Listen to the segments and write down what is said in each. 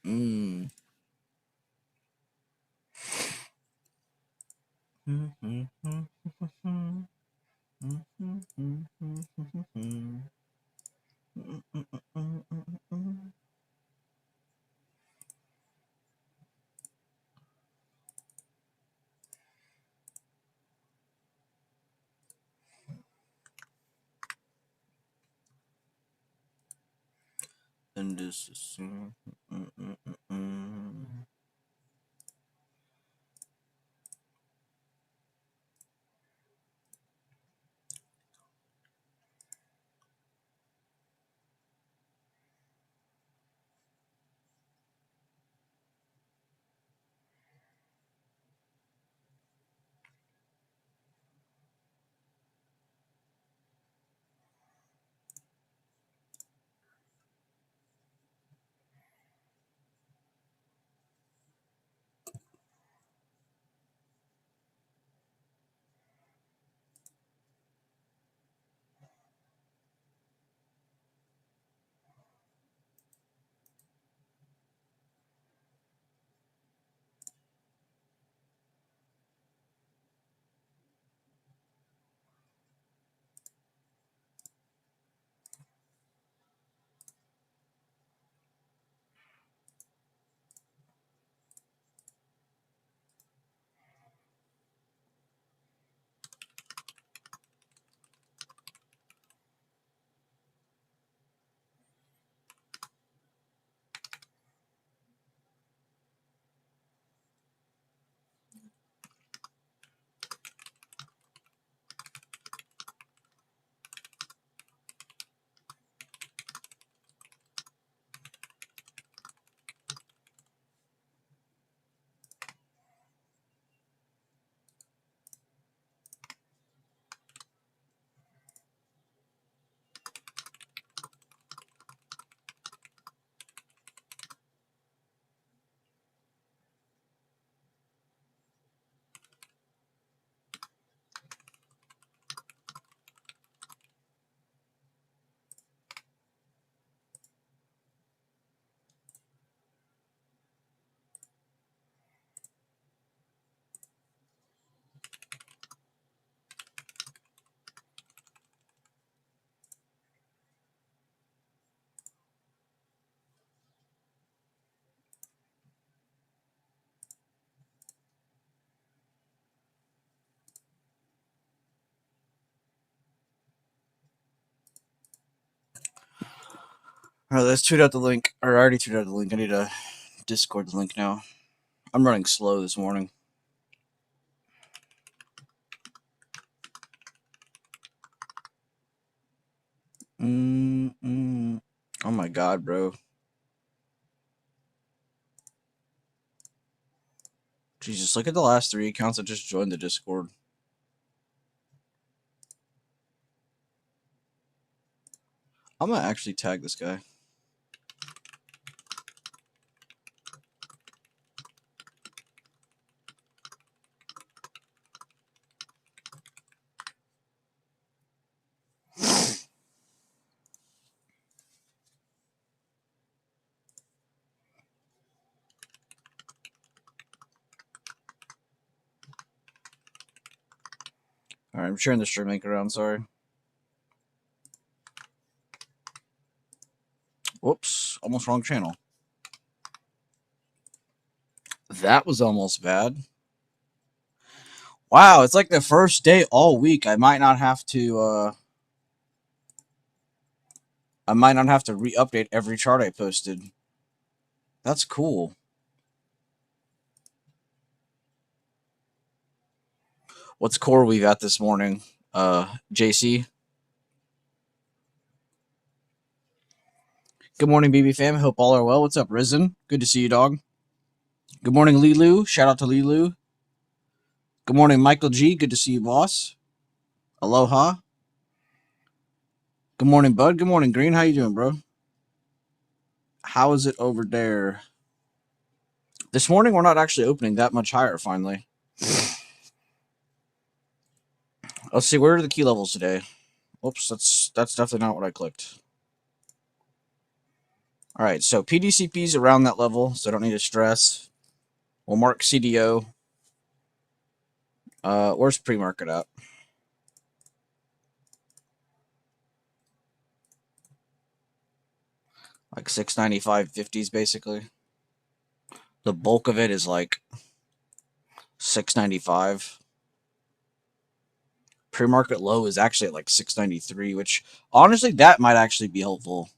Mm. And this is. All right, let's tweet out the link. Or I already tweeted out the link. I need to Discord the link now. I'm running slow this morning. Oh my god, bro. Jesus, look at the last 3 accounts that just joined the Discord. I'm gonna actually tag this guy. All right, I'm sharing the stream link around. Sorry. Whoops, almost wrong channel. That was almost bad. Wow, it's like the first day all week. I might not have to re-update every chart I posted. That's cool. What's core we got this morning? JC. Good morning, BB fam. Hope all are well. What's up, Risen? Good to see you, dog. Good morning, Lilu. Shout out to Lilu. Good morning, Michael G. Good to see you, boss. Aloha. Good morning, Bud. Good morning, Green. How you doing, bro? How is it over there? This morning, we're not actually opening that much higher, finally. Let's see, where are the key levels today? Oops, that's definitely not what I clicked. All right, so PDCP's around that level, so don't need to stress. We'll mark CDO. Where's pre-market at? Like 695.50s basically. The bulk of it is like 695. Pre-market low is actually at like 693, which honestly that might actually be helpful.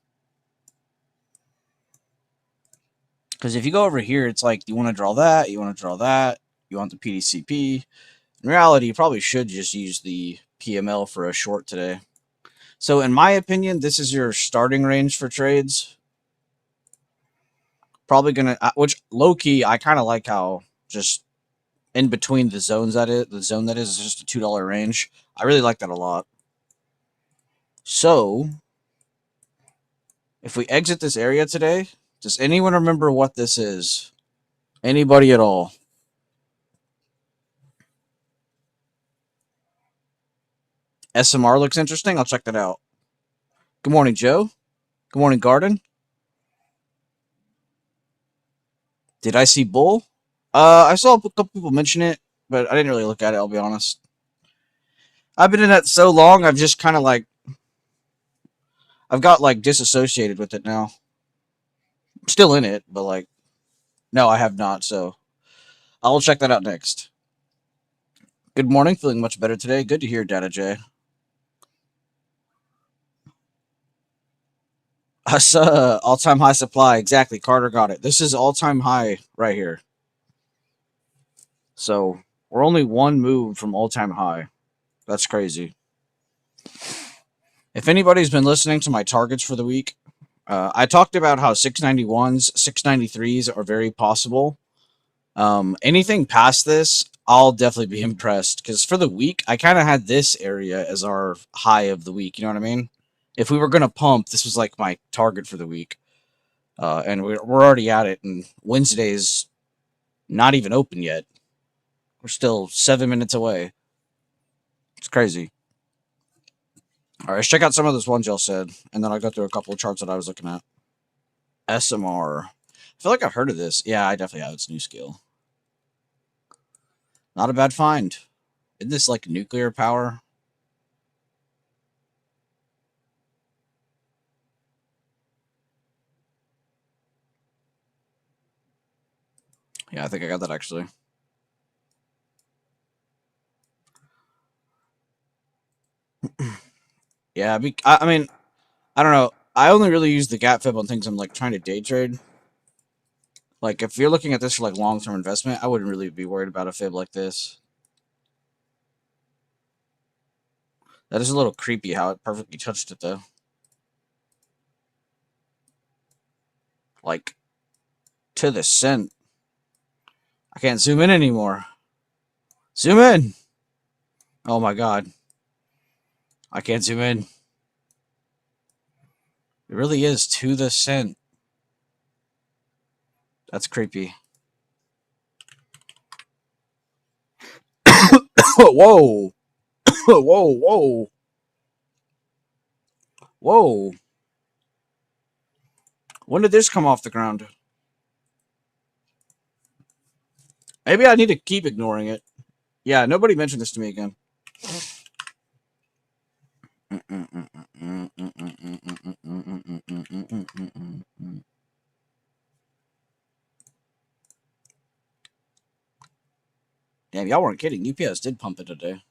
Because if you go over here, it's like you want to draw that, you want to draw that, you want the PDCP. In reality, you probably should just use the PML for a short today. So in my opinion, this is your starting range for trades. Probably gonna, which low key, I kind of like how just in between the zones the zone that is just a $2 range. I really like that a lot. So if we exit this area today, does anyone remember what this is? Anybody at all? SMR looks interesting. I'll check that out. Good morning, Joe. Good morning, Garden. Did I see Bull? I saw a couple people mention it, but I didn't really look at it, I'll be honest. I've been in that so long, I've just kind of like, I've got like disassociated with it now. I'm still in it, but like, no, I have not, so I'll check that out next. Good morning, feeling much better today. Good to hear, Data J. I saw all-time high supply. Exactly, Carter got it. This is all-time high right here. So we're only one move from all-time high. That's crazy. If anybody's been listening to my targets for the week, I talked about how 691s, 693s are very possible. Anything past this, I'll definitely be impressed because for the week, I kind of had this area as our high of the week. You know what I mean? If we were going to pump, this was like my target for the week. And we're already at it, and Wednesday's not even open yet. We're still 7 minutes away. It's crazy. All right, let's check out some of those ones y'all said, and then I'll go through a couple of charts that I was looking at. SMR. I feel like I've heard of this. Yeah, I definitely have. It's new skill. Not a bad find. Isn't this like nuclear power? Yeah, I think I got that actually. Yeah, I mean, I don't know. I only really use the gap fib on things I'm like trying to day trade. Like if you're looking at this for like long-term investment, I wouldn't really be worried about a fib like this. That is a little creepy how it perfectly touched it though. Like to the cent. I can't zoom in anymore. Zoom in. Oh my god. I can't zoom in. It really is to the cent. That's creepy. Whoa. Whoa, whoa. Whoa. When did this come off the ground? Maybe I need to keep ignoring it. Yeah, nobody mentioned this to me again. Damn, y'all weren't kidding. UPS did pump it today.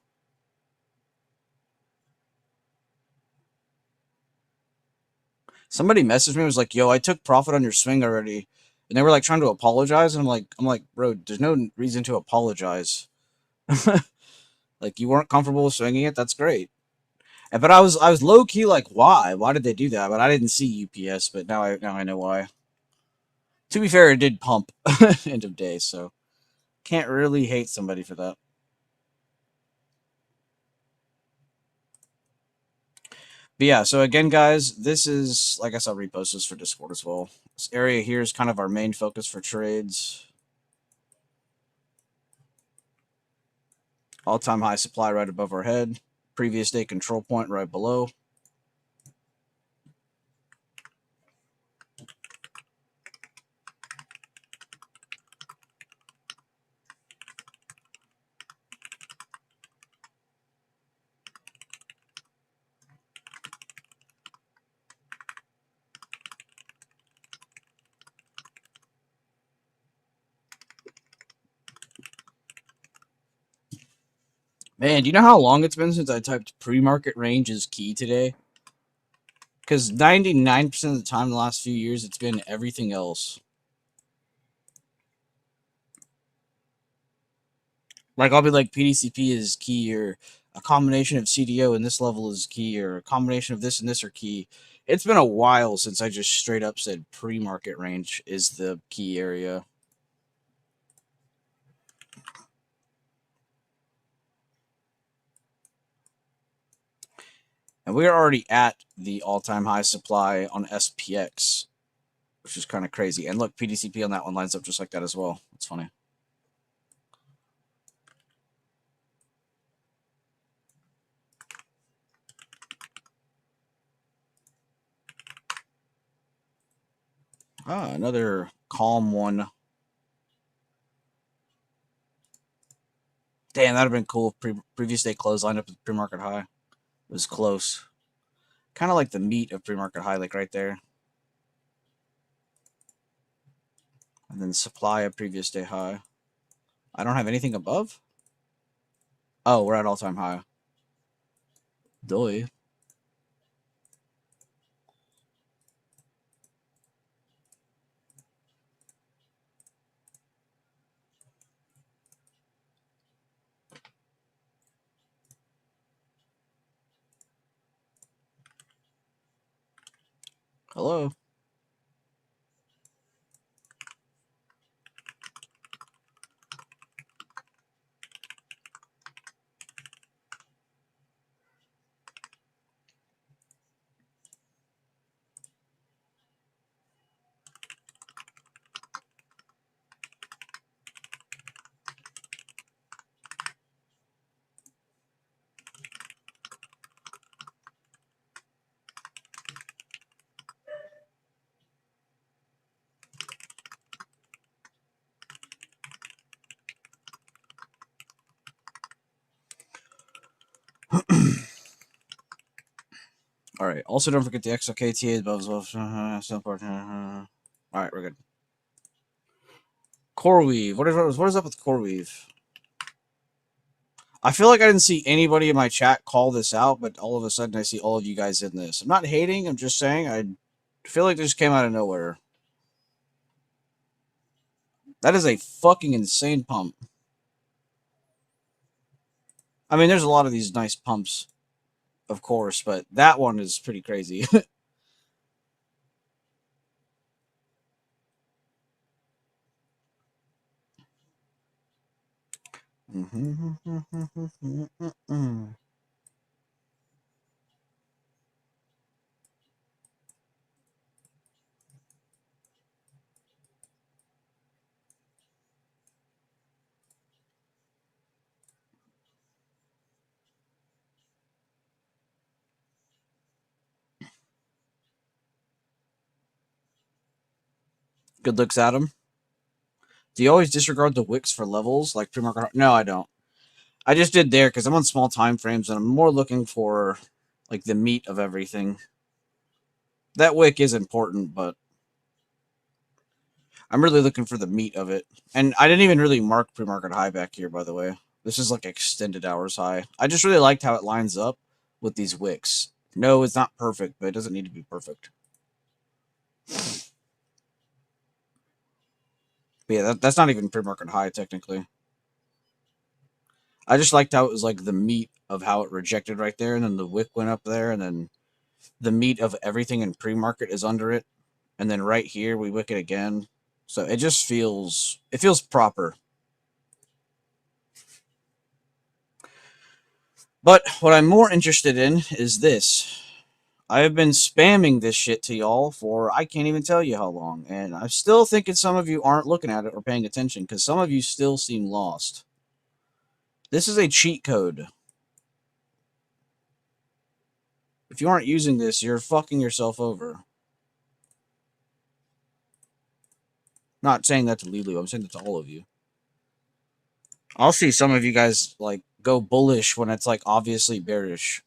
Somebody messaged me and was like, "Yo, I took profit on your swing already," and they were like trying to apologize, and I'm like, bro, there's no reason to apologize. Like you weren't comfortable with swinging it. That's great. But I was low key like, why? Why did they do that? But I didn't see UPS. But now I know why. To be fair, it did pump end of day, so can't really hate somebody for that. But yeah, so again, guys, this is, like I said, I'll repost this for Discord as well. This area here is kind of our main focus for trades. All-time high supply right above our head. Previous day control point right below. Man, do you know how long it's been since I typed pre-market range is key today? Because 99% of the time in the last few years, it's been everything else. Like, I'll be like, PDCP is key, or a combination of CDO and this level is key, or a combination of this and this are key. It's been a while since I just straight up said pre-market range is the key area. And we're already at the all-time high supply on SPX, which is kind of crazy. And look, PDCP on that one lines up just like that as well. It's funny. Ah, another calm one. Damn, that'd have been cool. Previous day close lined up with pre-market high. It was close. Kind of like the meat of pre-market high, like right there. And then supply of previous day high. I don't have anything above? Oh, we're at all-time high. Doy. Hello. All right. Also, don't forget the XOKTA above. All right, we're good. CoreWeave. What is up with CoreWeave? I feel like I didn't see anybody in my chat call this out, but all of a sudden I see all of you guys in this. I'm not hating. I'm just saying I feel like this came out of nowhere. That is a fucking insane pump. I mean, there's a lot of these nice pumps, of course, but that one is pretty crazy. Good looks, Adam. Do you always disregard the wicks for levels like pre-market? No, I don't. I just did there because I'm on small time frames and I'm more looking for like the meat of everything. That wick is important, but I'm really looking for the meat of it. And I didn't even really mark pre-market high back here, by the way. This is like extended hours high. I just really liked how it lines up with these wicks. No, it's not perfect, but it doesn't need to be perfect. But yeah, that's not even pre-market high, technically. I just liked how it was like the meat of how it rejected right there, and then the wick went up there, and then the meat of everything in pre-market is under it. And then right here, we wick it again. So it just feels proper. But what I'm more interested in is this. I have been spamming this shit to y'all for I can't even tell you how long, and I'm still thinking some of you aren't looking at it or paying attention because some of you still seem lost. This is a cheat code. If you aren't using this, you're fucking yourself over. Not saying that to Lulu, I'm saying that to all of you. I'll see some of you guys like go bullish when it's like obviously bearish.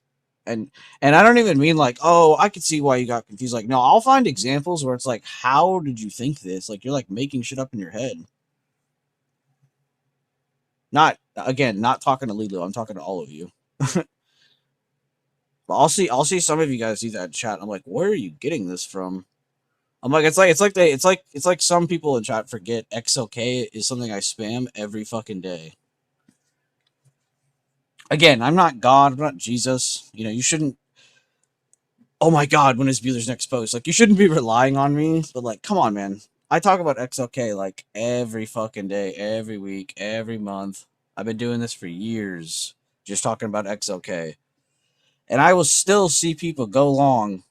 And I don't even mean like, oh, I could see why you got confused. Like, no, I'll find examples where it's like, how did you think this? Like, you're like making shit up in your head. Not Again, not talking to Lilo. I'm talking to all of you. But I'll see some of you guys do that in chat. I'm like, where are you getting this from? I'm like, it's like some people in chat forget XLK is something I spam every fucking day. Again, I'm not God, I'm not Jesus. You know, you shouldn't. Oh my God, when is Bueller's next post? Like, you shouldn't be relying on me. But like, come on, man. I talk about XLK like every fucking day, every week, every month. I've been doing this for years, just talking about XLK. And I will still see people go long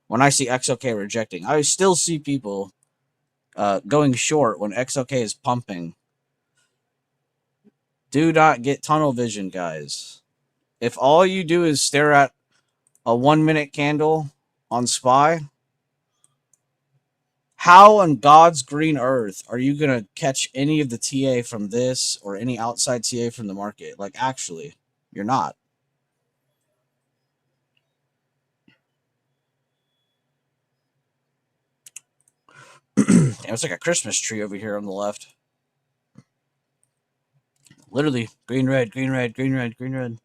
when I see XLK rejecting. I still see people going short when XLK is pumping. Do not get tunnel vision, guys. If all you do is stare at a 1 minute candle on SPY, how on God's green earth are you going to catch any of the TA from this or any outside TA from the market? Like, actually, you're not. It's like a Christmas tree over here on the left. Literally, green, red, green, red, green, red, green, red.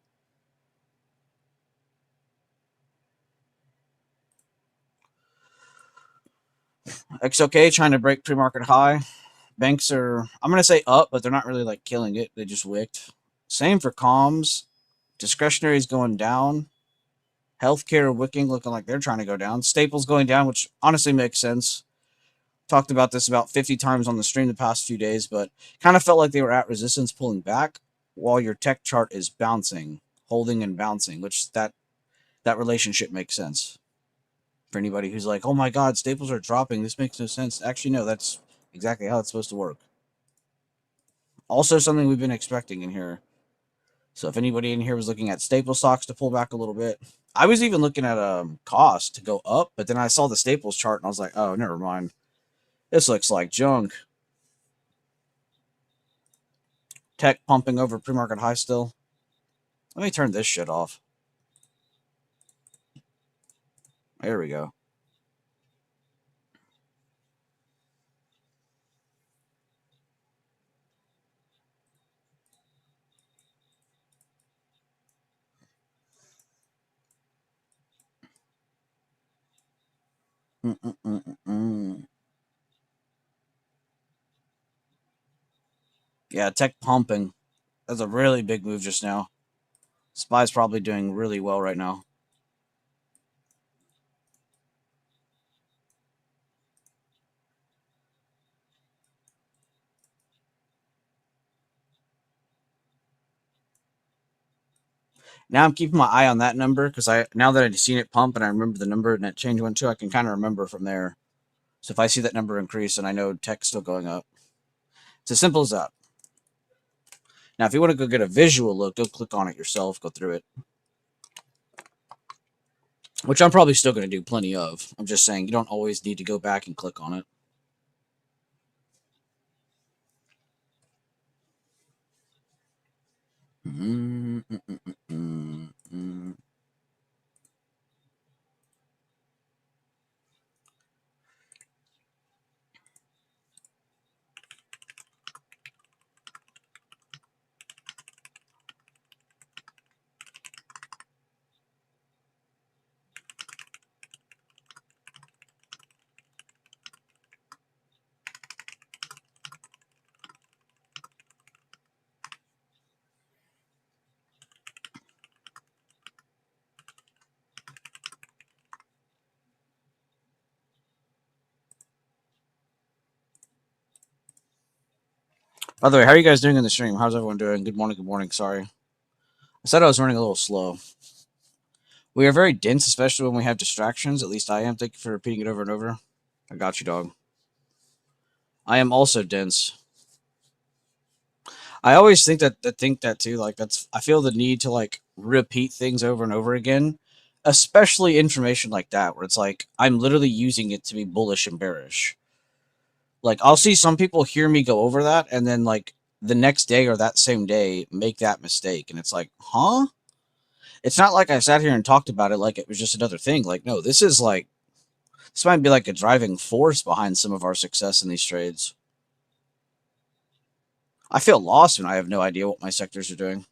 XOK trying to break pre-market high. Banks are, I'm going to say up, but they're not really like killing it. They just wicked. Same for comms. Discretionary is going down. Healthcare wicking looking like they're trying to go down. Staples going down, which honestly makes sense. Talked about this about 50 times on the stream the past few days, but kind of felt like they were at resistance pulling back while your tech chart is bouncing, holding and bouncing, which that relationship makes sense. For anybody who's like, oh my God, staples are dropping. This makes no sense. Actually, no, that's exactly how it's supposed to work. Also, something we've been expecting in here. So if anybody in here was looking at staple stocks to pull back a little bit, I was even looking at cost to go up, but then I saw the staples chart and I was like, oh, never mind. This looks like junk. Tech pumping over pre-market high still. Let me turn this shit off. There we go. Yeah, tech pumping. That's a really big move just now. SPY's probably doing really well right now. Now I'm keeping my eye on that number because now that I've seen it pump and I remember the number and it changed one too, I can kind of remember from there. So if I see that number increase and I know tech's still going up, it's as simple as that. Now, if you want to go get a visual look, go click on it yourself, go through it. Which I'm probably still going to do plenty of. I'm just saying you don't always need to go back and click on it. By the way, how are you guys doing in the stream? How's everyone doing? Good morning, good morning. Sorry. I said I was running a little slow. We are very dense, especially when we have distractions. At least I am. Thank you for repeating it over and over. I got you, dog. I am also dense. I always think that too. Like I feel the need to like repeat things over and over again, especially information like that, where it's like I'm literally using it to be bullish and bearish. Like I'll see some people hear me go over that, and then like the next day or that same day make that mistake, and it's like, huh? It's not like I sat here and talked about it like it was just another thing. Like, no, this is like this might be like a driving force behind some of our success in these trades. I feel lost when I have no idea what my sectors are doing.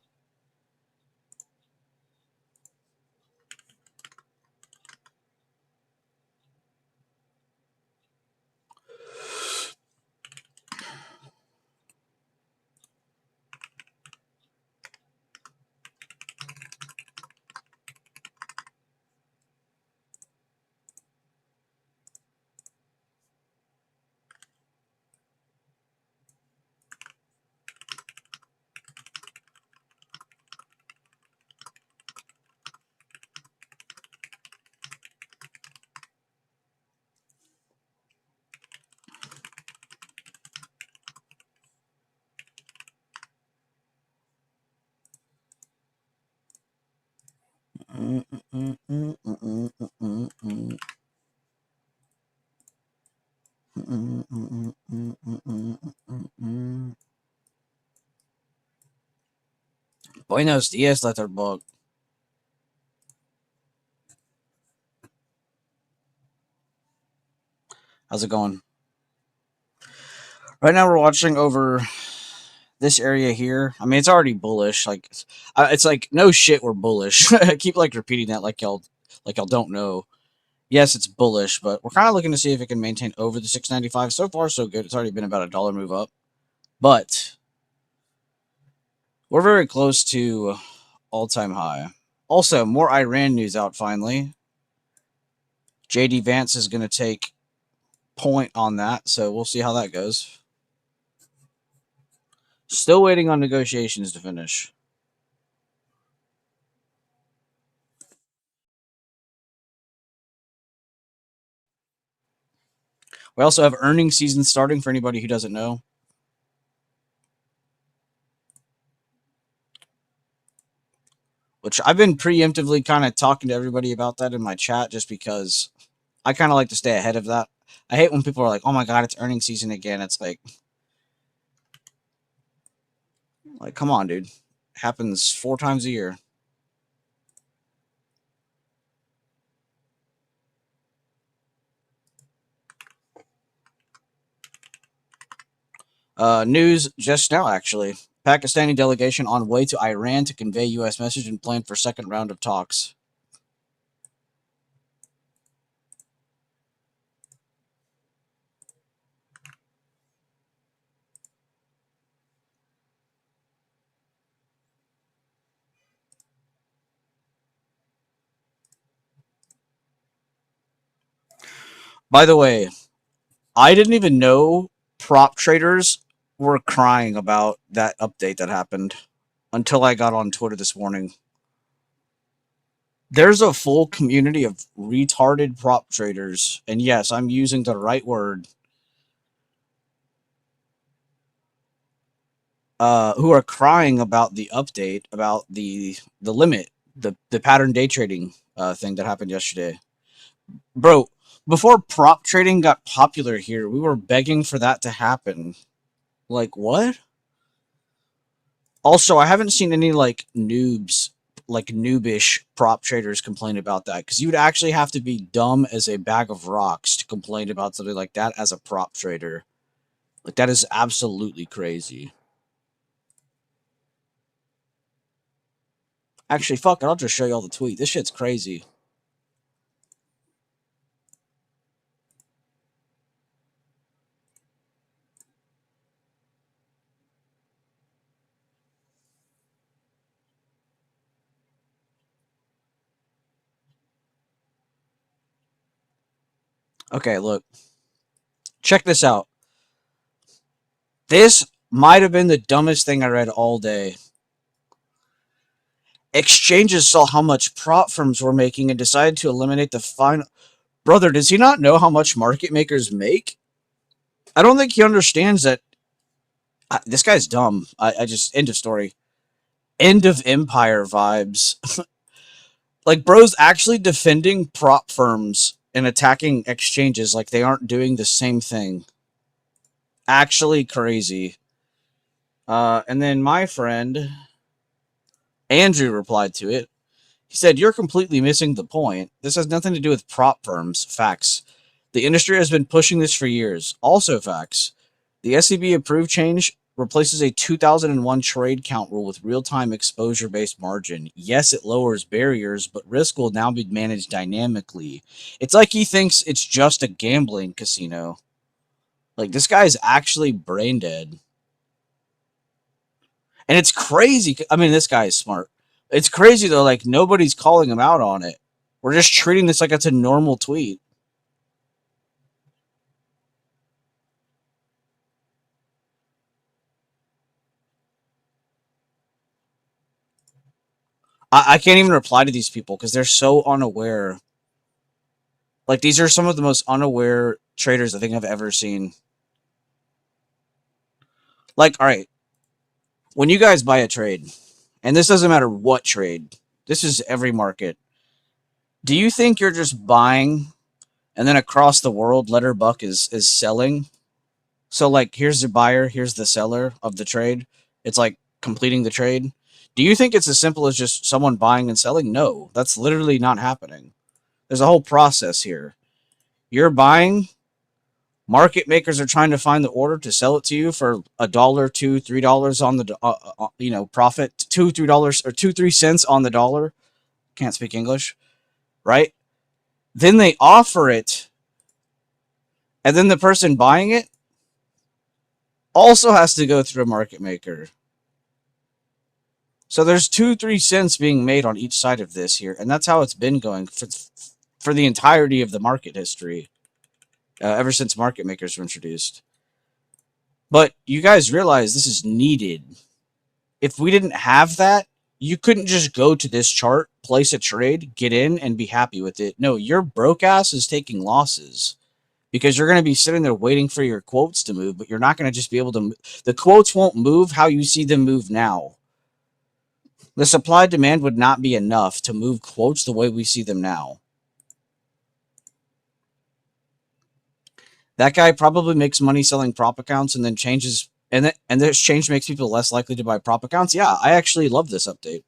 Buenos dias, Letterbug. How's it going? Right now we're watching over this area here. I mean, it's already bullish. Like, it's like no shit, we're bullish. I keep like repeating that, like y'all don't know. Yes, it's bullish, but we're kind of looking to see if it can maintain over the 695. So far, so good. It's already been about $1 move up, but we're very close to all-time high. Also, more Iran news out finally. JD Vance is going to take point on that, so we'll see how that goes. Still waiting on negotiations to finish. We also have earnings season starting for anybody who doesn't know. Which I've been preemptively kind of talking to everybody about that in my chat just because I kind of like to stay ahead of that. I hate when people are like, oh my God, it's earnings season again. It's like, come on, dude. It happens 4 times a year. News just now, actually. Pakistani delegation on way to Iran to convey U.S. message and plan for second round of talks. By the way, I didn't even know prop traders were crying about that update that happened until I got on Twitter this morning. There's a full community of retarded prop traders, and yes, I'm using the right word, who are crying about the update, about the limit, the pattern day trading thing that happened yesterday. Bro, before prop trading got popular here, we were begging for that to happen. Like, what? Also, I haven't seen any like noobs, like noobish prop traders complain about that, because you would actually have to be dumb as a bag of rocks to complain about something like that as a prop trader. Like, that is absolutely crazy. Actually, fuck it, I'll just show you all the tweet. This shit's crazy. Okay, look. Check this out. This might have been the dumbest thing I read all day. Exchanges saw how much prop firms were making and decided to eliminate the final. Brother, does he not know how much market makers make? I don't think he understands that. This guy's dumb. I just, end of story. End of empire vibes. Like, bro's actually defending prop firms and attacking exchanges like they aren't doing the same thing. Actually crazy. And then my friend Andrew replied to it. He said, "You're completely missing the point. This has nothing to do with prop firms. Facts. The industry has been pushing this for years. Also facts. The SEB approved change replaces a 2001 trade count rule with real-time exposure-based margin. Yes, it lowers barriers, but risk will now be managed dynamically. It's like he thinks it's just a gambling casino. Like, this guy is actually brain dead. And it's crazy. I mean, this guy is smart. It's crazy, though. Like, nobody's calling him out on it. We're just treating this like it's a normal tweet. I can't even reply to these people because they're so unaware. Like, these are some of the most unaware traders I think I've ever seen. Like, all right, when you guys buy a trade, and this doesn't matter what trade, this is every market. Do you think you're just buying and then across the world letter buck is selling? So like here's the buyer, here's the seller of the trade. It's like completing the trade. Do you think it's as simple as just someone buying and selling? No, that's literally not happening. There's a whole process here. You're buying, market makers are trying to find the order to sell it to you for $1, $2, $3 on the profit, $2, $3 or 2, 3 cents on the dollar. Can't speak English, right? Then they offer it, and then the person buying it also has to go through a market maker. So there's 2, 3 cents being made on each side of this here, and that's how it's been going for the entirety of the market history, ever since market makers were introduced. But you guys realize this is needed. If we didn't have that, you couldn't just go to this chart, place a trade, get in, and be happy with it. No, your broke ass is taking losses because you're going to be sitting there waiting for your quotes to move, but you're not going to just be able to. The quotes won't move how you see them move now. The supply demand would not be enough to move quotes the way we see them now. That guy probably makes money selling prop accounts and then changes, and this change makes people less likely to buy prop accounts. Yeah, I actually love this update.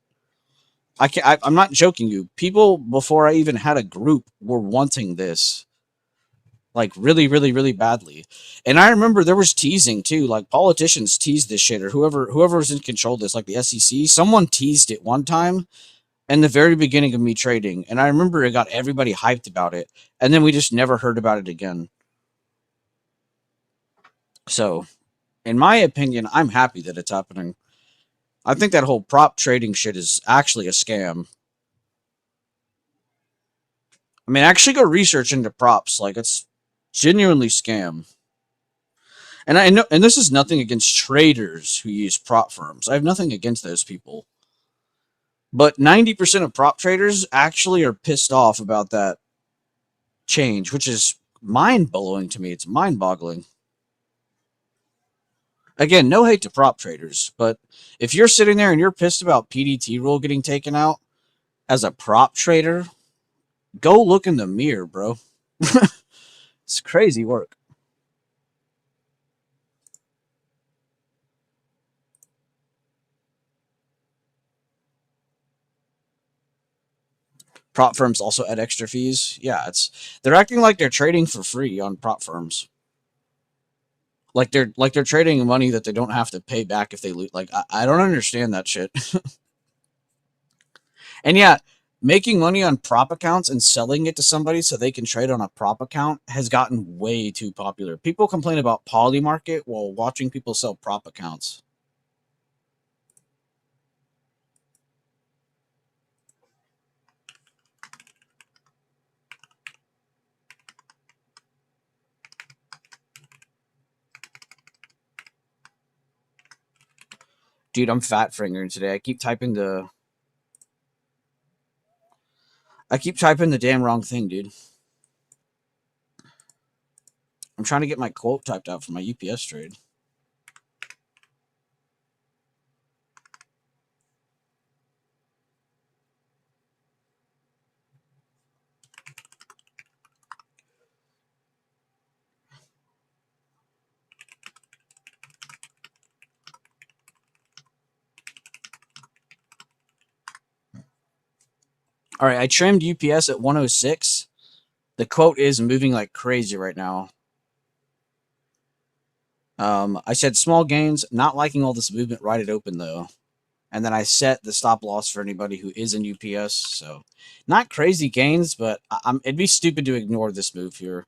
I'm not joking you. People before I even had a group were wanting this, like really, really, really badly. And I remember there was teasing too. Like politicians teased this shit, or whoever was in control of this, like the SEC. Someone teased it one time in the very beginning of me trading, and I remember it got everybody hyped about it, and then we just never heard about it again. So, in my opinion, I'm happy that it's happening. I think that whole prop trading shit is actually a scam. I mean, actually go research into props. Like, it's genuinely scam. And I know, and this is nothing against traders who use prop firms. I have nothing against those people. But 90% of prop traders actually are pissed off about that change, which is mind-blowing to me. It's mind-boggling. Again, no hate to prop traders, but if you're sitting there and you're pissed about PDT rule getting taken out as a prop trader, go look in the mirror, bro. It's crazy work. Prop firms also add extra fees. Yeah, they're acting like they're trading for free on prop firms. Like they're trading money that they don't have to pay back if they lose. Like I don't understand that shit. And yeah, making money on prop accounts and selling it to somebody so they can trade on a prop account has gotten way too popular. People complain about Polymarket while watching people sell prop accounts. Dude, I'm fat fingering today. I keep typing the damn wrong thing, dude. I'm trying to get my quote typed out for my UPS trade. All right, I trimmed UPS at 106. The quote is moving like crazy right now. I said small gains, not liking all this movement right at open though. And then I set the stop loss for anybody who is in UPS. So not crazy gains, but it'd be stupid to ignore this move here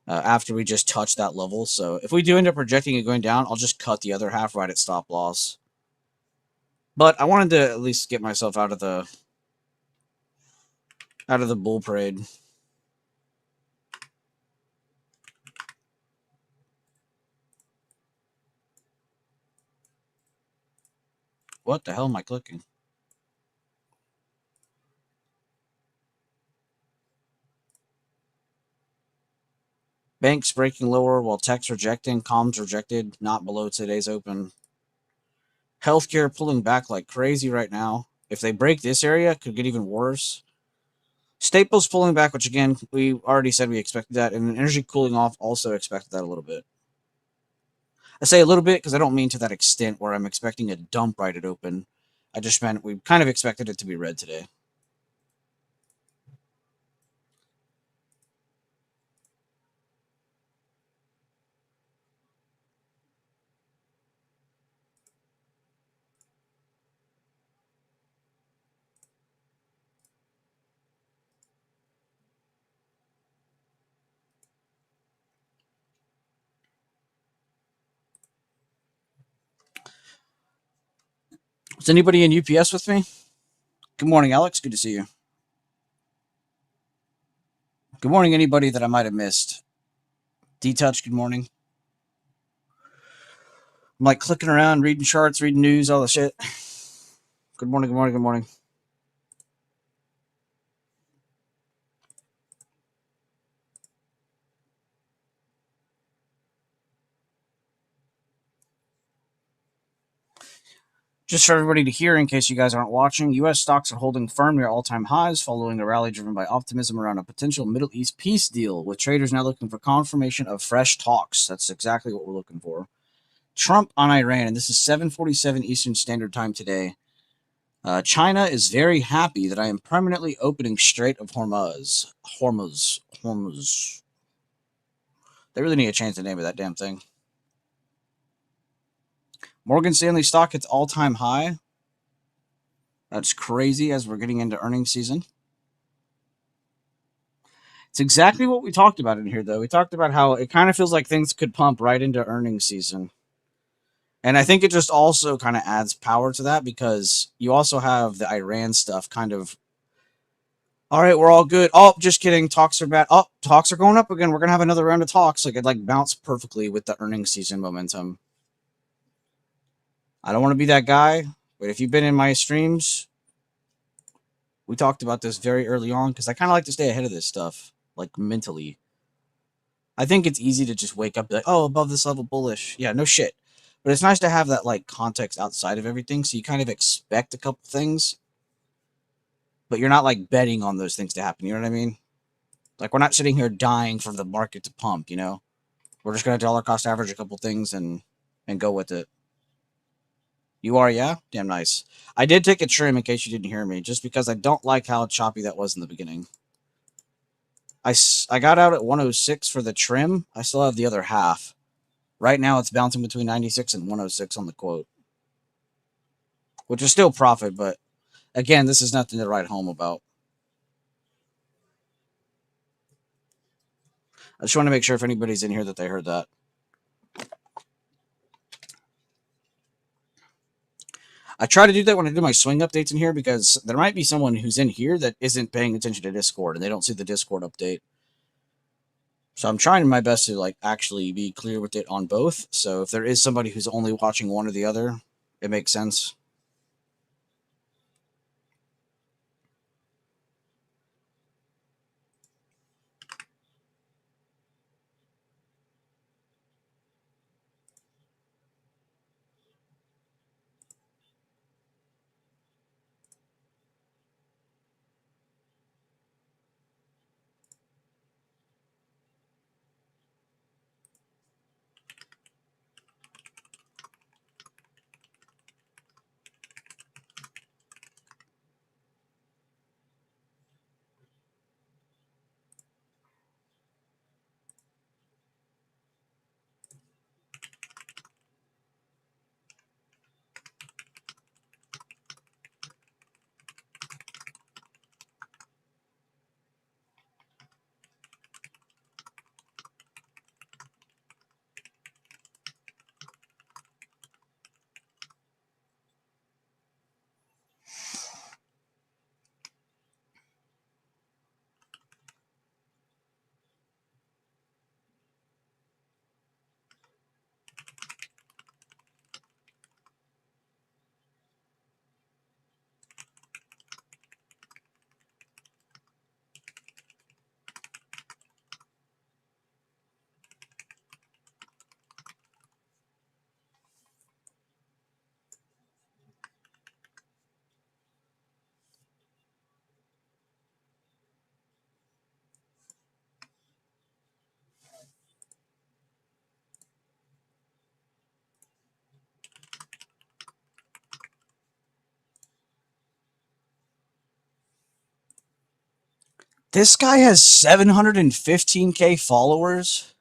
after we just touch that level. So if we do end up rejecting it going down, I'll just cut the other half right at stop loss. But I wanted to at least get myself out of the bull parade. What the hell am I clicking? Banks breaking lower while tech's rejecting, comms rejected, not below today's open. Healthcare pulling back like crazy right now. If they break this area, it could get even worse. Staples pulling back, which again, we already said we expected that, and energy cooling off also expected that a little bit. I say a little bit because I don't mean to that extent where I'm expecting a dump right at open. I just meant we kind of expected it to be red today. Is anybody in UPS with me? Good morning, Alex. Good to see you. Good morning, anybody that I might have missed. D-Touch, good morning. I'm like clicking around, reading charts, reading news, all the shit. Good morning, good morning, good morning. Just for everybody to hear, in case you guys aren't watching, U.S. stocks are holding firm near all-time highs following a rally driven by optimism around a potential Middle East peace deal, with traders now looking for confirmation of fresh talks. That's exactly what we're looking for. Trump on Iran, and this is 7:47 Eastern Standard Time today. China is very happy that I am permanently opening Strait of Hormuz. Hormuz. They really need to change the name of that damn thing. Morgan Stanley stock hits all-time high. That's crazy as we're getting into earnings season. It's exactly what we talked about in here, though. We talked about how it kind of feels like things could pump right into earnings season. And I think it just also kind of adds power to that because you also have the Iran stuff kind of, all right, we're all good. Oh, just kidding. Talks are bad. Oh, talks are going up again. We're going to have another round of talks. Like, it like bounced perfectly with the earnings season momentum. I don't want to be that guy, but if you've been in my streams, we talked about this very early on because I kind of like to stay ahead of this stuff, like mentally. I think it's easy to just wake up and be like, oh, above this level bullish. Yeah, no shit. But it's nice to have that like context outside of everything, so you kind of expect a couple things, but you're not like betting on those things to happen. You know what I mean? Like we're not sitting here dying for the market to pump. You know, we're just gonna dollar cost average a couple things and go with it. You are, yeah? Damn nice. I did take a trim in case you didn't hear me, just because I don't like how choppy that was in the beginning. I got out at 106 for the trim. I still have the other half. Right now, it's bouncing between 96 and 106 on the quote, which is still profit, but again, this is nothing to write home about. I just want to make sure if anybody's in here that they heard that. I try to do that when I do my swing updates in here because there might be someone who's in here that isn't paying attention to Discord and they don't see the Discord update. So I'm trying my best to like actually be clear with it on both. So if there is somebody who's only watching one or the other, it makes sense. This guy has 715K followers.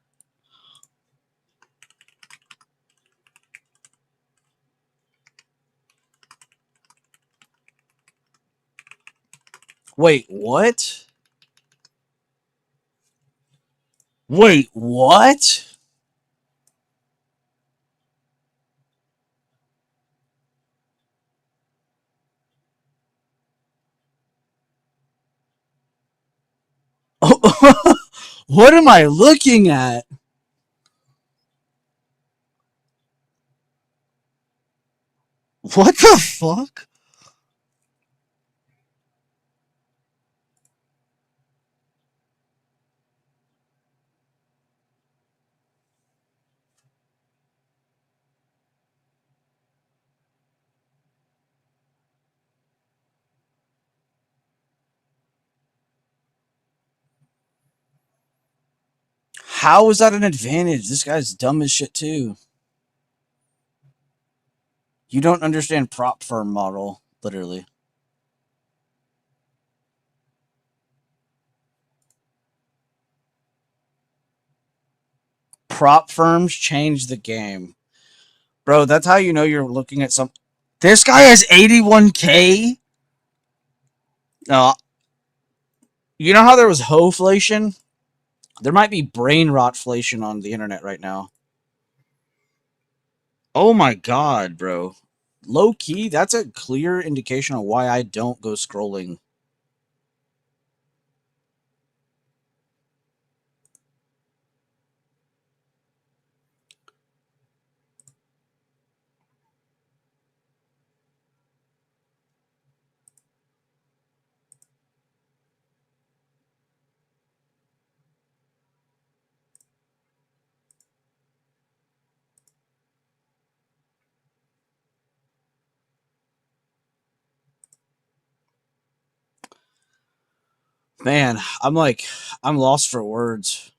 Wait, what? Wait, what? What am I looking at? What the fuck? How is that an advantage? This guy's dumb as shit too. You don't understand prop firm model, literally. Prop firms change the game. Bro, that's how you know you're looking at some. This guy has 81K? No, you know how there was hoflation? There might be brain rotflation on the internet right now. Oh my god, bro. Low key, that's a clear indication of why I don't go scrolling. Man, I'm lost for words.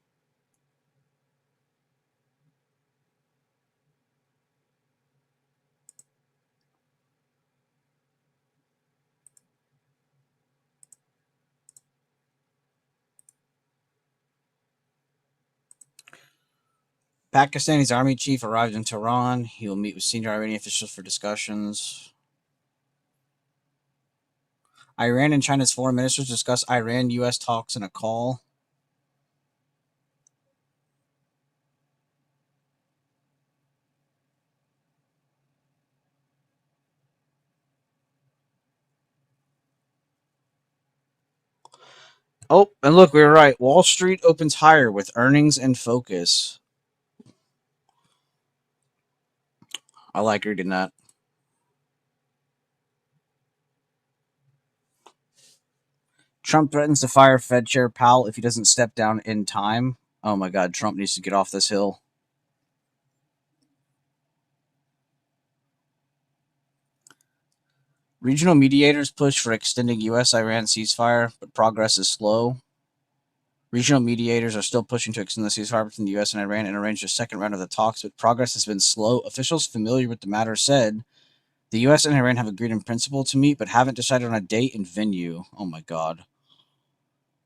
Pakistani's army chief arrived in Tehran. He will meet with senior Iranian officials for discussions. Iran and China's foreign ministers discuss Iran-U.S. talks in a call. Oh, and look, we were right. Wall Street opens higher with earnings and focus. I like reading that. Trump threatens to fire Fed Chair Powell if he doesn't step down in time. Oh my God, Trump needs to get off this hill. Regional mediators push for extending U.S. Iran ceasefire, but progress is slow. Regional mediators are still pushing to extend the ceasefire between the U.S. and Iran and arrange a second round of the talks, but progress has been slow. Officials familiar with the matter said the U.S. and Iran have agreed in principle to meet, but haven't decided on a date and venue. Oh my God.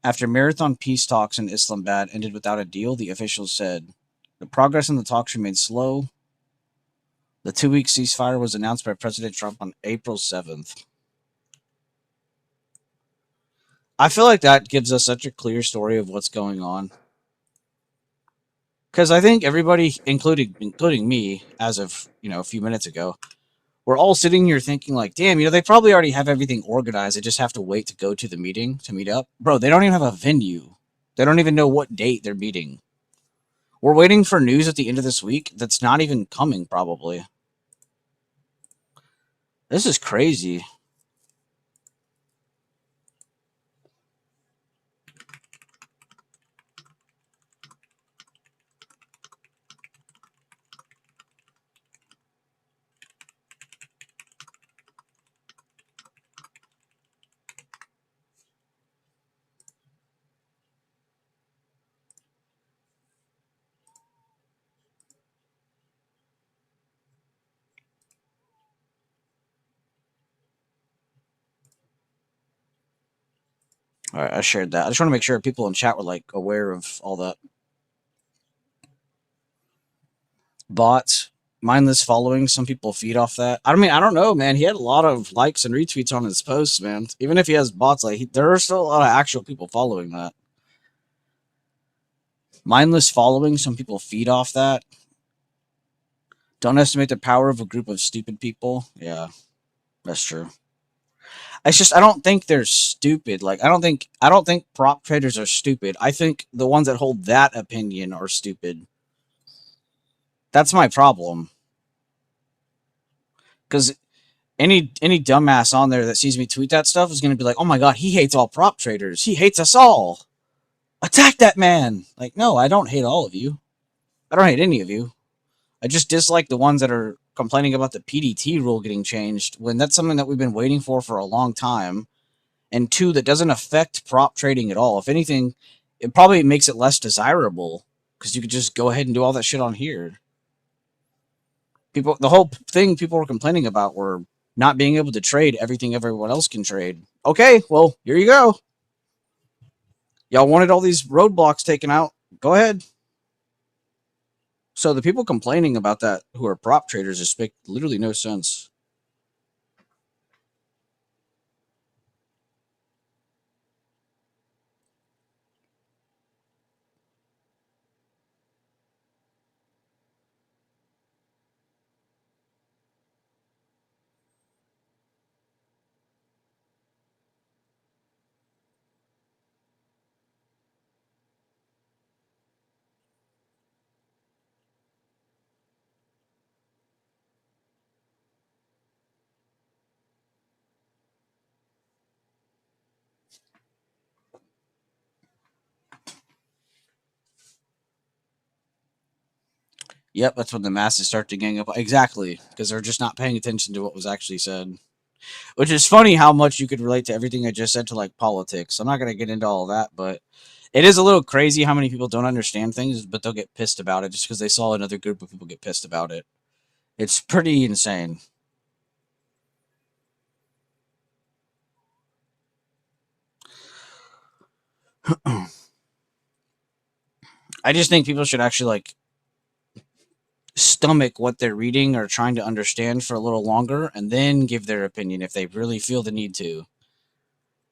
After marathon peace talks in Islamabad ended without a deal, the officials said the progress in the talks remains slow. The 2-week ceasefire was announced by President Trump on April 7th. I feel like that gives us such a clear story of what's going on. Because I think everybody, including me, as of a few minutes ago, we're all sitting here thinking like, damn, they probably already have everything organized. They just have to wait to go to the meeting to meet up. Bro, they don't even have a venue. They don't even know what date they're meeting. We're waiting for news at the end of this week that's not even coming, probably. This is crazy. All right, I shared that. I just want to make sure people in chat were like aware of all that. Bots, mindless following. Some people feed off that. I mean, I don't know, man. He had a lot of likes and retweets on his posts, man. Even if he has bots, like there are still a lot of actual people following that. Mindless following. Some people feed off that. Don't estimate the power of a group of stupid people. Yeah, that's true. It's just I don't think they're stupid. Like I don't think prop traders are stupid. I think the ones that hold that opinion are stupid. That's my problem. Because any dumbass on there that sees me tweet that stuff is going to be like, "Oh my god, he hates all prop traders. He hates us all. Attack that man!" Like, no, I don't hate all of you. I don't hate any of you. I just dislike the ones that are complaining about the PDT rule getting changed when that's something that we've been waiting for a long time. And two, that doesn't affect prop trading at all. If anything, it probably makes it less desirable because you could just go ahead and do all that shit on here. The whole thing people were complaining about were not being able to trade everything everyone else can trade. Okay, well, here you go. Y'all wanted all these roadblocks taken out. Go ahead. So the people complaining about that who are prop traders just make literally no sense. Yep, that's when the masses start to gang up. Exactly, because they're just not paying attention to what was actually said. Which is funny how much you could relate to everything I just said to like politics. I'm not going to get into all of that, but it is a little crazy how many people don't understand things, but they'll get pissed about it just because they saw another group of people get pissed about it. It's pretty insane. I just think people should actually like stomach what they're reading or trying to understand for a little longer and then give their opinion if they really feel the need to.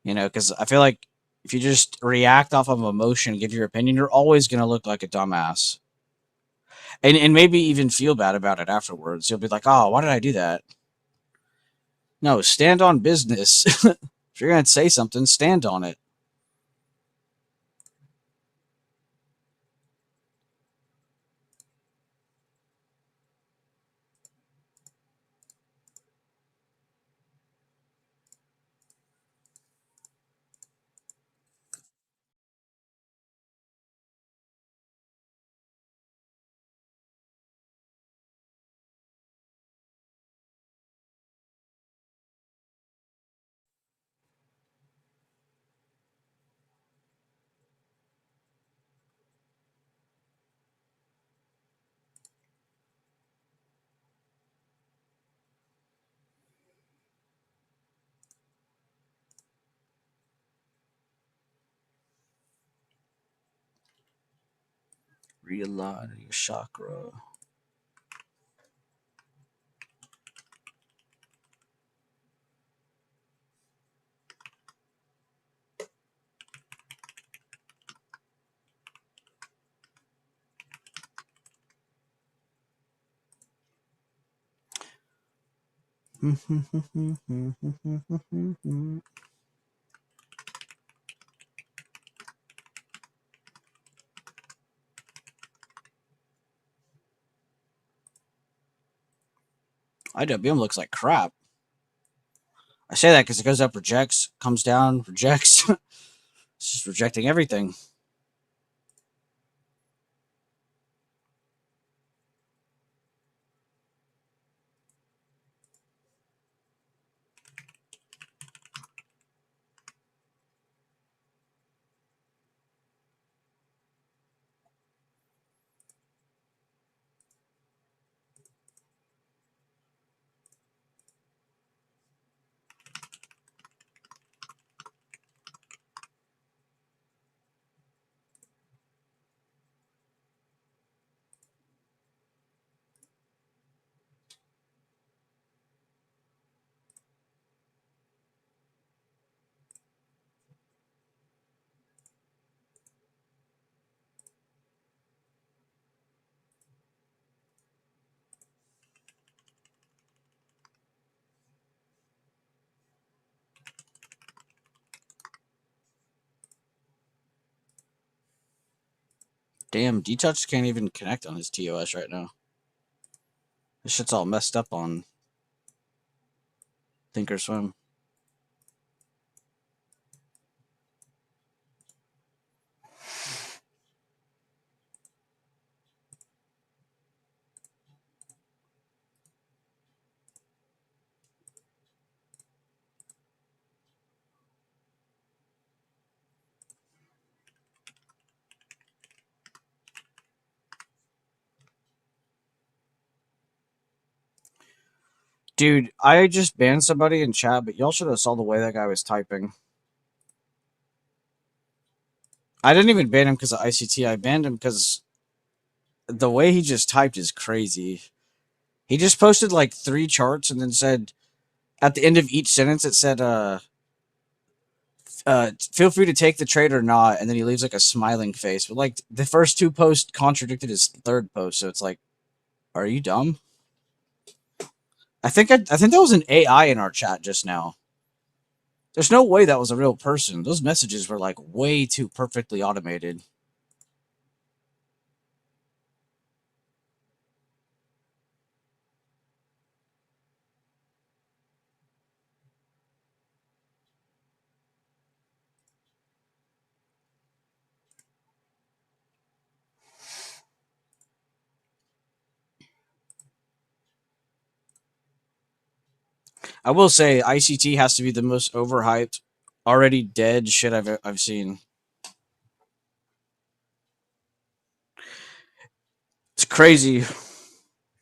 Because I feel like if you just react off of emotion and give your opinion, you're always going to look like a dumbass. And maybe even feel bad about it afterwards. You'll be like, oh, why did I do that? No, stand on business. If you're going to say something, stand on it. Realign your chakra. IWM looks like crap. I say that because it goes up, rejects, comes down, rejects. It's just rejecting everything. Damn, D-Touch can't even connect on his TOS right now. This shit's all messed up on Thinkorswim. Dude, I just banned somebody in chat, but y'all should have saw the way that guy was typing. I didn't even ban him because of ICT. I banned him because the way he just typed is crazy. He just posted like 3 charts and then said, at the end of each sentence, it said, feel free to take the trade or not, and then he leaves like a smiling face. But like the first 2 posts contradicted his 3rd post, so it's like, are you dumb? I think that was an AI in our chat just now. There's no way that was a real person. Those messages were like way too perfectly automated. I will say ICT has to be the most overhyped, already dead shit I've seen. It's crazy.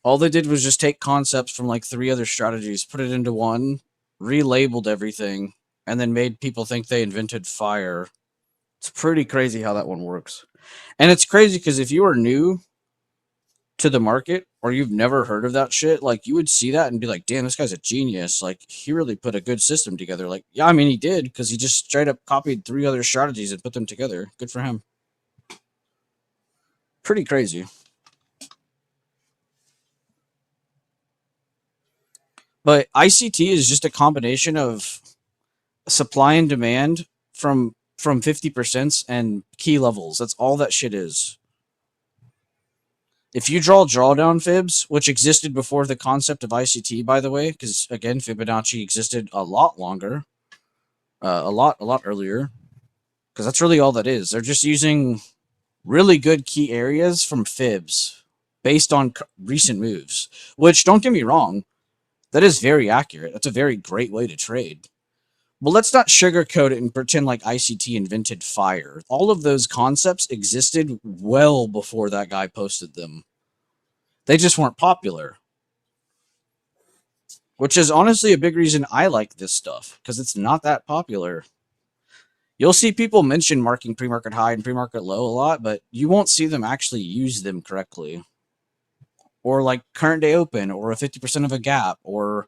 All they did was just take concepts from like 3 other strategies, put it into one, relabeled everything, and then made people think they invented fire. It's pretty crazy how that one works. And it's crazy because if you are new to the market or you've never heard of that shit, like you would see that and be like, damn, this guy's a genius. Like he really put a good system together. Like, yeah, I mean, he did because he just straight up copied 3 other strategies and put them together. Good for him. Pretty crazy. But ICT is just a combination of supply and demand from 50% and key levels. That's all that shit is. If you draw drawdown fibs, which existed before the concept of ICT, by the way, because again, Fibonacci existed a lot longer, a lot earlier, because that's really all that is. They're just using really good key areas from fibs based on recent moves, which, don't get me wrong, that is very accurate. That's a very great way to trade. But let's not sugarcoat it and pretend like ICT invented fire. All of those concepts existed well before that guy posted them. They just weren't popular. Which is honestly a big reason I like this stuff, because it's not that popular. You'll see people mention marking pre-market high and pre-market low a lot, but you won't see them actually use them correctly. Or like current day open, or a 50% of a gap, or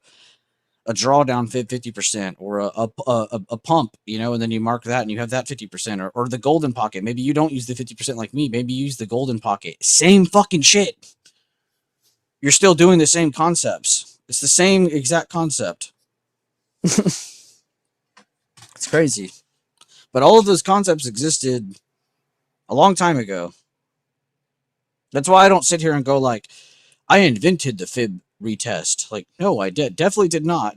a drawdown 50%, or a pump, you know, and then you mark that and you have that 50%, or the golden pocket. Maybe you don't use the 50% like me. Maybe you use the golden pocket. Same fucking shit. You're still doing the same concepts. It's the same exact concept. It's crazy. But all of those concepts existed a long time ago. That's why I don't sit here and go like, I invented the fib retest. Like, no, I definitely did not.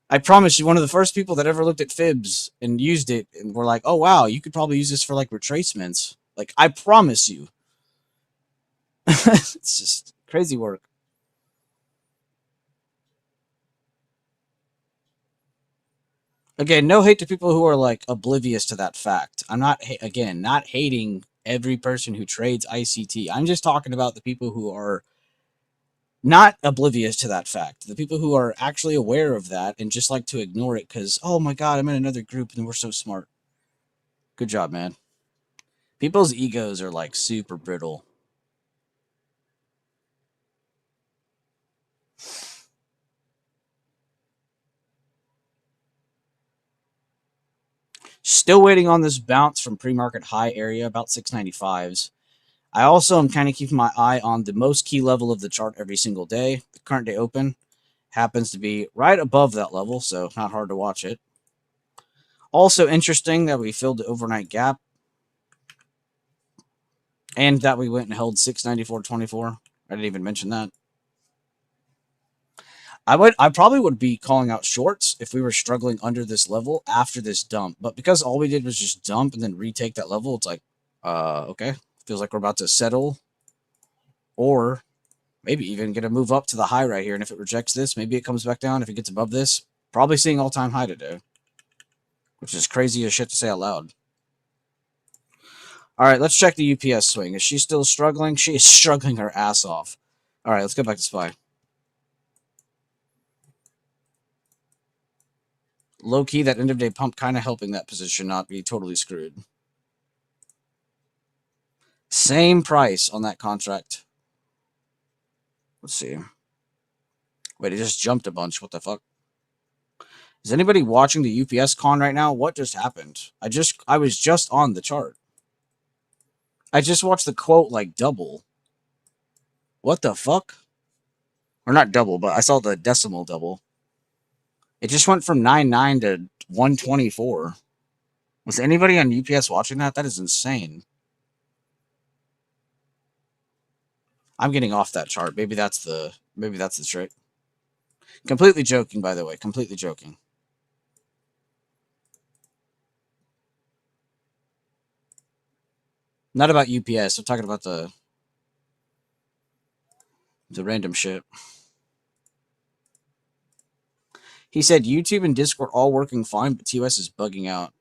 I promise you, one of the first people that ever looked at fibs and used it and were like, oh, wow, you could probably use this for like retracements. Like, I promise you. It's just crazy work. Again, no hate to people who are like oblivious to that fact. I'm not, again, not hating every person who trades ICT. I'm just talking about the people who are not oblivious to that fact. The people who are actually aware of that and just like to ignore it because, oh my God, I'm in another group and we're so smart. Good job, man. People's egos are like super brittle. Still waiting on this bounce from pre-market high area, about 695s. I also am kind of keeping my eye on the most key level of the chart every single day. The current day open happens to be right above that level, so not hard to watch it. Also interesting that we filled the overnight gap. And that we went and held 694.24. I didn't even mention that. I probably would be calling out shorts if we were struggling under this level after this dump. But because all we did was just dump and then retake that level, it's like, okay. Feels like we're about to settle. Or maybe even get a move up to the high right here. And if it rejects this, maybe it comes back down. If it gets above this, probably seeing all-time high today. Which is crazy as shit to say out loud. All right, let's check the UPS swing. Is she still struggling? She is struggling her ass off. All right, let's go back to SPY. Low-key, that end-of-day pump kind of helping that position not be totally screwed. Same price on that contract. Let's see. Wait, it just jumped a bunch. What the fuck? Is anybody watching the UPS con right now? What just happened? I was just on the chart. I just watched the quote like double. What the fuck? Or not double, but I saw the decimal double. It just went from 99 to 124. Was anybody on UPS watching that? That is insane. I'm getting off that chart. Maybe that's the trick. Completely joking, by the way. Completely joking. Not about UPS. I'm talking about the random shit. He said YouTube and Discord all working fine, but TOS is bugging out.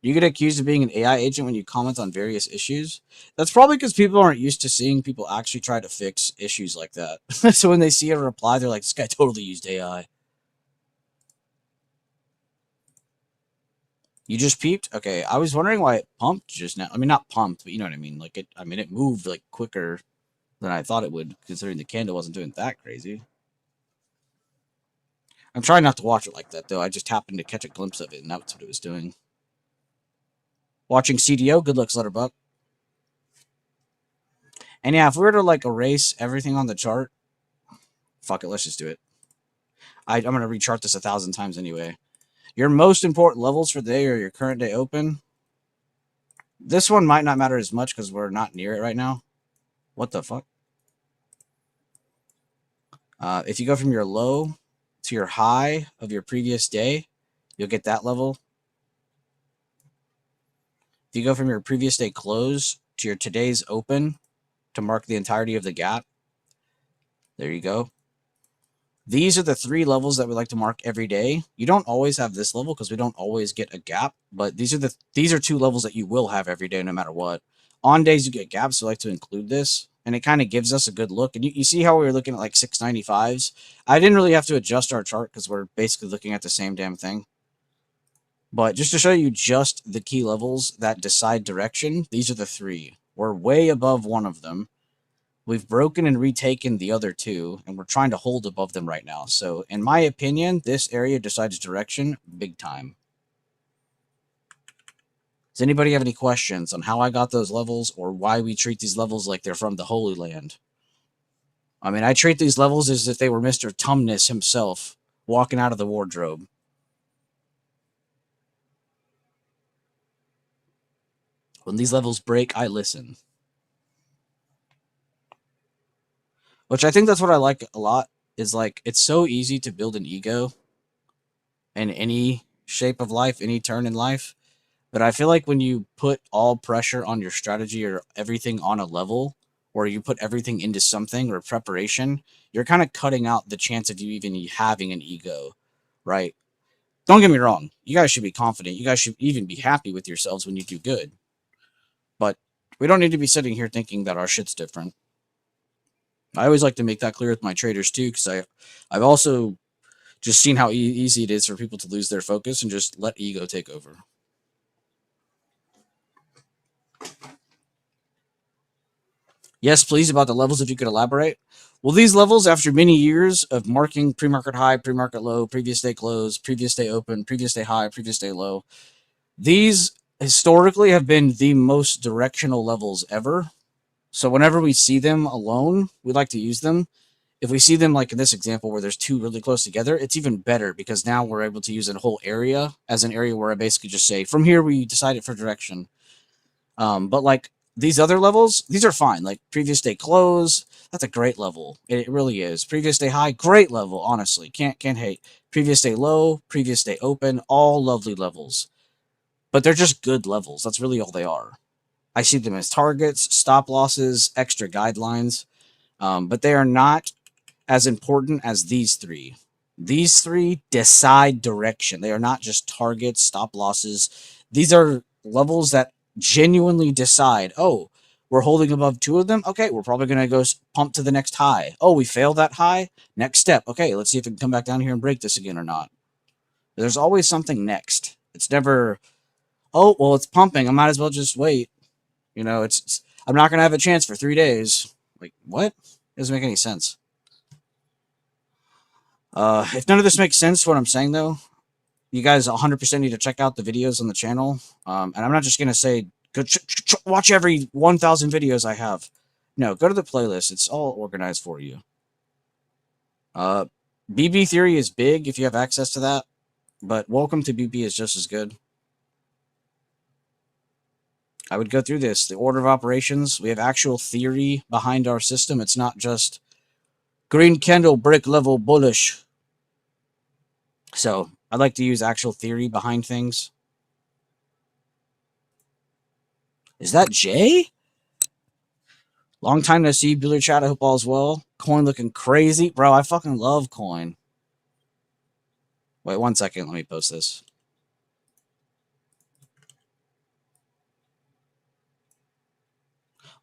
You get accused of being an AI agent when you comment on various issues. That's probably because people aren't used to seeing people actually try to fix issues like that. So when they see a reply, they're like, this guy totally used AI. You just peeped? Okay, I was wondering why it pumped just now. I mean, not pumped, but you know what I mean. Like it moved like quicker than I thought it would, considering the candle wasn't doing that crazy. I'm trying not to watch it like that, though. I just happened to catch a glimpse of it, and that's what it was doing. Watching CDO, good luck, Slutterbuck. And yeah, if we were to like erase everything on the chart, fuck it, let's just do it. I'm going to rechart this 1,000 times anyway. Your most important levels for the day are your current day open. This one might not matter as much because we're not near it right now. What the fuck? If you go from your low to your high of your previous day, you'll get that level. If you go from your previous day close to your today's open to mark the entirety of the gap, there you go. These are the 3 levels that we like to mark every day. You don't always have this level because we don't always get a gap, but these are 2 levels that you will have every day no matter what. On days you get gaps, so I like to include this, and it kind of gives us a good look. And you see how we were looking at like 695s? I didn't really have to adjust our chart because we're basically looking at the same damn thing. But just to show you just the key levels that decide direction, these are the 3. We're way above one of them. We've broken and retaken the other 2, and we're trying to hold above them right now. So, in my opinion, this area decides direction big time. Does anybody have any questions on how I got those levels or why we treat these levels like they're from the Holy Land? I mean, I treat these levels as if they were Mr. Tumnus himself walking out of the wardrobe. When these levels break, I listen. Which I think that's what I like a lot, is like, it's so easy to build an ego in any shape of life, any turn in life. But I feel like when you put all pressure on your strategy or everything on a level, or you put everything into something or preparation, you're kind of cutting out the chance of you even having an ego, right? Don't get me wrong. You guys should be confident. You guys should even be happy with yourselves when you do good. But we don't need to be sitting here thinking that our shit's different. I always like to make that clear with my traders too, because I've also just seen how easy it is for people to lose their focus and just let ego take over. Yes, please, about the levels, if you could elaborate. Well, these levels, after many years of marking pre-market high, pre-market low, previous day close, previous day open, previous day high, previous day low, these historically have been the most directional levels ever. So whenever we see them alone, we like to use them. If we see them like in this example where there's two really close together, it's even better because now we're able to use a whole area as an area where I basically just say, from here we decided for direction. But like these other levels, these are fine. Like previous day close, that's a great level. It really is. Previous day high, great level. Honestly, can't hate. Previous day low, previous day open, all lovely levels. But they're just good levels. That's really all they are. I see them as targets, stop losses, extra guidelines, but they are not as important as these three. These three decide direction. They are not just targets, stop losses. These are levels that genuinely decide, oh, we're holding above two of them. Okay, we're probably going to go pump to the next high. Oh, we failed that high. Next step. Okay, let's see if we can come back down here and break this again or not. There's always something next. It's never, oh, well, it's pumping. I might as well just wait. You know, it's I'm not going to have a chance for 3 days. Like, what? It doesn't make any sense. If none of this makes sense, what I'm saying though, you guys 100% need to check out the videos on the channel. And I'm not just gonna say go watch every 1,000 videos I have. No, go to the playlist. It's all organized for you. BB Theory is big if you have access to that, but Welcome to BB is just as good. I would go through this. The order of operations. We have actual theory behind our system. It's not just green candle break level bullish. So I like to use actual theory behind things. Is that Jay? Long time no see, Bueller Chat. I hope all's well. Coin looking crazy. Bro, I fucking love Coin. Wait 1 second. Let me post this.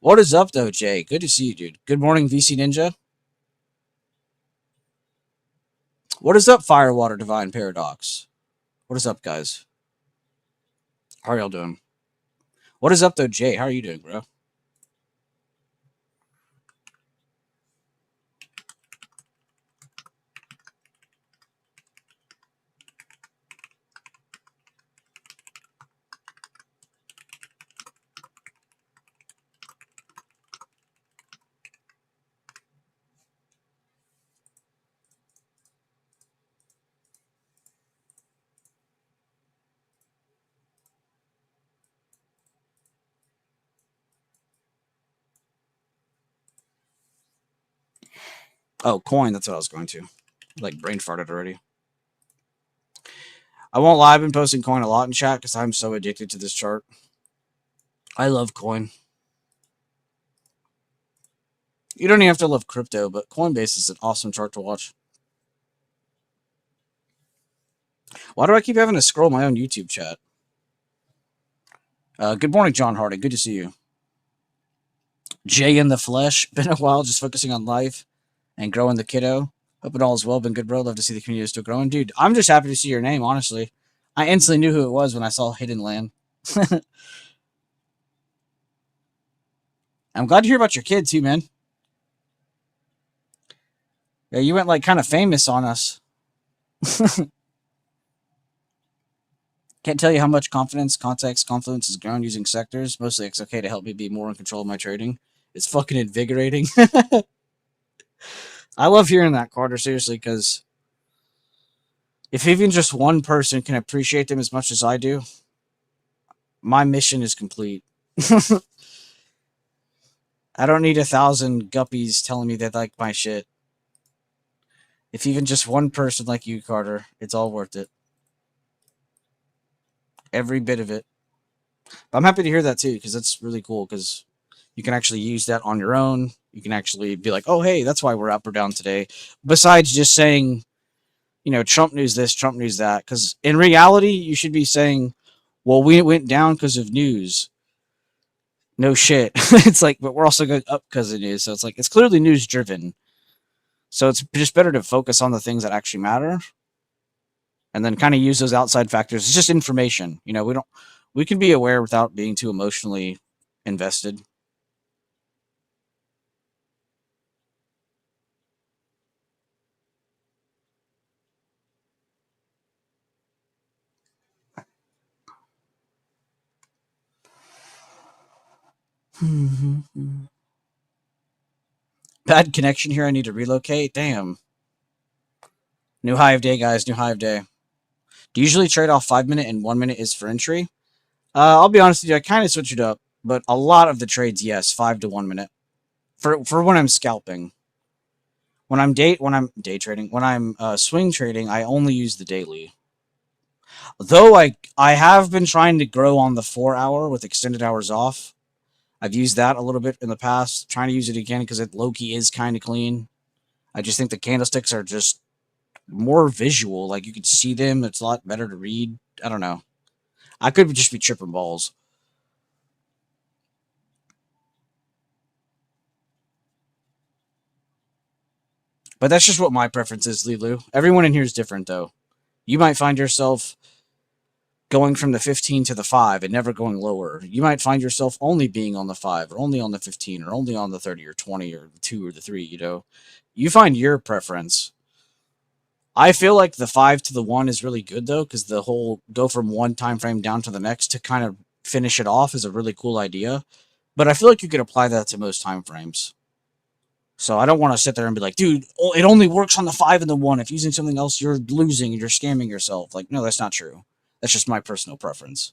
What is up, though, Jay? Good to see you, dude. Good morning, VC Ninja. What is up, Firewater Divine Paradox? What is up, guys? How are y'all doing? What is up, though, Jay? How are you doing, bro? Oh, Coin. That's what I was going to. Like, brain farted already. I won't lie. I've been posting Coin a lot in chat because I'm so addicted to this chart. I love Coin. You don't even have to love crypto, but Coinbase is an awesome chart to watch. Why do I keep having to scroll my own YouTube chat? Good morning, John Harding. Good to see you. Jay in the flesh. Been a while just focusing on life and growing the kiddo. Hope it all is well. Been good, bro. Love to see the community is still growing. Dude, I'm just happy to see your name, honestly. I instantly knew who it was when I saw Hidden Land. I'm glad to hear about your kid, too, man. Yeah, you went like kind of famous on us. Can't tell you how much confidence, context, confluence has grown using sectors. Mostly it's okay to help me be more in control of my trading. It's fucking invigorating. I love hearing that, Carter, seriously, because if even just one person can appreciate them as much as I do, my mission is complete. I don't need 1,000 guppies telling me they like my shit. If even just one person like you, Carter, it's all worth it. Every bit of it. But I'm happy to hear that too, because that's really cool, because you can actually use that on your own. You can actually be like, oh, hey, that's why we're up or down today. Besides just saying, you know, Trump news this, Trump news that. Because in reality, you should be saying, well, we went down because of news. No shit. It's like, but we're also going up because of news. So it's like, it's clearly news driven. So it's just better to focus on the things that actually matter and then kind of use those outside factors. It's just information. You know, we can be aware without being too emotionally invested. Bad connection here. I need to relocate. Damn. New high of day, guys. New high of day. Do you usually trade off 5 minute and 1 minute is for entry? I'll be honest with you. I kind of switch it up, but a lot of the trades, yes, 5 to 1 minute for when I'm scalping. When I'm day trading, when I'm swing trading, I only use the daily. Though I have been trying to grow on the 4 hour with extended hours off. I've used that a little bit in the past. Trying to use it again because it low-key is kind of clean. I just think the candlesticks are just more visual. Like you can see them. It's a lot better to read. I don't know. I could just be tripping balls. But that's just what my preference is, Lilu. Everyone in here is different, though. You might find yourself going from the 15 to the 5 and never going lower. You might find yourself only being on the 5 or only on the 15 or only on the 30 or 20 or the 2 or the 3, you know. You find your preference. I feel like the 5 to the 1 is really good though, because the whole go from one time frame down to the next to kind of finish it off is a really cool idea. But I feel like you could apply that to most time frames. So I don't want to sit there and be like, dude, it only works on the 5 and the 1. If using something else, you're losing and you're scamming yourself. Like, no, that's not true. That's just my personal preference.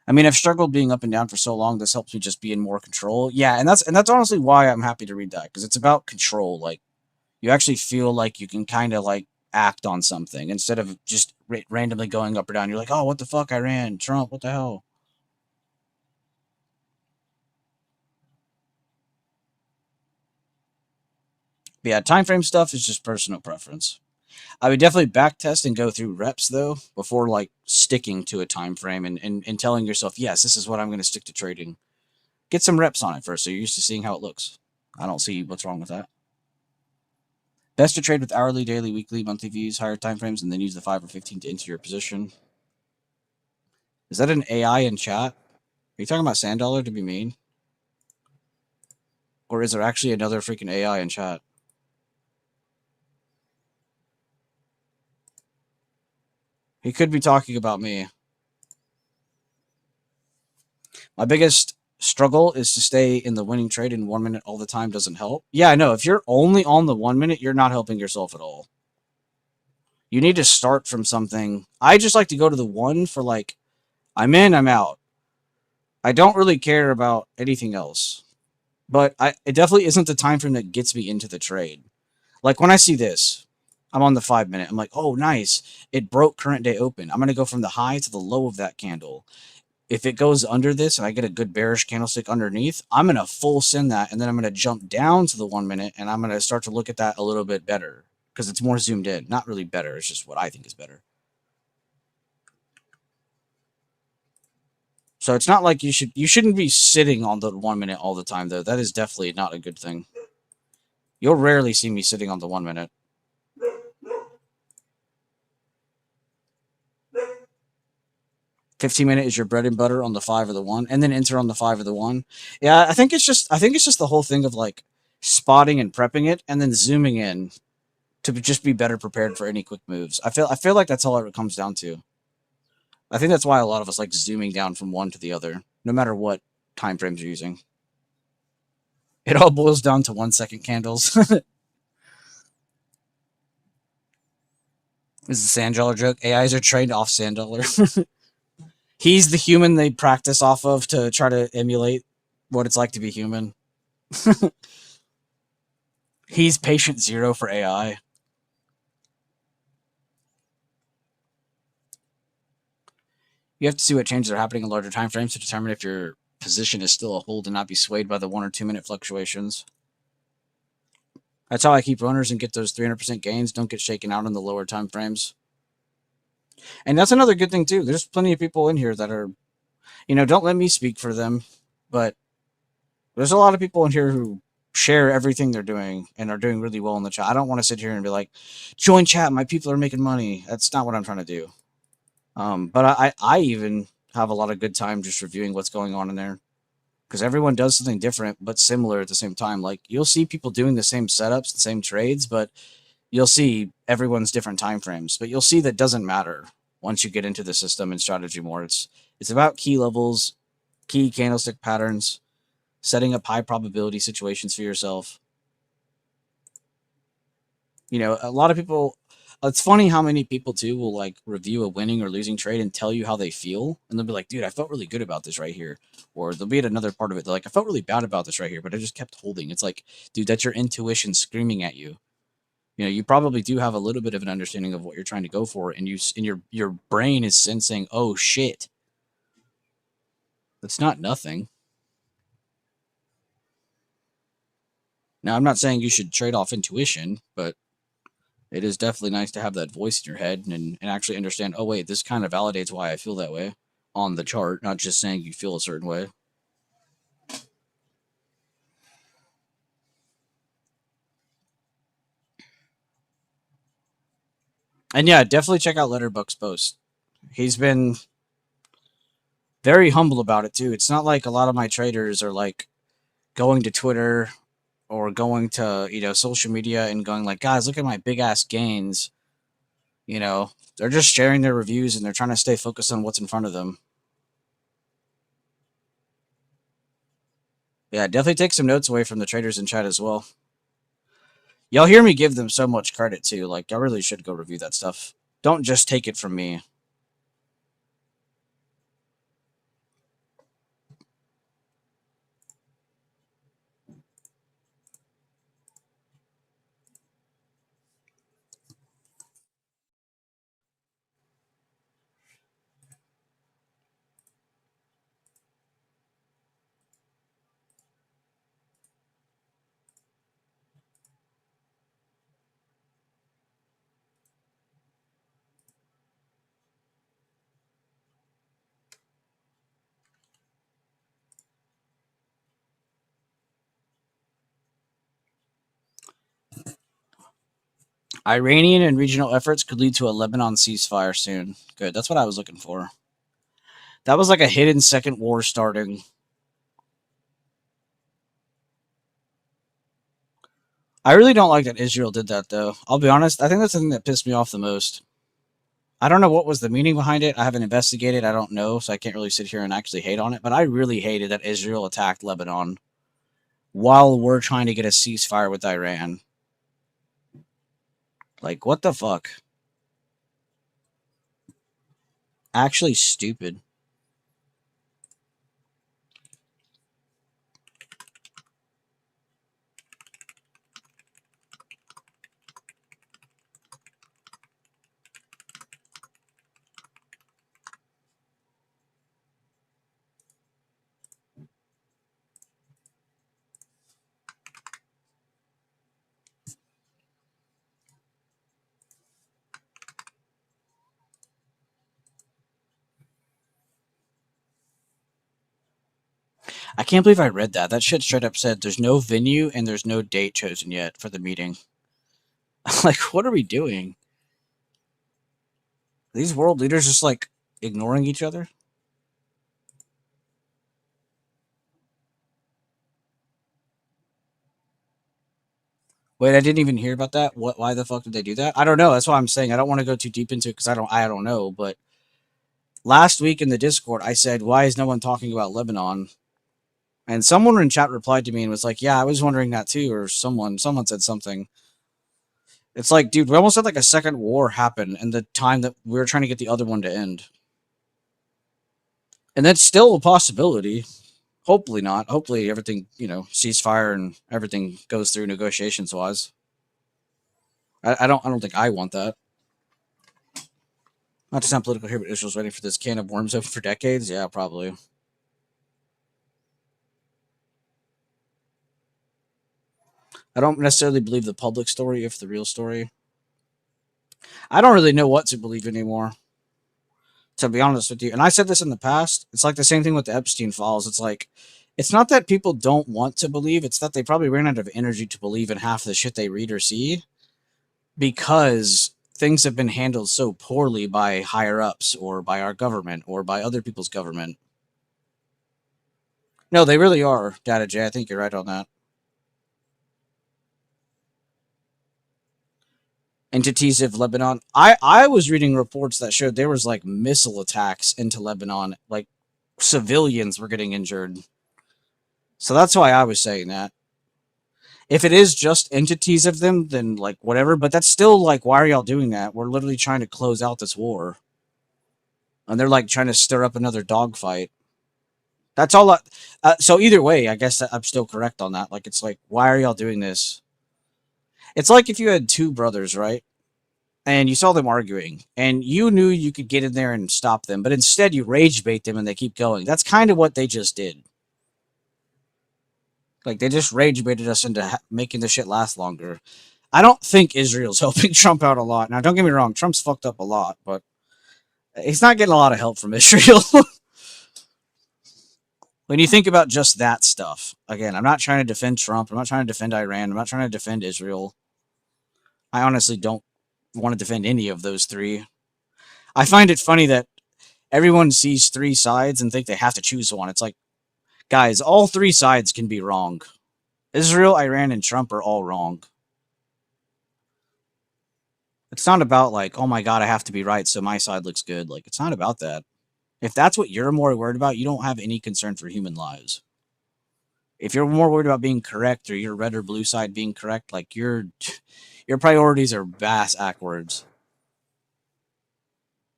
I mean, I've struggled being up and down for so long. This helps me just be in more control. Yeah, and that's honestly why I'm happy to read that, because it's about control. Like, you actually feel like you can kind of like act on something instead of just randomly going up or down. You're like, oh, what the fuck? I ran Trump. What the hell? But yeah, time frame stuff is just personal preference. I would definitely back test and go through reps though before like sticking to a time frame and telling yourself, yes, this is what I'm going to stick to trading. Get some reps on it first so you're used to seeing how it looks. I don't see what's wrong with that. Best to trade with hourly, daily, weekly, monthly views, higher time frames, and then use the 5 or 15 to enter your position. Is that an AI in chat? Are you talking about Sand Dollar to be mean? Or is there actually another freaking AI in chat? He could be talking about me. My biggest struggle is to stay in the winning trade in 1 minute all the time doesn't help. Yeah, I know. If you're only on the 1 minute, you're not helping yourself at all. You need to start from something. I just like to go to the 1 for like, I'm in, I'm out. I don't really care about anything else. But it definitely isn't the time frame that gets me into the trade. Like when I see this, I'm on the 5 minute. I'm like, oh, nice. It broke current day open. I'm going to go from the high to the low of that candle. If it goes under this and I get a good bearish candlestick underneath, I'm going to full send that. And then I'm going to jump down to the 1 minute and I'm going to start to look at that a little bit better because it's more zoomed in. Not really better. It's just what I think is better. So it's not like you shouldn't be sitting on the 1 minute all the time, though. That is definitely not a good thing. You'll rarely see me sitting on the 1 minute. 15 minute is your bread and butter on the 5 or the 1, and then enter on the 5 or the 1. Yeah, I think it's just the whole thing of like spotting and prepping it, and then zooming in to just be better prepared for any quick moves. I feel like that's all it comes down to. I think that's why a lot of us like zooming down from one to the other, no matter what time frames you're using. It all boils down to 1 second candles. This is a Sand Dollar joke. AIs are trained off Sand Dollar. He's the human they practice off of to try to emulate what it's like to be human. He's patient zero for AI. You have to see what changes are happening in larger time frames to determine if your position is still a hold and not be swayed by the 1 or 2 minute fluctuations. That's how I keep runners and get those 300% gains. Don't get shaken out in the lower time frames. And that's another good thing too. There's plenty of people in here that are, don't let me speak for them, but there's a lot of people in here who share everything they're doing and are doing really well in the chat. I don't want to sit here and be like, join chat, my people are making money. That's not what I'm trying to do. But I even have a lot of good time just reviewing what's going on in there, because everyone does something different but similar at the same time. Like you'll see people doing the same setups, the same trades, but you'll see everyone's different time frames. But you'll see that doesn't matter once you get into the system and strategy more. It's about key levels, key candlestick patterns, setting up high probability situations for yourself. You know, a lot of people, it's funny how many people too will like review a winning or losing trade and tell you how they feel. And they'll be like, dude, I felt really good about this right here. Or they'll be at another part of it. They're like, I felt really bad about this right here, but I just kept holding. It's like, dude, that's your intuition screaming at you. You know, you probably do have a little bit of an understanding of what you're trying to go for, and your brain is sensing, oh shit, that's not nothing. Now, I'm not saying you should trade off intuition, but it is definitely nice to have that voice in your head and actually understand, oh, wait, this kind of validates why I feel that way on the chart, not just saying you feel a certain way. And yeah, definitely check out Letterboxd's post. He's been very humble about it too. It's not like a lot of my traders are like going to Twitter or going to, you know, social media and going like, guys, look at my big ass gains. You know, they're just sharing their reviews and they're trying to stay focused on what's in front of them. Yeah, definitely take some notes away from the traders in chat as well. Y'all hear me give them so much credit too. Like, I really should go review that stuff. Don't just take it from me. Iranian and regional efforts could lead to a Lebanon ceasefire soon. Good. That's what I was looking for. That was like a hidden second war starting. I really don't like that Israel did that, though. I'll be honest. I think that's the thing that pissed me off the most. I don't know what was the meaning behind it. I haven't investigated. I don't know, so I can't really sit here and actually hate on it. But I really hated that Israel attacked Lebanon while we're trying to get a ceasefire with Iran. Like, what the fuck? Actually, stupid. I can't believe I read that. That shit straight up said there's no venue and there's no date chosen yet for the meeting. Like, what are we doing? Are these world leaders just like ignoring each other? Wait, I didn't even hear about that. What? Why the fuck did they do that? I don't know. That's why I'm saying I don't want to go too deep into it because I don't know. But last week in the Discord, I said, why is no one talking about Lebanon? And someone in chat replied to me and was like, yeah, I was wondering that too. Or someone said something. It's like, dude, we almost had like a second war happen in the time that we were trying to get the other one to end. And that's still a possibility. Hopefully not. Hopefully everything, you know, ceasefire and everything goes through negotiations wise. I don't think I want that. Not to sound political here, but Israel's waiting for this can of worms open for decades. Yeah, probably. I don't necessarily believe the public story, if the real story. I don't really know what to believe anymore, to be honest with you. And I said this in the past. It's like the same thing with the Epstein files. It's like, it's not that people don't want to believe, it's that they probably ran out of energy to believe in half the shit they read or see because things have been handled so poorly by higher ups or by our government or by other people's government. No, they really are, Data J. I think you're right on that. Entities of Lebanon. I was reading reports that showed there was like missile attacks into Lebanon like civilians were getting injured. So that's why I was saying that. If it is just entities of them, then like whatever. But that's still like, why are y'all doing that? We're literally trying to close out this war, and they're like trying to stir up another dogfight. That's all. So either way, I guess I'm still correct on that. Like, it's like, why are y'all doing this? It's like if you had two brothers, right? And you saw them arguing, and you knew you could get in there and stop them, but instead you rage bait them and they keep going. That's kind of what they just did. Like, they just rage baited us into making the shit last longer. I don't think Israel's helping Trump out a lot. Now, don't get me wrong, Trump's fucked up a lot, but he's not getting a lot of help from Israel. When you think about just that stuff, again, I'm not trying to defend Trump. I'm not trying to defend Iran. I'm not trying to defend Israel. I honestly don't want to defend any of those three. I find it funny that everyone sees three sides and think they have to choose one. It's like, guys, all three sides can be wrong. Israel, Iran, and Trump are all wrong. It's not about like, oh my god, I have to be right, so my side looks good. Like, it's not about that. If that's what you're more worried about, you don't have any concern for human lives. If you're more worried about being correct, or your red or blue side being correct, like your priorities are bass backwards.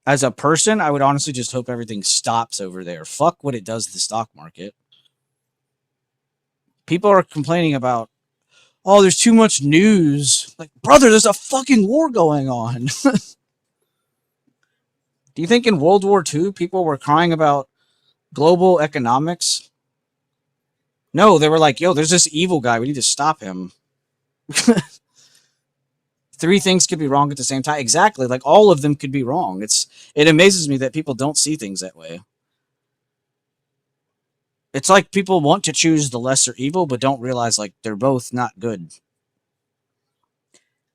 As a person, I would honestly just hope everything stops over there. Fuck what it does to the stock market. People are complaining about, oh, there's too much news. Like, brother, there's a fucking war going on. Do you think in World War II people were crying about global economics? No, they were like, yo, there's this evil guy. We need to stop him. Three things could be wrong at the same time. Exactly. Like, all of them could be wrong. It amazes me that people don't see things that way. It's like people want to choose the lesser evil, but don't realize like they're both not good.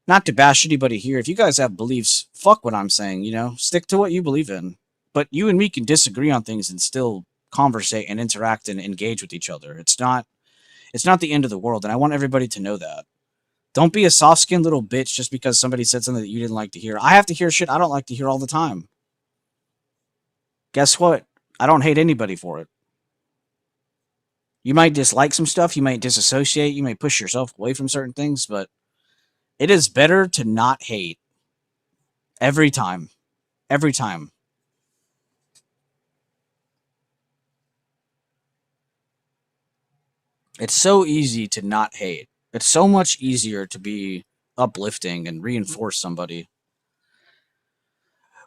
Not to bash anybody here. If you guys have beliefs, fuck what I'm saying, stick to what you believe in. But you and me can disagree on things and still conversate and interact and engage with each other. It's not the end of the world, and I want everybody to know that. Don't be a soft-skinned little bitch just because somebody said something that you didn't like to hear. I have to hear shit I don't like to hear all the time. Guess what? I don't hate anybody for it. You might dislike some stuff, you might disassociate, you may push yourself away from certain things, but it is better to not hate. Every time. Every time. It's so easy to not hate. It's so much easier to be uplifting and reinforce somebody.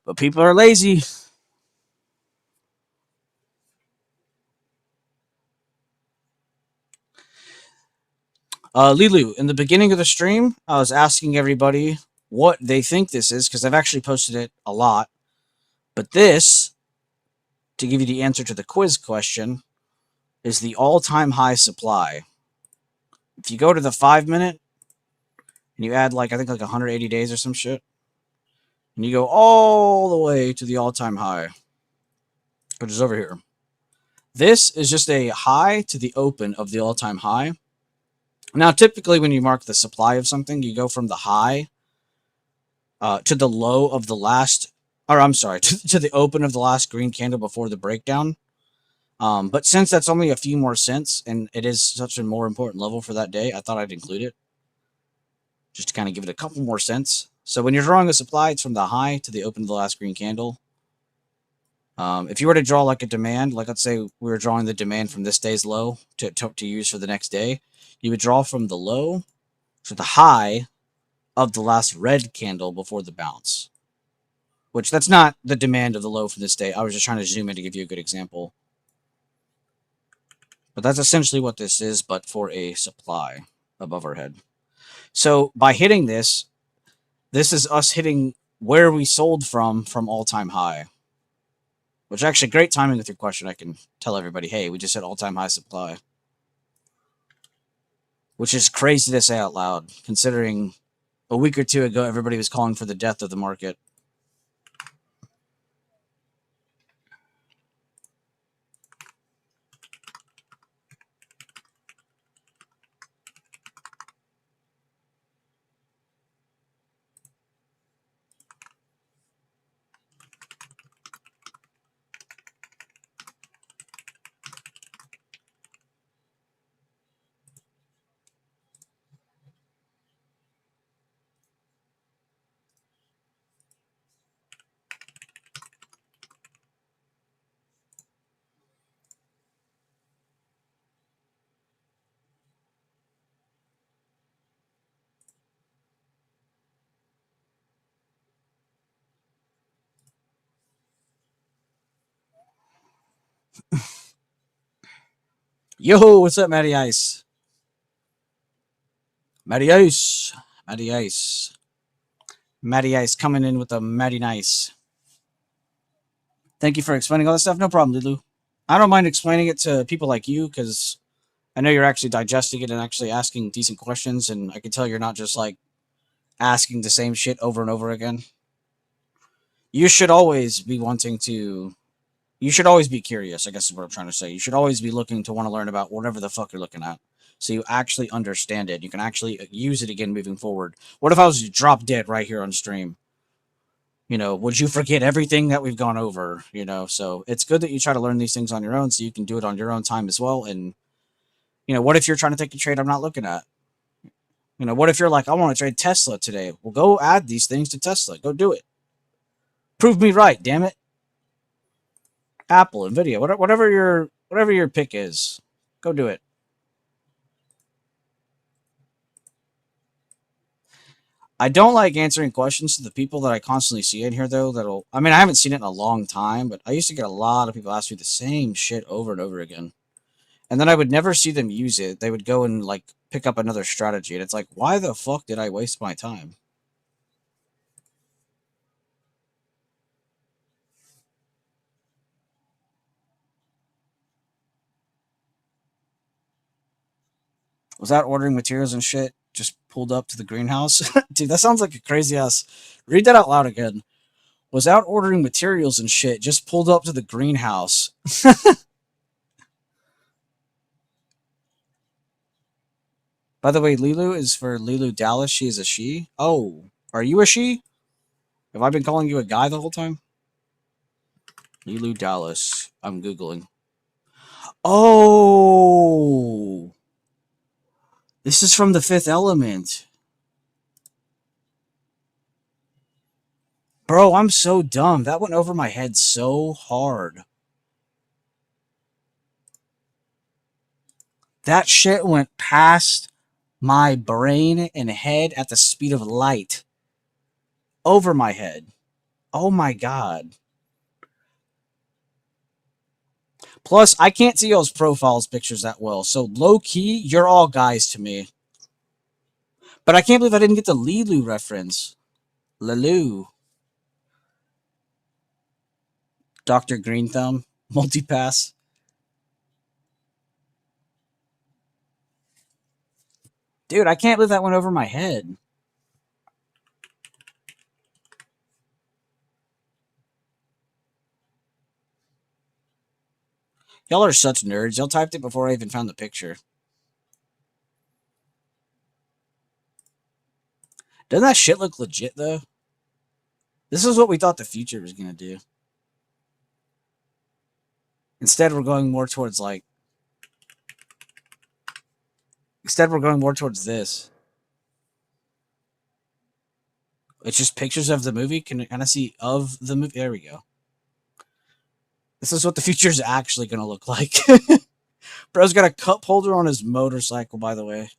But people are lazy. Lilu, in the beginning of the stream, I was asking everybody what they think this is, because I've actually posted it a lot. But this, to give you the answer to the quiz question, is the all-time high supply. If you go to the 5-minute, and you add, I think 180 days or some shit, and you go all the way to the all-time high, which is over here. This is just a high to the open of the all-time high. Now, typically when you mark the supply of something, you go from the high to the low of the last, or I'm sorry, to the open of the last green candle before the breakdown. But since that's only a few more cents, and it is such a more important level for that day, I thought I'd include it, just to kind of give it a couple more cents. So when you're drawing a supply, it's from the high to the open of the last green candle. If you were to draw like a demand, like let's say we were drawing the demand from this day's low to use for the next day, you would draw from the low to the high of the last red candle before the bounce. Which, that's not the demand of the low for this day. I was just trying to zoom in to give you a good example. But that's essentially what this is, but for a supply above our head. So by hitting this is us hitting where we sold from all-time high. Which, actually, great timing with your question. I can tell everybody, hey, we just hit all-time high supply. Which is crazy to say out loud, considering a week or two ago, everybody was calling for the death of the market. Yo, what's up, Matty Ice? Matty Ice. Matty Ice. Matty Ice coming in with a Matty Nice. Thank you for explaining all that stuff. No problem, Lulu. I don't mind explaining it to people like you because I know you're actually digesting it and actually asking decent questions, and I can tell you're not just like asking the same shit over and over again. You should always be wanting to. You should always be curious, I guess is what I'm trying to say. You should always be looking to want to learn about whatever the fuck you're looking at. So you actually understand it. You can actually use it again moving forward. What if I was to drop dead right here on stream? Would you forget everything that we've gone over? So it's good that you try to learn these things on your own so you can do it on your own time as well. And, what if you're trying to take a trade I'm not looking at? What if you're like, I want to trade Tesla today? Well, go add these things to Tesla. Go do it. Prove me right, damn it. Apple, Nvidia, whatever your pick is, go do it. I don't like answering questions to the people that I constantly see in here, though. I haven't seen it in a long time, but I used to get a lot of people ask me the same shit over and over again. And then I would never see them use it. They would go and, like, pick up another strategy. And it's like, why the fuck did I waste my time? Was that ordering materials and shit just pulled up to the greenhouse? Dude, that sounds like a crazy ass. Read that out loud again. Was out ordering materials and shit just pulled up to the greenhouse. By the way, Lilu is for Lilu Dallas. She is a she. Oh, are you a she? Have I been calling you a guy the whole time? Lilu Dallas. I'm Googling. Oh! This is from The Fifth Element. Bro, I'm so dumb. That went over my head so hard. That shit went past my brain and head at the speed of light. Over my head. Oh my god. Plus, I can't see y'all's profiles pictures that well, so low-key, you're all guys to me. But I can't believe I didn't get the Lilu reference. Lilu. Dr. Green Thumb. Multipass. Dude, I can't believe that went over my head. Y'all are such nerds. Y'all typed it before I even found the picture. Doesn't that shit look legit, though? This is what we thought the future was going to do. Instead, we're going more towards, like... Instead, we're going more towards this. It's just pictures of the movie. Can I see of the movie? There we go. This is what the future is actually going to look like. Bro's got a cup holder on his motorcycle, by the way.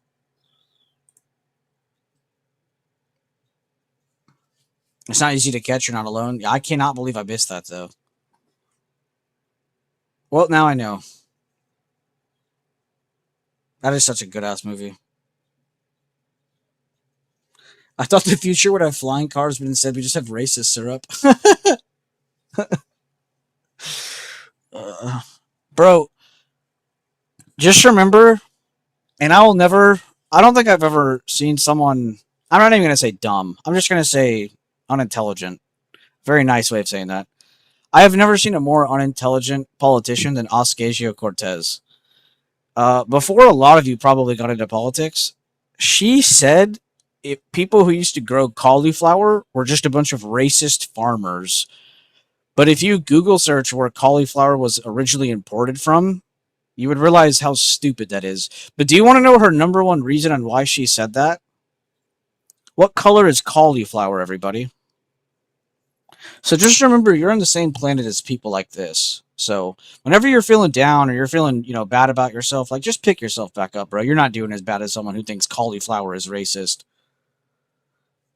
It's not easy to catch. You're not alone. I cannot believe I missed that, though. Well, now I know. That is such a good-ass movie. I thought the future would have flying cars, but instead we just have racist syrup. Bro, just remember, and I don't think I've ever seen someone, I'm not even going to say dumb. I'm just going to say unintelligent. Very nice way of saying that. I have never seen a more unintelligent politician than Ocasio-Cortez. Before a lot of you probably got into politics, she said if people who used to grow cauliflower were just a bunch of racist farmers. But if you Google search where cauliflower was originally imported from, you would realize how stupid that is. But do you want to know her number one reason on why she said that? What color is cauliflower, everybody? So just remember, you're on the same planet as people like this. So whenever you're feeling down or you're feeling, bad about yourself, like just pick yourself back up, bro. You're not doing as bad as someone who thinks cauliflower is racist.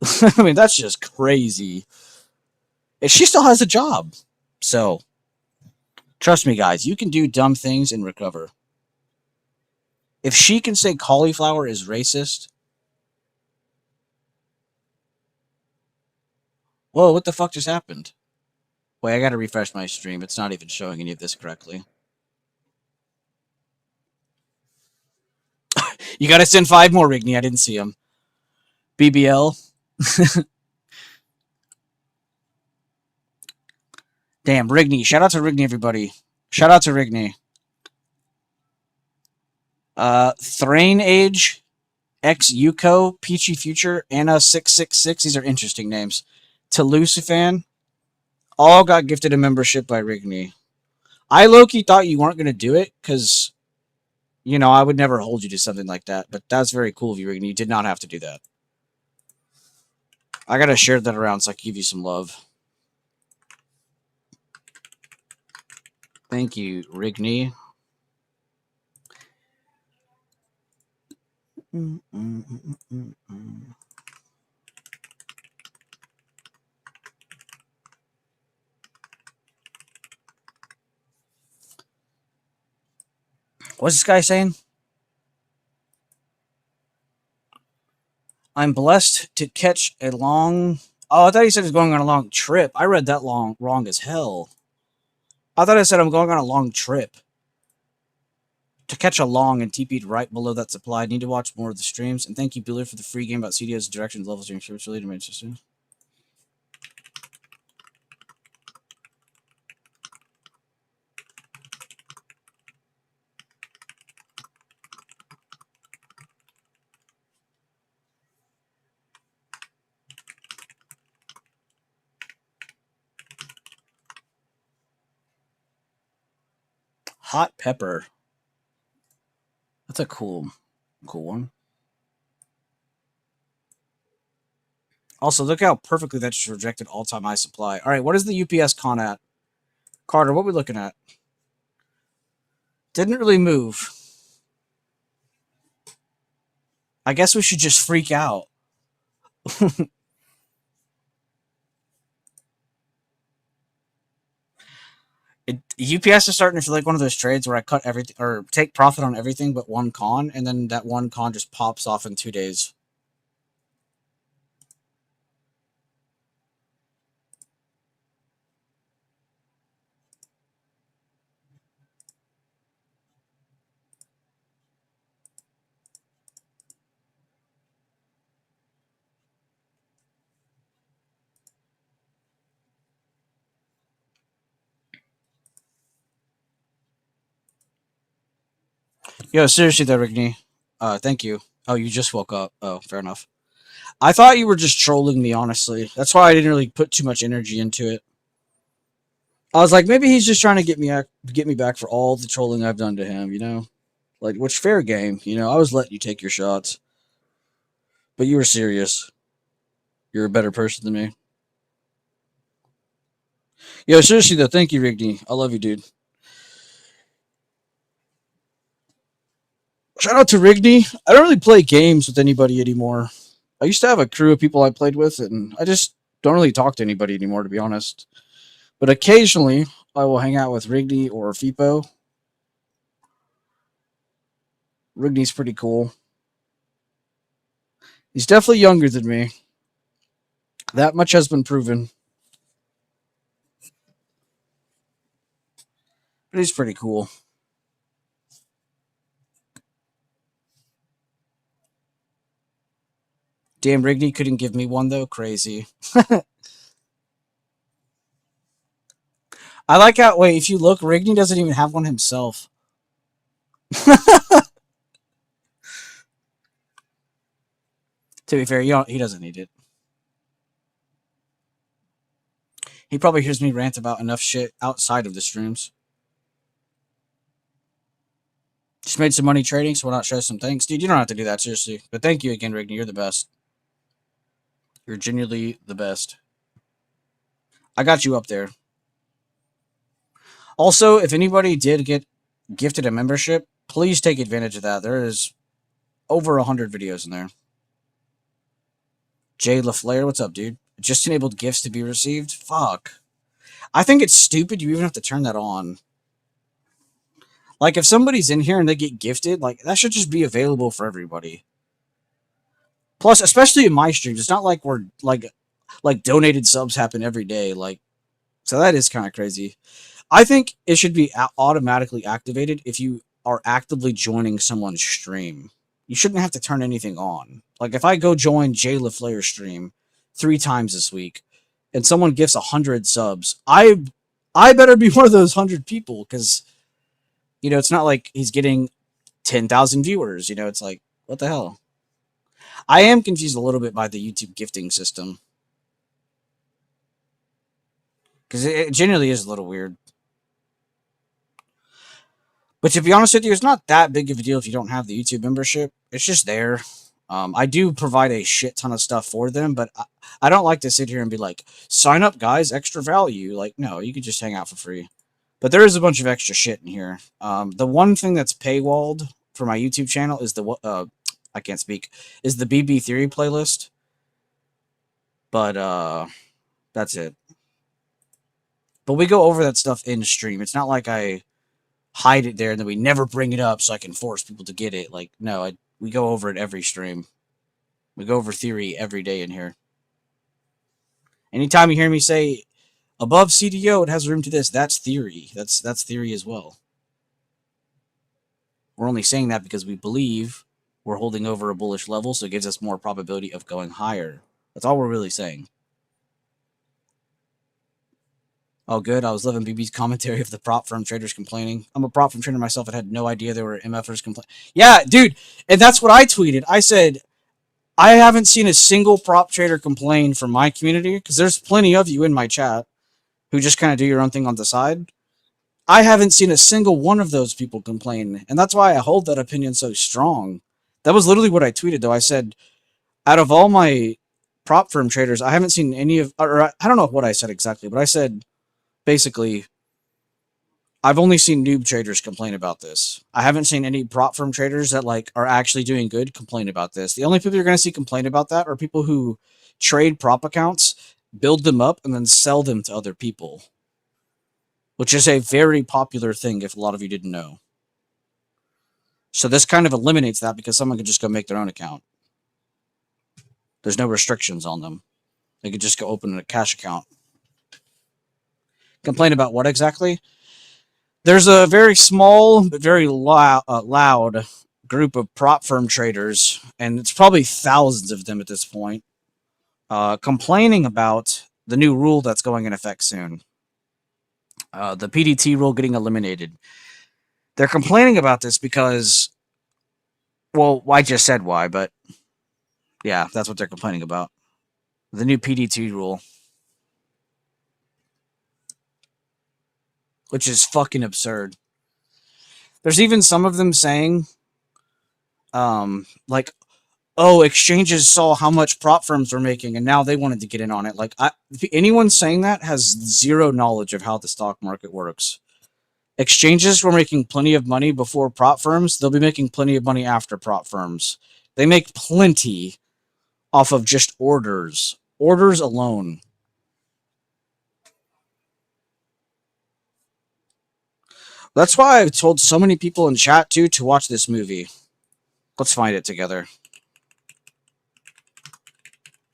I mean, that's just crazy. And she still has a job. So Trust me, guys, you can do dumb things and recover. If she can say cauliflower is racist, whoa, what the fuck just happened? Wait, I gotta refresh my stream. It's not even showing any of this correctly. You gotta send 5 more, Rigney. I didn't see them. BBL. Damn, Rigney. Shout out to Rigney, everybody. Shout out to Rigney. Thrain Age, X Yuko, Peachy Future, Anna666. These are interesting names. To Lucifan. All got gifted a membership by Rigney. I low-key thought you weren't going to do it because, you know, I would never hold you to something like that. But that's very cool of you, Rigney. You did not have to do that. I got to share that around so I can give you some love. Thank you, Rigney. What's this guy saying? I'm blessed to catch a long... Oh, I thought he said he's going on a long trip. I read that wrong as hell. I thought I said I'm going on a long trip. To catch a long and TP'd right below that supply. I need to watch more of the streams. And thank you, Bueller, for the free game about CDO's directions, levels, during service related to Manchester. Hot pepper. That's a cool one. Also, look how perfectly that just rejected all-time high supply. All right, what is the UPS con at? Carter, what are we looking at? Didn't really move. I guess we should just freak out. UPS is starting to feel like one of those trades where I cut everything or take profit on everything but one con, and then that one con just pops off in 2 days. Yo, seriously though, Rigney. Thank you. Oh, you just woke up. Oh, fair enough. I thought you were just trolling me, honestly. That's why I didn't really put too much energy into it. I was like, maybe he's just trying to get me back for all the trolling I've done to him, you know? Like, which fair game, you know? I was letting you take your shots. But you were serious. You're a better person than me. Yo, seriously though, thank you, Rigney. I love you, dude. Shout out to Rigney. I don't really play games with anybody anymore. I used to have a crew of people I played with, and I just don't really talk to anybody anymore, to be honest. But occasionally, I will hang out with Rigney or Fipo. Rigney's pretty cool. He's definitely younger than me. That much has been proven. But he's pretty cool. Damn, Rigney couldn't give me one, though. Crazy. I like how, wait, if you look, Rigney doesn't even have one himself. To be fair, he doesn't need it. He probably hears me rant about enough shit outside of the streams. Just made some money trading, so why not share some thanks? Dude, you don't have to do that, seriously. But thank you again, Rigney. You're the best. You're genuinely the best. I got you up there. Also, if anybody did get gifted a membership, please take advantage of that. There is over 100 videos in there. Jay LaFleur, what's up, dude? Just enabled gifts to be received? Fuck. I think it's stupid you even have to turn that on. Like, if somebody's in here and they get gifted, like, that should just be available for everybody. Plus, especially in my streams, it's not like we're like donated subs happen every day. Like, so that is kind of crazy. I think it should be automatically activated if you are actively joining someone's stream. You shouldn't have to turn anything on. Like, if I go join Jay LaFlair's stream 3 times this week, and someone gifts 100 subs, I better be one of those 100 people, because it's not like he's getting 10,000 viewers. It's like, what the hell? I am confused a little bit by the YouTube gifting system, because it generally is a little weird. But to be honest with you, it's not that big of a deal if you don't have the YouTube membership. It's just there. I do provide a shit ton of stuff for them, but I don't like to sit here and be like, sign up, guys, extra value. Like, no, you can just hang out for free. But there is a bunch of extra shit in here. The one thing that's paywalled for my YouTube channel is I can't speak, is the BB Theory playlist. But that's it. But we go over that stuff in stream. It's not like I hide it there and then we never bring it up so I can force people to get it. Like, no, we go over it every stream. We go over theory every day in here. Anytime you hear me say above CDO, it has room to this, that's theory. That's theory as well. We're only saying that because we believe we're holding over a bullish level, so it gives us more probability of going higher. That's all we're really saying. Oh, good. I was loving BB's commentary of the prop firm traders complaining. I'm a prop firm trader myself and had no idea there were MFers complaining. Yeah, dude. And that's what I tweeted. I said, I haven't seen a single prop trader complain from my community, because there's plenty of you in my chat who just kind of do your own thing on the side. I haven't seen a single one of those people complain. And that's why I hold that opinion so strong. That was literally what I tweeted, though. I said, out of all my prop firm traders, I haven't seen any of, or I don't know what I said exactly, but I said, basically, I've only seen noob traders complain about this. I haven't seen any prop firm traders that are actually doing good complain about this. The only people you're going to see complain about that are people who trade prop accounts, build them up, and then sell them to other people, which is a very popular thing if a lot of you didn't know. So this kind of eliminates that, because someone could just go make their own account. There's no restrictions on them. They could just go open a cash account. Complain about what exactly? There's a very small but very loud group of prop firm traders, and it's probably thousands of them at this point, complaining about the new rule that's going in effect soon. The PDT rule getting eliminated. They're complaining about this because, well, I just said why, but yeah, that's what they're complaining about. The new PDT rule. Which is fucking absurd. There's even some of them saying, like, oh, exchanges saw how much prop firms were making and now they wanted to get in on it. Like, anyone saying that has zero knowledge of how the stock market works. Exchanges were making plenty of money before prop firms. They'll be making plenty of money after prop firms. They make plenty off of just orders. Orders alone. That's why I've told so many people in chat, too, to watch this movie. Let's find it together.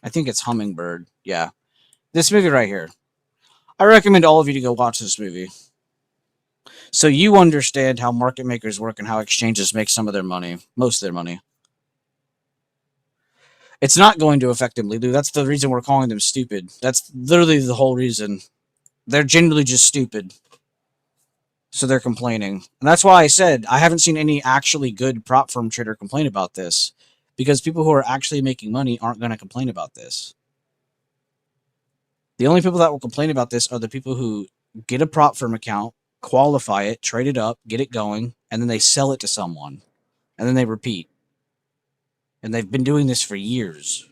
I think it's Hummingbird. Yeah. This movie right here. I recommend all of you to go watch this movie, so you understand how market makers work and how exchanges make some of their money. Most of their money. It's not going to affect them, Lilu. That's the reason we're calling them stupid. That's literally the whole reason. They're genuinely just stupid. So they're complaining. And that's why I said I haven't seen any actually good prop firm trader complain about this. Because people who are actually making money aren't going to complain about this. The only people that will complain about this are the people who get a prop firm account, qualify it, trade it up, get it going, and then they sell it to someone. And then they repeat. And they've been doing this for years.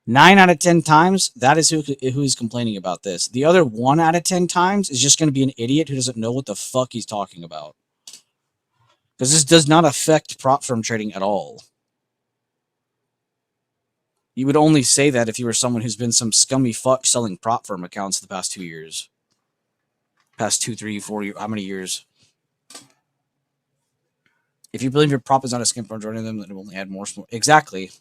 9 out of 10 times, that is who is complaining about this. The other 1 out of 10 times is just going to be an idiot who doesn't know what the fuck he's talking about. Because this does not affect prop firm trading at all. You would only say that if you were someone who's been some scummy fuck selling prop firm accounts the past 2 years. Past 2, 3, 4 years. How many years? If you believe your prop is not a scam for majority of them, then it will only add more. Exactly.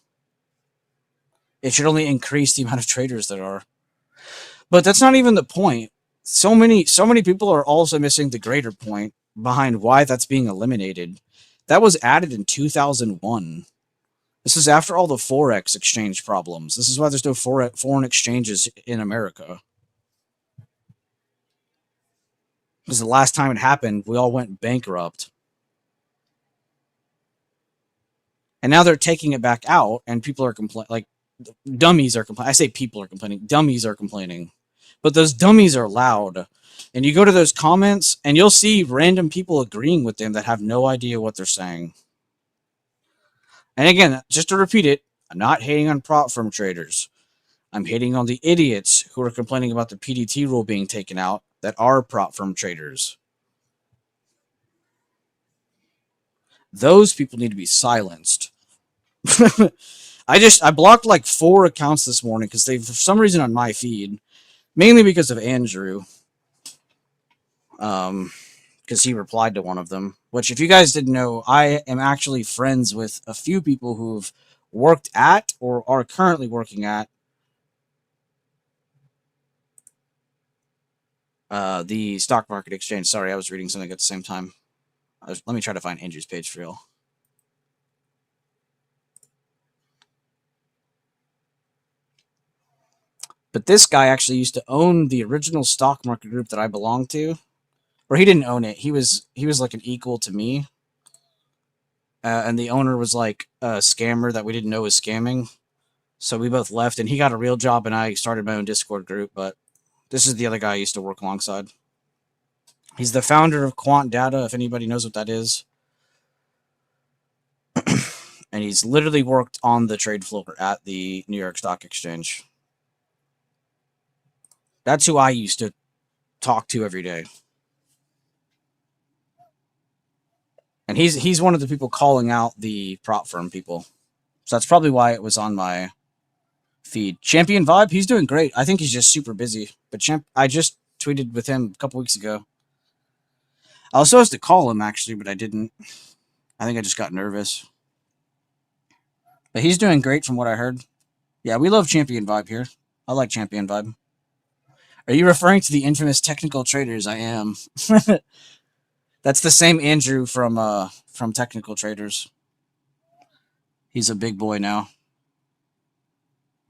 It should only increase the amount of traders there are. But that's not even the point. So many people are also missing the greater point behind why that's being eliminated. That was added in 2001. This is after all the Forex exchange problems. This is why there's no foreign exchanges in America. Because the last time it happened, we all went bankrupt. And now they're taking it back out, and people are complaining. Like, dummies are complaining. I say people are complaining. Dummies are complaining. But those dummies are loud. And you go to those comments, and you'll see random people agreeing with them that have no idea what they're saying. And again, just to repeat it, I'm not hating on prop firm traders. I'm hating on the idiots who are complaining about the PDT rule being taken out that are prop firm traders. Those people need to be silenced. I blocked like 4 accounts this morning because they, for some reason, on my feed, mainly because of Andrew, because he replied to one of them. Which, if you guys didn't know, I am actually friends with a few people who've worked at or are currently working at the stock market exchange. Sorry, I was reading something at the same time. Let me try to find Andrew's page for real. But this guy actually used to own the original stock market group that I belonged to. Or he didn't own it. He was like an equal to me. And the owner was like a scammer that we didn't know was scamming. So we both left, and he got a real job, and I started my own Discord group. But this is the other guy I used to work alongside. He's the founder of Quant Data, if anybody knows what that is. And he's literally worked on the trade floor at the New York Stock Exchange. That's who I used to talk to every day. And he's one of the people calling out the prop firm people. So that's probably why it was on my feed. Champion Vibe, he's doing great. I think he's just super busy. But I just tweeted with him a couple weeks ago. I was supposed to call him, actually, but I didn't. I think I just got nervous. But he's doing great from what I heard. Yeah, we love Champion Vibe here. I like Champion Vibe. Are you referring to the infamous technical traders? I am. That's the same Andrew from Technical Traders. He's a big boy now.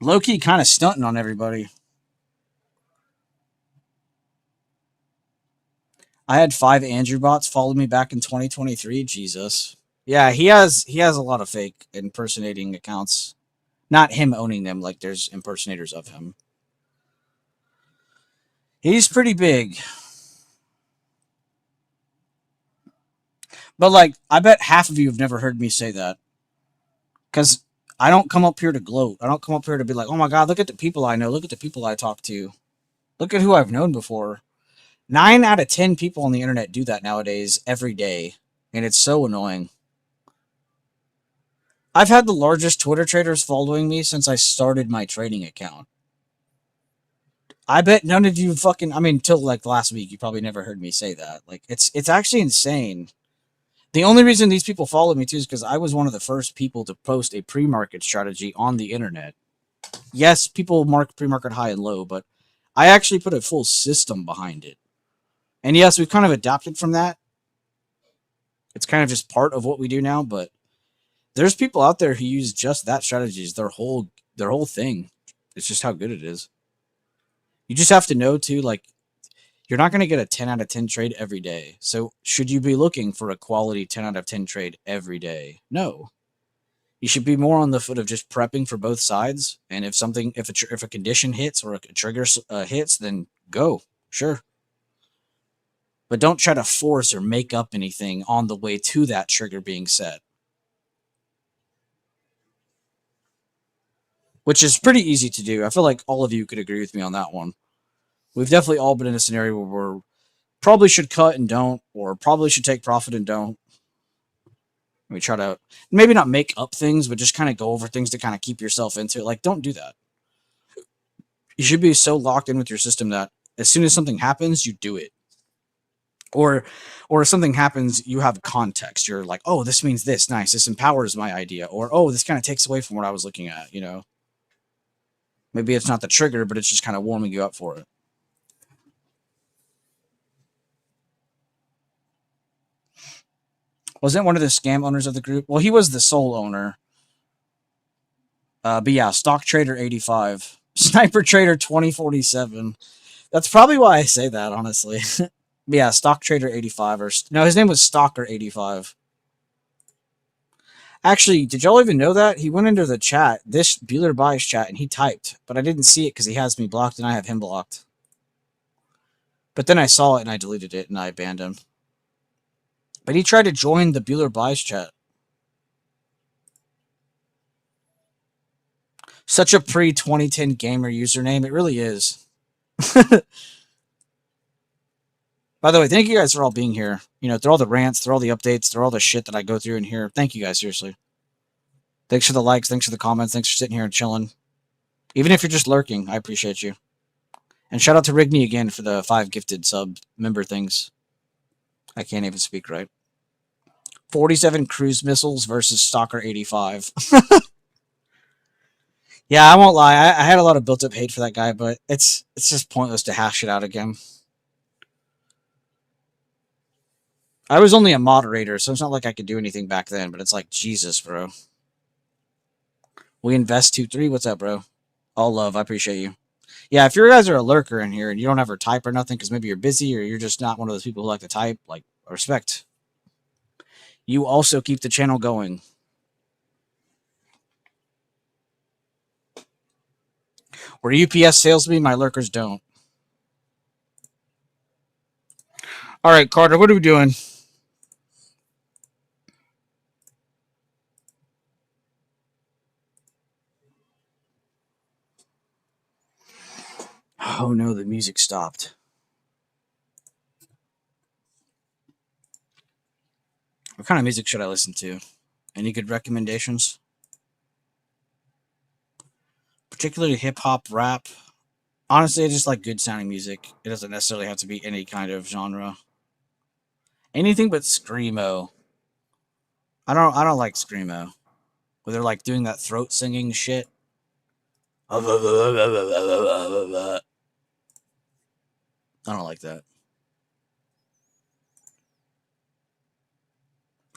Low-key kind of stunting on everybody. I had 5 Andrew bots follow me back in 2023. Jesus. Yeah, he has a lot of fake impersonating accounts. Not him owning them, like there's impersonators of him. He's pretty big. But, like, I bet half of you have never heard me say that. Because I don't come up here to gloat. I don't come up here to be like, oh my god, look at the people I know. Look at the people I talk to. Look at who I've known before. 9 out of 10 people on the internet do that nowadays every day. And it's so annoying. I've had the largest Twitter traders following me since I started my trading account. I bet none of you fucking, I mean, till like last week, you probably never heard me say that. Like, it's actually insane. The only reason these people follow me too is because I was one of the first people to post a pre-market strategy on the internet. Yes, people mark pre-market high and low, but I actually put a full system behind it. And yes, we've kind of adapted from that. It's kind of just part of what we do now, but there's people out there who use just that strategy as their whole thing. It's just how good it is. You just have to know too, like, you're not going to get a 10 out of 10 trade every day. So should you be looking for a quality 10 out of 10 trade every day? No. You should be more on the foot of just prepping for both sides. And if a condition hits or a trigger hits, then go. Sure. But don't try to force or make up anything on the way to that trigger being set. Which is pretty easy to do. I feel like all of you could agree with me on that one. We've definitely all been in a scenario where we're probably should cut and don't, or probably should take profit and don't. We try to maybe not make up things, but just kind of go over things to kind of keep yourself into it. Like, don't do that. You should be so locked in with your system that as soon as something happens, you do it. or or if something happens, you have context. You're like, oh, this means this. Nice. This empowers my idea. Or oh, this kind of takes away from what I was looking at. You know, maybe it's not the trigger, but it's just kind of warming you up for it. Wasn't one of the scam owners of the group? Well, he was the sole owner. But yeah, Stock Trader 85, Sniper Trader 2047. That's probably why I say that, honestly. But yeah, Stock Trader 85, or no, his name was Stalker 85. Actually, did y'all even know that? He went into the chat, this Bueller Bias chat, and he typed, but I didn't see it because he has me blocked and I have him blocked. But then I saw it and I deleted it and I banned him. But he tried to join the Bueller Bias chat. Such a pre-2010 gamer username. It really is. By the way, thank you guys for all being here. You know, through all the rants, through all the updates, through all the shit that I go through in here. Thank you guys, seriously. Thanks for the likes, thanks for the comments, thanks for sitting here and chilling. Even if you're just lurking, I appreciate you. And shout out to Rigney again for the 5 gifted sub member things. I can't even speak right. 47 cruise missiles versus Stalker 85. Yeah, I won't lie. I had a lot of built-up hate for that guy, but it's just pointless to hash it out again. I was only a moderator, so it's not like I could do anything back then, but it's like, Jesus, bro. We invest 2-3. What's up, bro? All love. I appreciate you. Yeah, if you guys are a lurker in here and you don't ever type or nothing because maybe you're busy or you're just not one of those people who like to type, like, respect. You also keep the channel going. Where UPS salesmen, my lurkers don't. All right, Carter, what are we doing? Oh no, the music stopped. What kind of music should I listen to? Any good recommendations? Particularly hip hop, rap. Honestly, I just like good sounding music. It doesn't necessarily have to be any kind of genre. Anything but screamo. I don't like screamo. Where they're like doing that throat singing shit. I don't like that.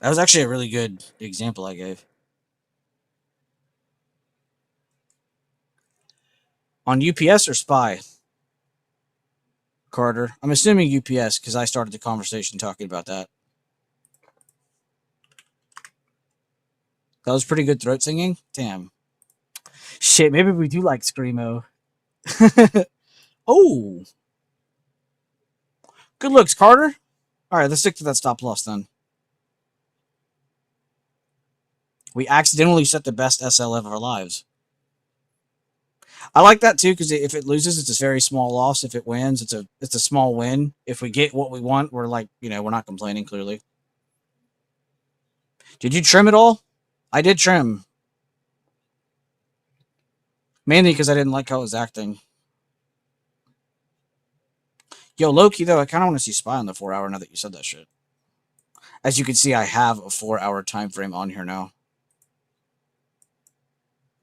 That was actually a really good example I gave. On UPS or Spy? Carter. I'm assuming UPS because I started the conversation talking about that. That was pretty good throat singing. Damn. Shit, maybe we do like screamo. Oh, good looks, Carter. All right, let's stick to that stop loss then. We accidentally set the best SL of our lives. I like that too because if it loses, it's a very small loss. If it wins, it's a small win. If we get what we want, we're like, we're not complaining. Clearly. Did you trim it all? I did trim. Mainly because I didn't like how it was acting. Yo, Loki, though, I kind of want to see Spy on the 4-hour now that you said that shit. As you can see, I have a 4-hour time frame on here now.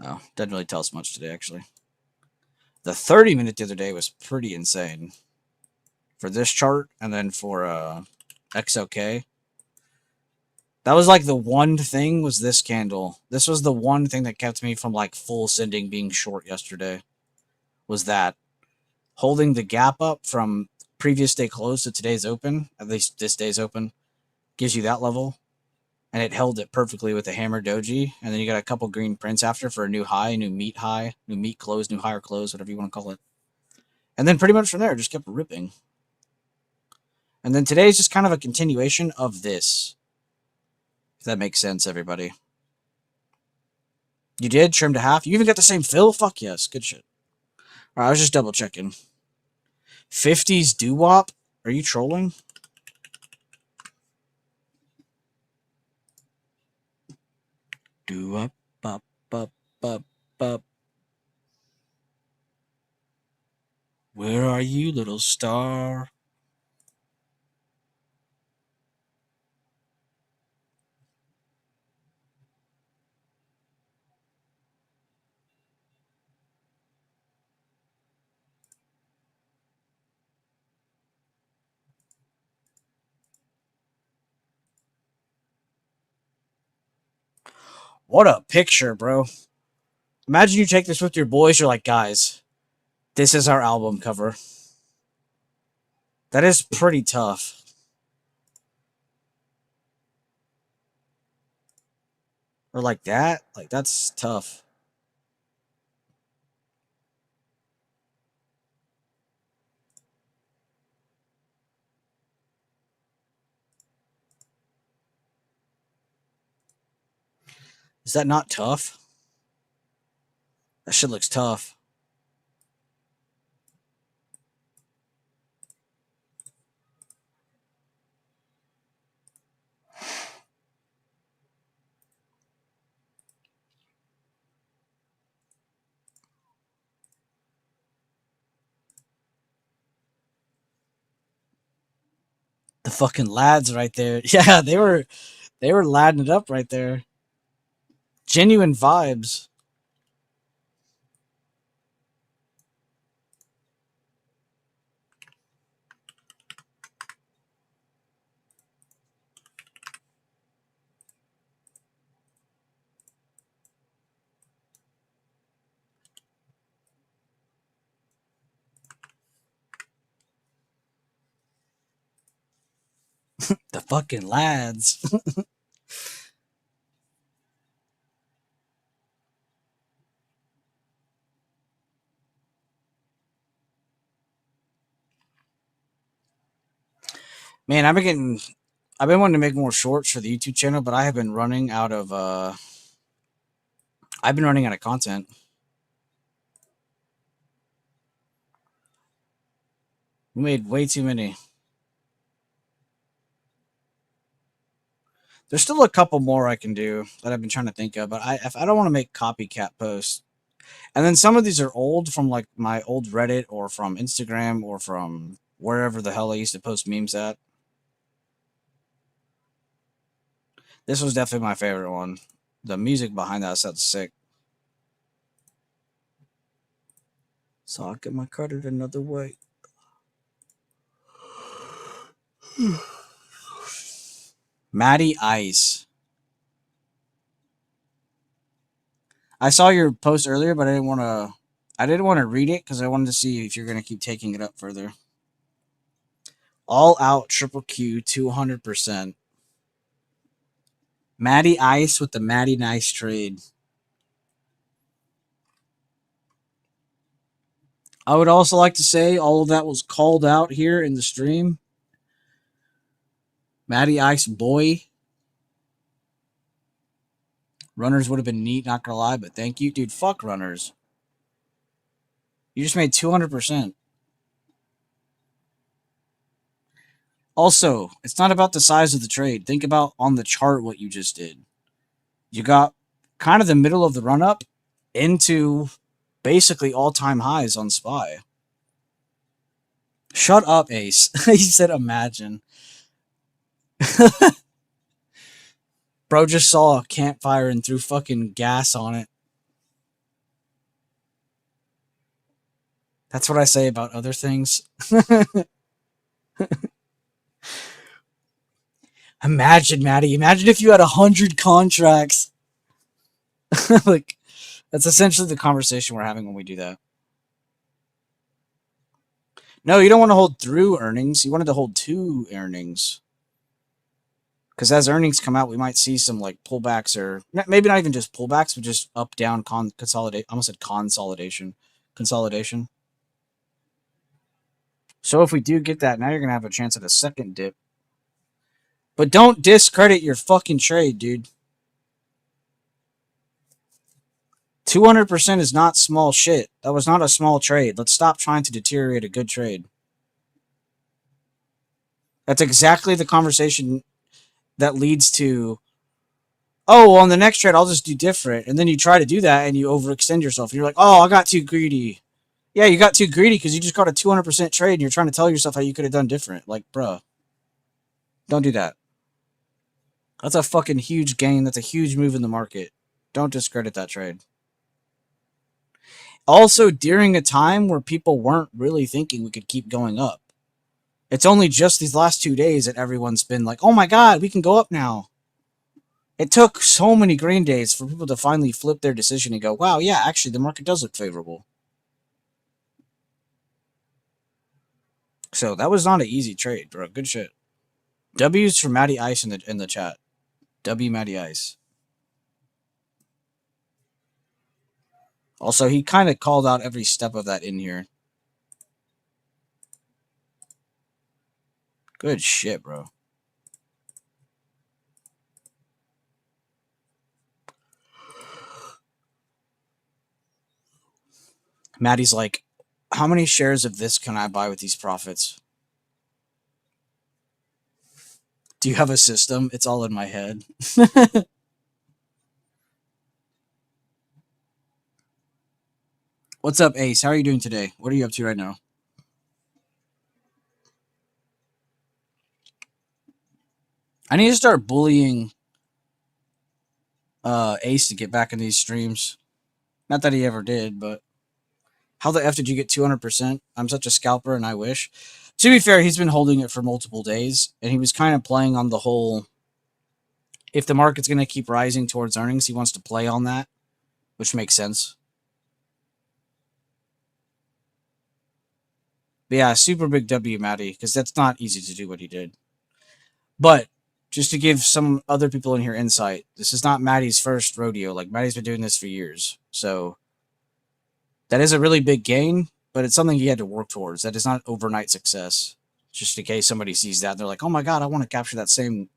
Oh, doesn't really tell us much today, actually. The 30-minute the other day was pretty insane. For this chart, and then for XOK. That was like the one thing was this candle. This was the one thing that kept me from like full sending being short yesterday. Was that holding the gap up from previous day close to today's open, at least this day's open, gives you that level. And it held it perfectly with the hammer doji. And then you got a couple green prints after for a new high, new meat close, new higher close, whatever you want to call it. And then pretty much from there, just kept ripping. And then today's just kind of a continuation of this. If that makes sense, everybody. You did? Trim to half? You even got the same fill? Fuck yes. Good shit. Alright, I was just double checking. 50s doo-wop? Are you trolling? Doo-wop, bop, bop, bop, bop. Where are you, little star? What a picture, bro. Imagine you take this with your boys. You're like, guys, this is our album cover. That is pretty tough. Or like that. Like, that's tough. Is that not tough? That shit looks tough. The fucking lads right there. Yeah, they were ladding it up right there. Genuine vibes. The fucking lads. Man, I've been wanting to make more shorts for the YouTube channel, but I have been running out of I've been running out of content. We made way too many. There's still a couple more I can do that I've been trying to think of, but I don't want to make copycat posts. And then some of these are old from like my old Reddit or from Instagram or from wherever the hell I used to post memes at. This was definitely my favorite one. The music behind that sounds sick. So I'll get my credit another way. Matty Ice. I saw your post earlier, but I didn't want to read it because I wanted to see if you're gonna keep taking it up further. All out triple Q 200%. Matty Ice with the Matty Nice trade. I would also like to say all of that was called out here in the stream. Matty Ice boy. Runners would have been neat, not gonna lie, but thank you. Dude, fuck runners. You just made 200%. Also, it's not about the size of the trade. Think about on the chart what you just did. You got kind of the middle of the run up into basically all-time highs on SPY. Shut up, Ace. He said imagine. Bro just saw a campfire and threw fucking gas on it. That's what I say about other things. Imagine, Maddie. Imagine if you had 100 contracts. Like, that's essentially the conversation we're having when we do that. No, you don't want to hold through earnings. You wanted to hold to earnings. Because as earnings come out, we might see some like pullbacks or maybe not even just pullbacks, but just up, down, consolidate. I almost said consolidation. Consolidation. So if we do get that, now you're going to have a chance at a second dip. But don't discredit your fucking trade, dude. 200% is not small shit. That was not a small trade. Let's stop trying to deteriorate a good trade. That's exactly the conversation that leads to, oh, well, on the next trade, I'll just do different. And then you try to do that and you overextend yourself. And you're like, oh, I got too greedy. Yeah, you got too greedy because you just got a 200% trade and you're trying to tell yourself how you could have done different. Like, bruh, don't do that. That's a fucking huge gain. That's a huge move in the market. Don't discredit that trade. Also, during a time where people weren't really thinking we could keep going up. It's only just these last 2 days that everyone's been like, oh my God, we can go up now. It took so many green days for people to finally flip their decision and go, wow, yeah, actually, the market does look favorable. So that was not an easy trade, bro. Good shit. W's for Matty Ice in the chat. W Matty Ice. Also, he kind of called out every step of that in here. Good shit, bro. Matty's like, how many shares of this can I buy with these profits? Do you have a system? It's all in my head. What's up, Ace? How are you doing today? What are you up to right now? I need to start bullying Ace to get back in these streams. Not that he ever did, but how the F did you get 200%? I'm such a scalper and I wish. To be fair, he's been holding it for multiple days, and he was kind of playing on the whole, if the market's going to keep rising towards earnings, he wants to play on that, which makes sense. But yeah, super big W, Matty, because that's not easy to do what he did. But just to give some other people in here insight, this is not Matty's first rodeo. Like, Matty's been doing this for years. So that is a really big gain, but it's something he had to work towards. That is not overnight success. Just in case somebody sees that, they're like, "Oh my god, I want to capture that same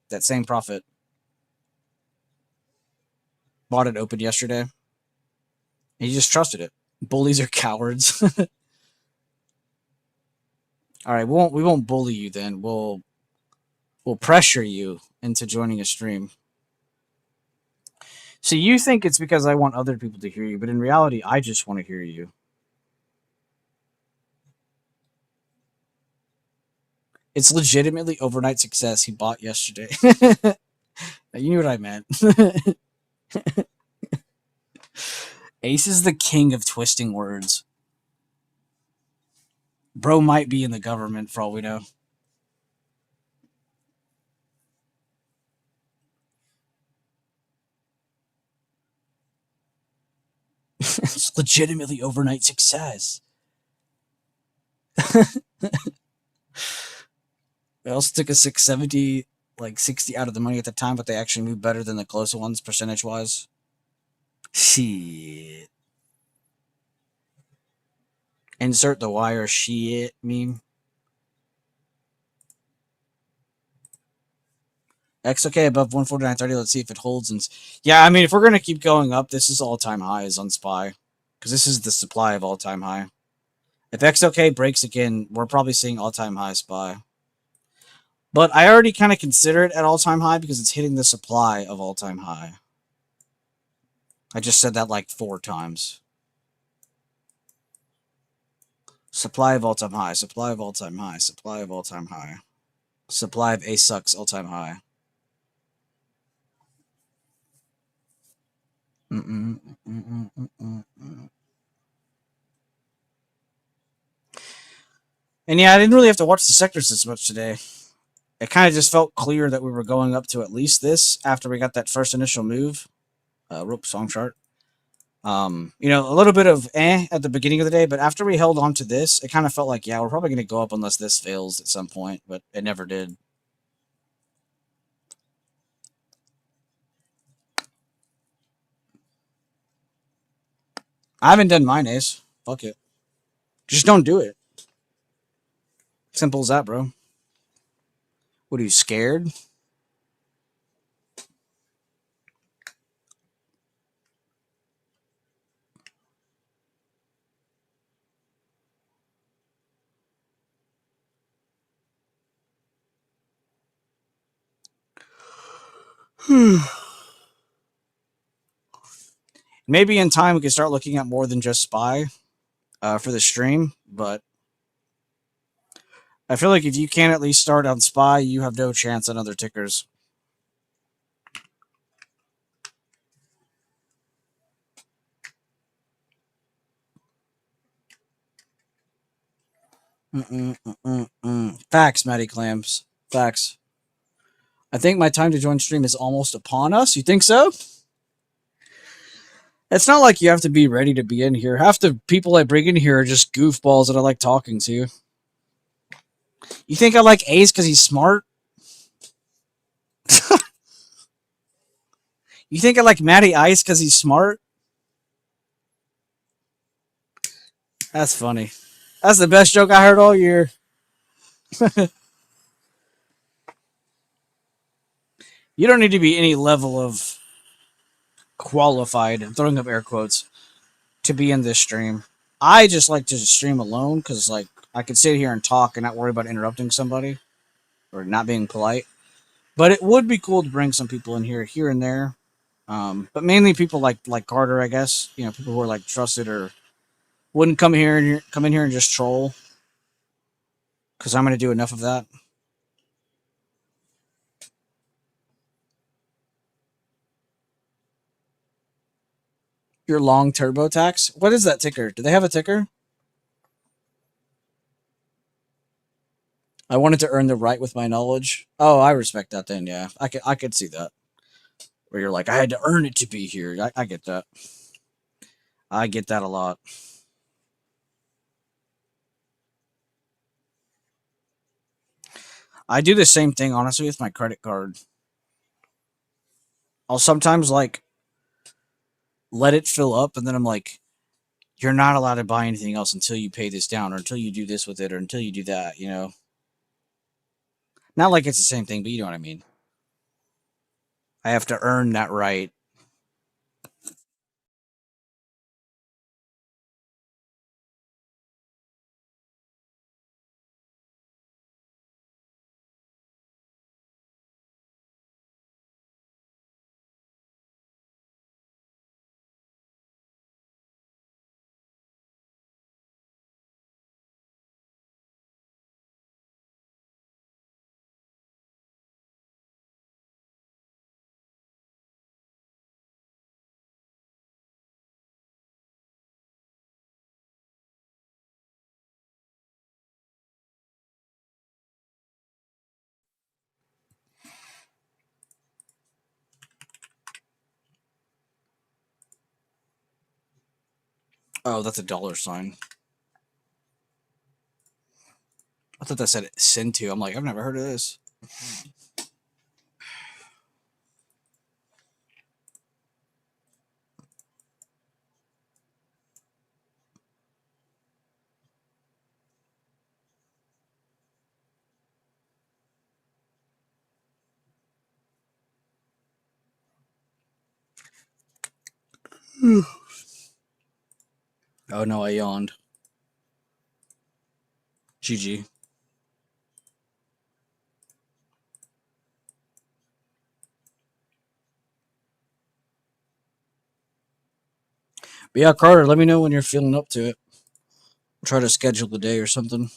profit." Bought it open yesterday, and he just trusted it. Bullies are cowards. All right, we won't bully you then. We'll pressure you into joining a stream. So you think it's because I want other people to hear you, but in reality, I just want to hear you. It's legitimately overnight success he bought yesterday. You knew what I meant. Ace is the king of twisting words. Bro might be in the government for all we know. It's legitimately overnight success. They also took a 670, like 60 out of the money at the time, but they actually moved better than the closer ones percentage wise. Shit. Insert the wire shit meme. XOK above 149.30. Let's see if it holds. And yeah, I mean, if we're gonna keep going up, this is all-time highs on SPY, because this is the supply of all-time high. If XOK breaks again, we're probably seeing all-time high SPY. But I already kind of consider it at all-time high because it's hitting the supply of all-time high. I just said that like 4 times. Supply of all-time high, supply of all-time high, supply of all-time high. Supply of Ace sucks all-time high. And yeah, I didn't really have to watch the sectors as much today. It kind of just felt clear that we were going up to at least this after we got that first initial move. Rope song chart. You know, a little bit of at the beginning of the day, but after we held on to this, it kind of felt like, yeah, we're probably going to go up unless this fails at some point, but it never did. I haven't done mine, Ace. Fuck it. Just don't do it. Simple as that, bro. What are you, scared? Maybe in time we can start looking at more than just SPY for the stream, but I feel like if you can't at least start on SPY, you have no chance on other tickers. Facts, Matty Clams. Facts. I think my time to join stream is almost upon us. You think so? It's not like you have to be ready to be in here. Half the people I bring in here are just goofballs that I like talking to. You think I like Ace because he's smart? You think I like Matty Ice because he's smart? That's funny. That's the best joke I heard all year. You don't need to be any level of qualified, I'm throwing up air quotes, to be in this stream. I just like to stream alone because, like, I could sit here and talk and not worry about interrupting somebody or not being polite. But it would be cool to bring some people in here and there. But mainly people like Carter, I guess. You know, people who are like trusted or wouldn't come in here and just troll. Because I'm gonna do enough of that. Your long TurboTax. What is that ticker? Do they have a ticker? I wanted to earn the right with my knowledge. Oh, I respect that then. Yeah, I could see that. Where you're like, I had to earn it to be here. I get that. I get that a lot. I do the same thing honestly with my credit card. I'll sometimes like let it fill up, and then I'm like, you're not allowed to buy anything else until you pay this down, or until you do this with it, or until you do that. You know, not like it's the same thing, but you know what I mean. I have to earn that right. Oh, that's a dollar sign. I thought that said send to. I'm like, I've never heard of this. Oh no, I yawned. GG. But yeah, Carter, let me know when you're feeling up to it. Try to schedule the day or something.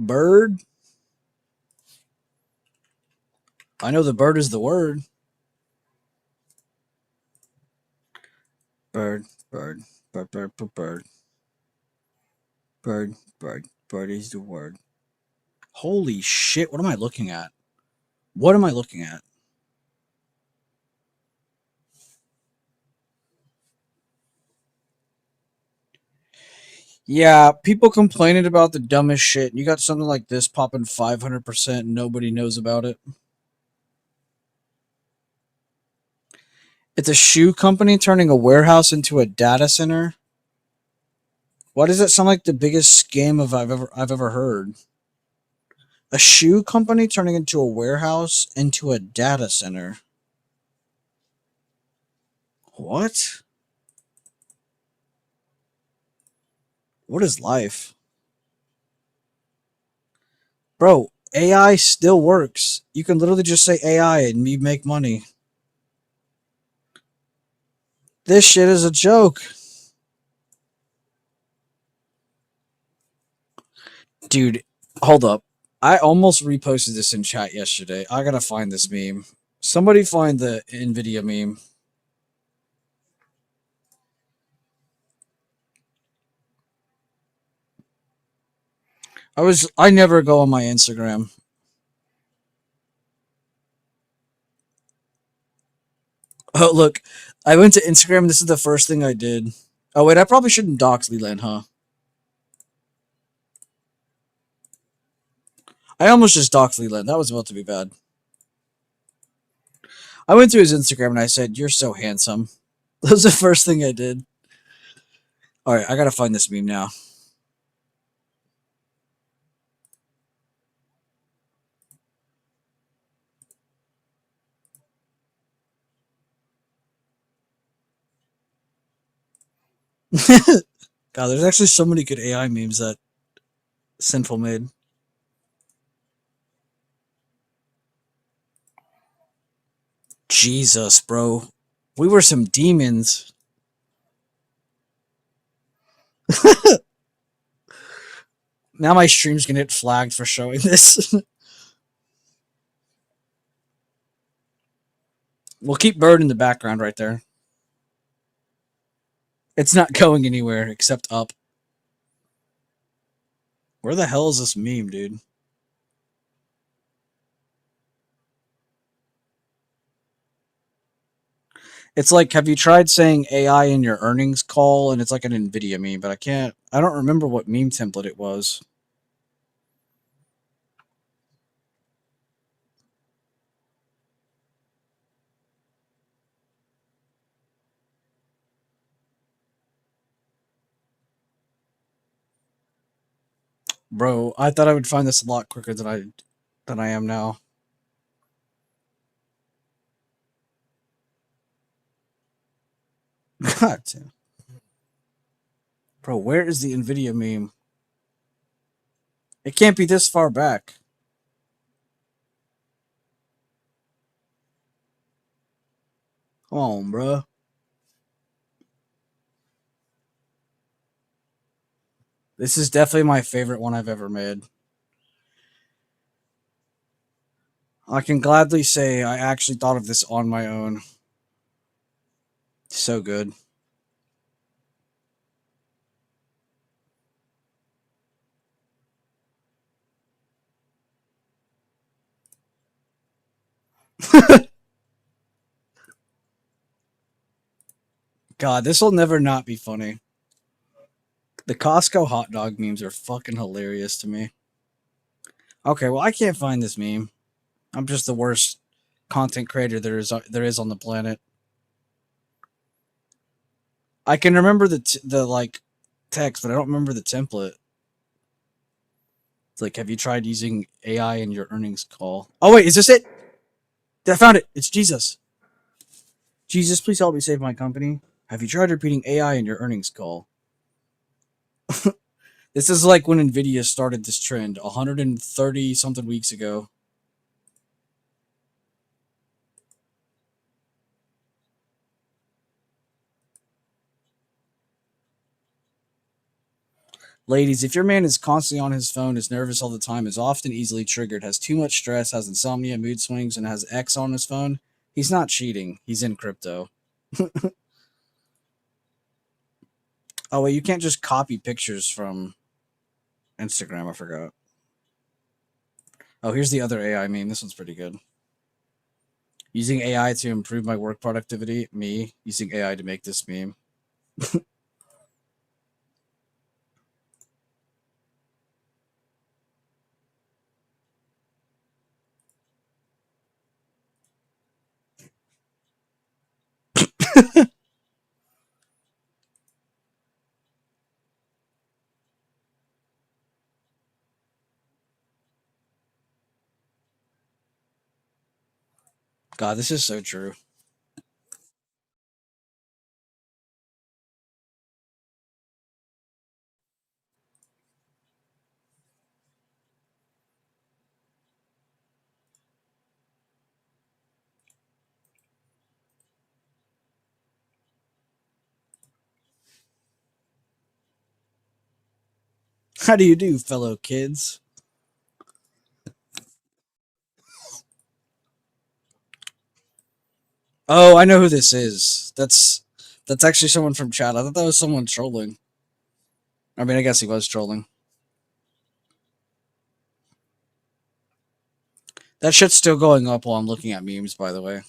Bird? I know the bird is the word. Bird, bird, bird, bird, bird, bird. Bird, bird, bird is the word. Holy shit, what am I looking at? What am I looking at? Yeah, people complaining about the dumbest shit. You got something like this popping 500%, nobody knows about it. It's a shoe company turning a warehouse into a data center. Why does that sound like the biggest scam I've ever heard? A shoe company turning into a warehouse into a data center. What? What is life? Bro, AI still works. You can literally just say AI and you make money. This shit is a joke. Dude, hold up. I almost reposted this in chat yesterday. I gotta find this meme. Somebody find the NVIDIA meme. I never go on my Instagram. Oh look, I went to Instagram. This is the first thing I did. Oh wait, I probably shouldn't dox Leland, huh? I almost just doxed Leland. That was about to be bad. I went to his Instagram and I said, "You're so handsome." That was the first thing I did. All right, I gotta find this meme now. God, there's actually so many good AI memes that Sinful made. Jesus, bro. We were some demons. Now my stream's gonna get flagged for showing this. We'll keep Bird in the background right there. It's not going anywhere except up. Where the hell is this meme, dude? It's like, have you tried saying AI in your earnings call? And it's like an NVIDIA meme, but I don't remember what meme template it was. Bro, I thought I would find this a lot quicker than I am now. God damn. Bro, where is the NVIDIA meme? It can't be this far back. Come on, bro. This is definitely my favorite one I've ever made. I can gladly say I actually thought of this on my own. So good. God, this will never not be funny. The Costco hot dog memes are fucking hilarious to me. Okay, well I can't find this meme. I'm just the worst content creator there is on the planet. I can remember the like text, but I don't remember the template. It's like, have you tried using AI in your earnings call? Oh wait, is this it? I found it. It's Jesus. Jesus, please help me save my company. Have you tried repeating AI in your earnings call? This is like when Nvidia started this trend 130 something weeks ago. Ladies, if your man is constantly on his phone, is nervous all the time, is often easily triggered, has too much stress, has insomnia, mood swings, and has X on his phone, he's not cheating. He's in crypto. Oh, wait, you can't just copy pictures from Instagram. I forgot. Oh, here's the other AI meme. This one's pretty good. Using AI to improve my work productivity. Me using AI to make this meme. God, this is so true. How do you do, fellow kids? Oh, I know who this is. That's actually someone from chat. I thought that was someone trolling. I mean, I guess he was trolling. That shit's still going up while I'm looking at memes, by the way.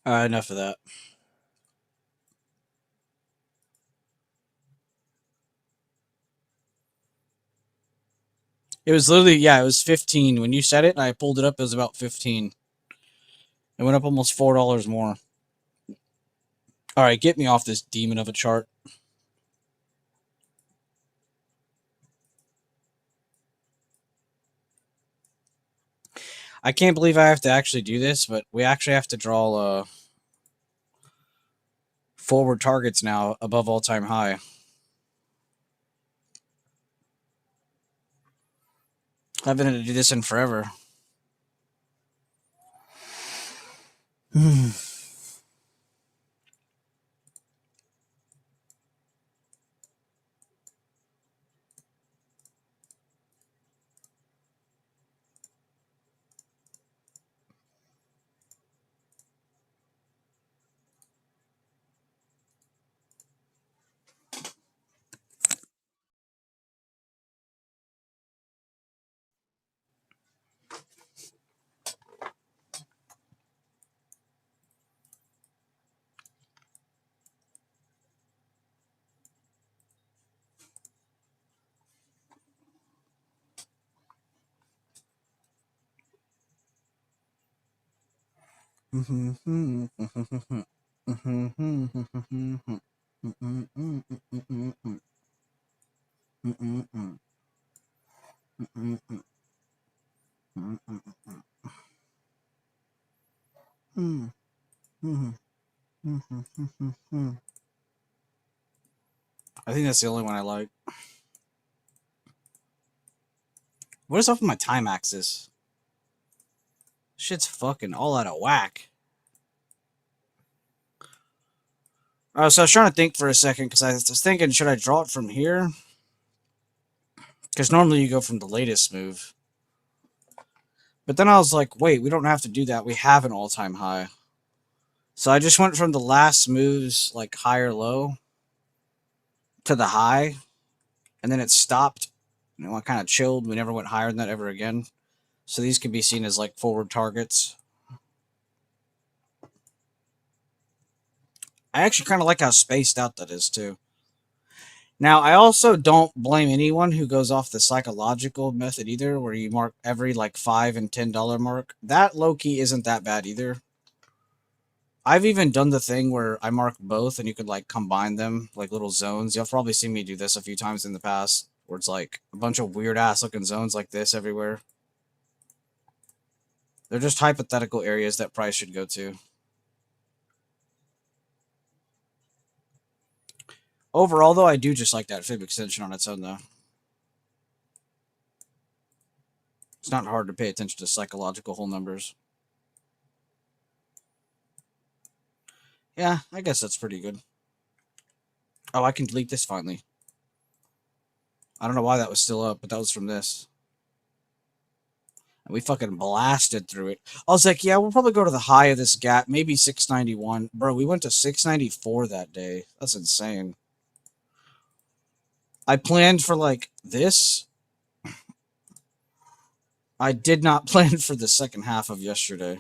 All right, enough of that. It was literally, yeah, it was 15. When you said it, and I pulled it up, it was about 15. It went up almost $4 more. All right, get me off this demon of a chart. I can't believe I have to actually do this, but we actually have to draw forward targets now above all-time high. I've been able to do this in forever. I think that's the only one I like. What is up with my time axis? Shit's fucking all out of whack. So I was trying to think for a second because I was thinking, should I draw it from here? Because normally you go from the latest move. But then I was like, wait, we don't have to do that. We have an all-time high. So I just went from the last moves, like high or low, to the high. And then it stopped. And it kind of chilled. We never went higher than that ever again. So these could be seen as like forward targets. I actually kind of like how spaced out that is too. Now, I also don't blame anyone who goes off the psychological method either, where you mark every like $5 and $10 mark. That low key isn't that bad either. I've even done the thing where I mark both and you could like combine them like little zones. You'll probably see me do this a few times in the past, where it's like a bunch of weird ass looking zones like this everywhere. They're just hypothetical areas that price should go to. Overall, though, I do just like that fib extension on its own, though. It's not hard to pay attention to psychological whole numbers. Yeah, I guess that's pretty good. Oh, I can delete this finally. I don't know why that was still up, but that was from this. And we fucking blasted through it. I was like, yeah, we'll probably go to the high of this gap, maybe 691. Bro, we went to 694 that day. That's insane. I planned for like this. I did not plan for the second half of yesterday.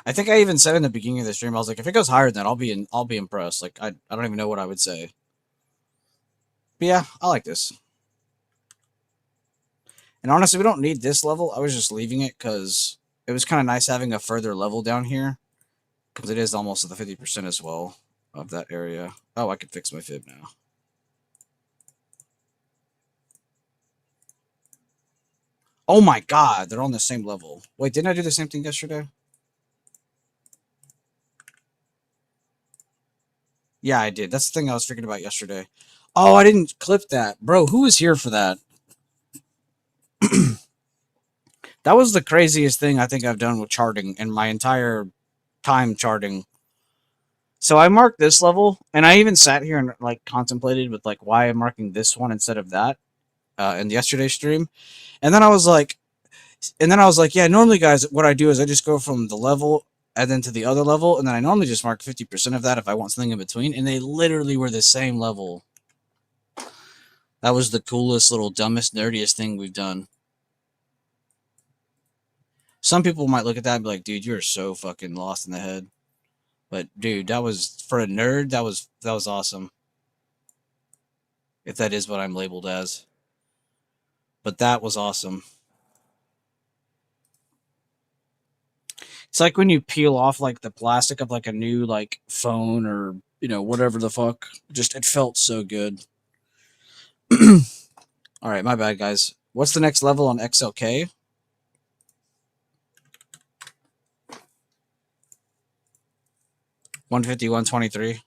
I think I even said in the beginning of the stream, I was like, if it goes higher than that, I'll be impressed. Like I don't even know what I would say. But yeah, I like this. And honestly, we don't need this level. I was just leaving it because it was kind of nice having a further level down here, because it is almost at the 50% as well of that area. Oh, I can fix my fib now. Oh my god, they're on the same level. Wait, didn't I do the same thing yesterday? Yeah, I did. That's the thing I was freaking about yesterday. Oh, I didn't clip that. Bro, who was here for that? That was the craziest thing I think I've done with charting in my entire time charting. So I marked this level, and I even sat here and like contemplated with like why I'm marking this one instead of that in yesterday's stream. And then I was like, yeah, normally, guys, what I do is I just go from the level and then to the other level, and then I normally just mark 50% of that if I want something in between. And they literally were the same level. That was the coolest, little, dumbest, nerdiest thing we've done. Some people might look at that and be like, dude, you're so fucking lost in the head. But dude, that was, for a nerd, that was awesome. If that is what I'm labeled as. But that was awesome. It's like when you peel off like the plastic of like a new like phone or, you know, whatever the fuck. Just it felt so good. All right, my bad, guys. What's the next level on XLK? $150, $123.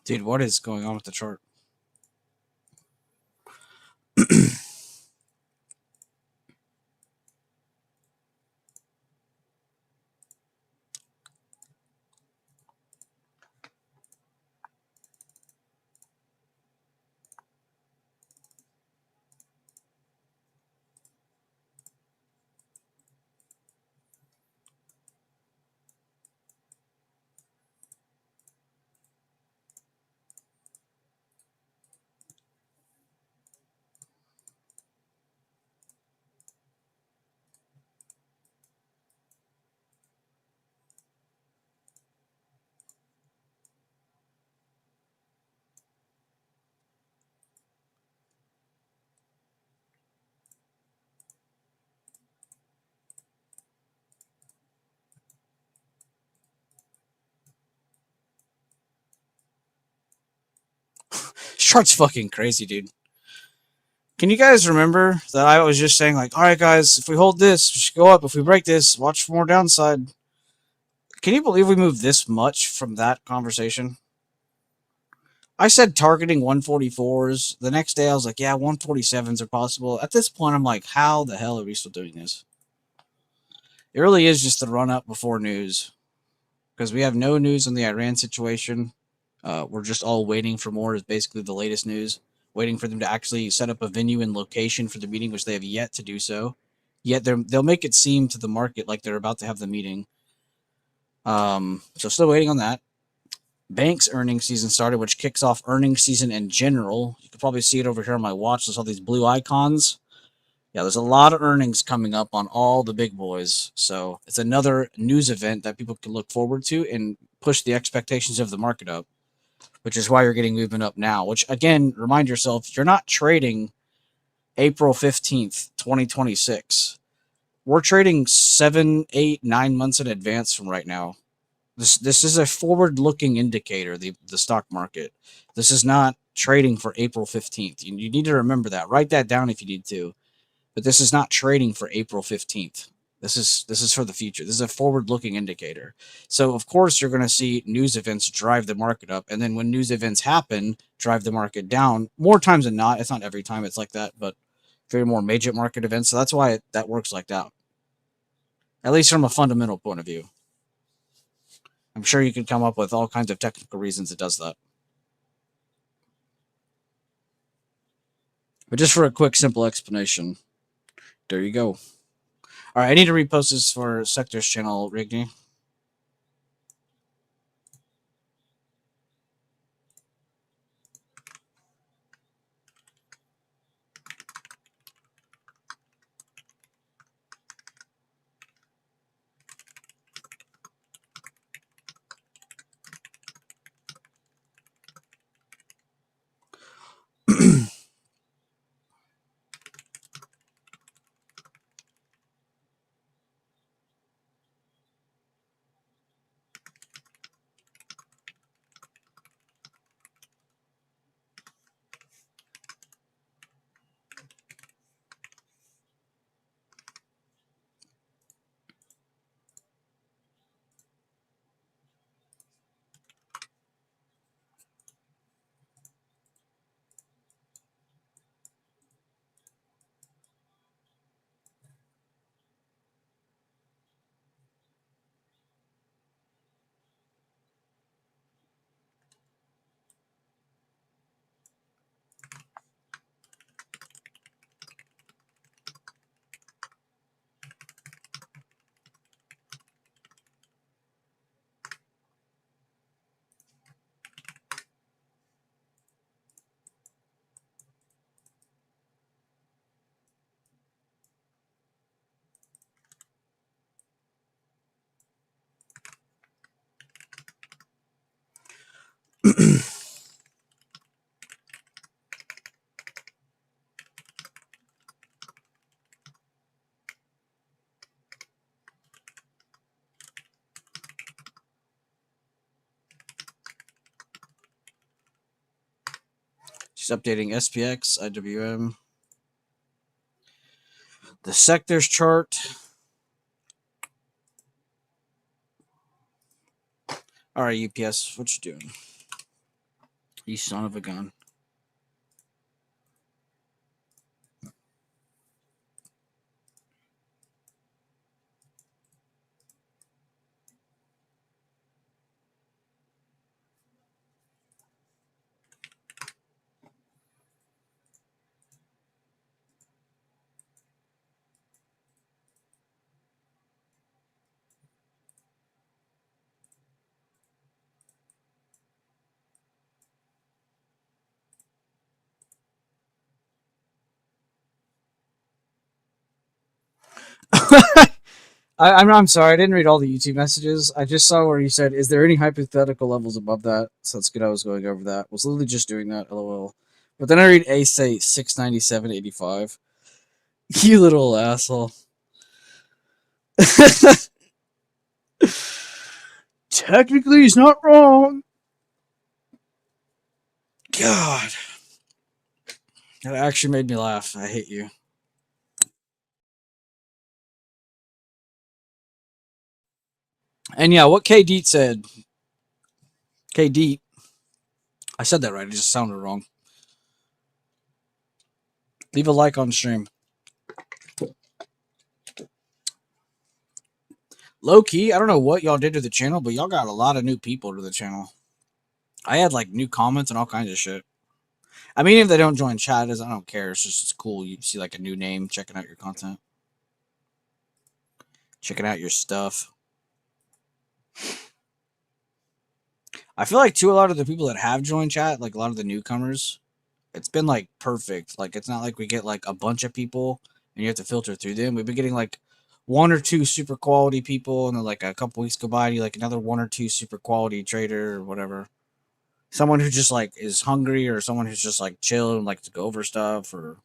Dude, what is going on with the chart? This chart's fucking crazy, dude. Can you guys remember that I was just saying, like, all right, guys, if we hold this, we should go up. If we break this, watch for more downside. Can you believe we moved this much from that conversation? I said targeting 144s. The next day, I was like, yeah, 147s are possible. At this point, I'm like, how the hell are we still doing this? It really is just the run up before news, because we have no news on the Iran situation. We're just all waiting for more, is basically the latest news. Waiting for them to actually set up a venue and location for the meeting, which they have yet to do so. Yet they'll make it seem to the market like they're about to have the meeting. So still waiting on that. Banks earnings season started, which kicks off earnings season in general. You can probably see it over here on my watch. There's all these blue icons. Yeah, there's a lot of earnings coming up on all the big boys. So it's another news event that people can look forward to and push the expectations of the market up, which is why you're getting movement up now. Which, again, remind yourself, you're not trading April 15th, 2026. We're trading 7, 8, 9 months in advance from right now. This is a forward-looking indicator, the stock market. This is not trading for April 15th. You need to remember that. Write that down if you need to. But this is not trading for April 15th. This is for the future. This is a forward-looking indicator. So, of course, you're going to see news events drive the market up. And then when news events happen, drive the market down. More times than not. It's not every time it's like that, but very more major market events. So that's why that works like that. At least from a fundamental point of view. I'm sure you can come up with all kinds of technical reasons it does that. But just for a quick, simple explanation, there you go. All right, I need to repost this for Sector's channel, Rigney. She's updating SPX, IWM, the sectors chart. All right, UPS, what you doing? You son of a gun. I'm sorry, I didn't read all the YouTube messages. I just saw where you said, "Is there any hypothetical levels above that?" So that's good. I was going over that. Was literally just doing that. LOL. But then I read A say 697.85. You little asshole. Technically, he's not wrong. God, that actually made me laugh. I hate you. And yeah, what K Deet said. K Deet. I said that right. It just sounded wrong. Leave a like on stream. Low key, I don't know what y'all did to the channel, but y'all got a lot of new people to the channel. I had like new comments and all kinds of shit. I mean, if they don't join chat, I don't care. It's just it's cool. You see like a new name, checking out your content, checking out your stuff. I feel like too, a lot of the people that have joined chat, like a lot of the newcomers, it's been like perfect. Like it's not like we get like a bunch of people and you have to filter through them. We've been getting like one or two super quality people, and then like a couple weeks go by, and you like another one or two super quality trader or whatever. Someone who just like is hungry, or someone who's just like chill and like to go over stuff, or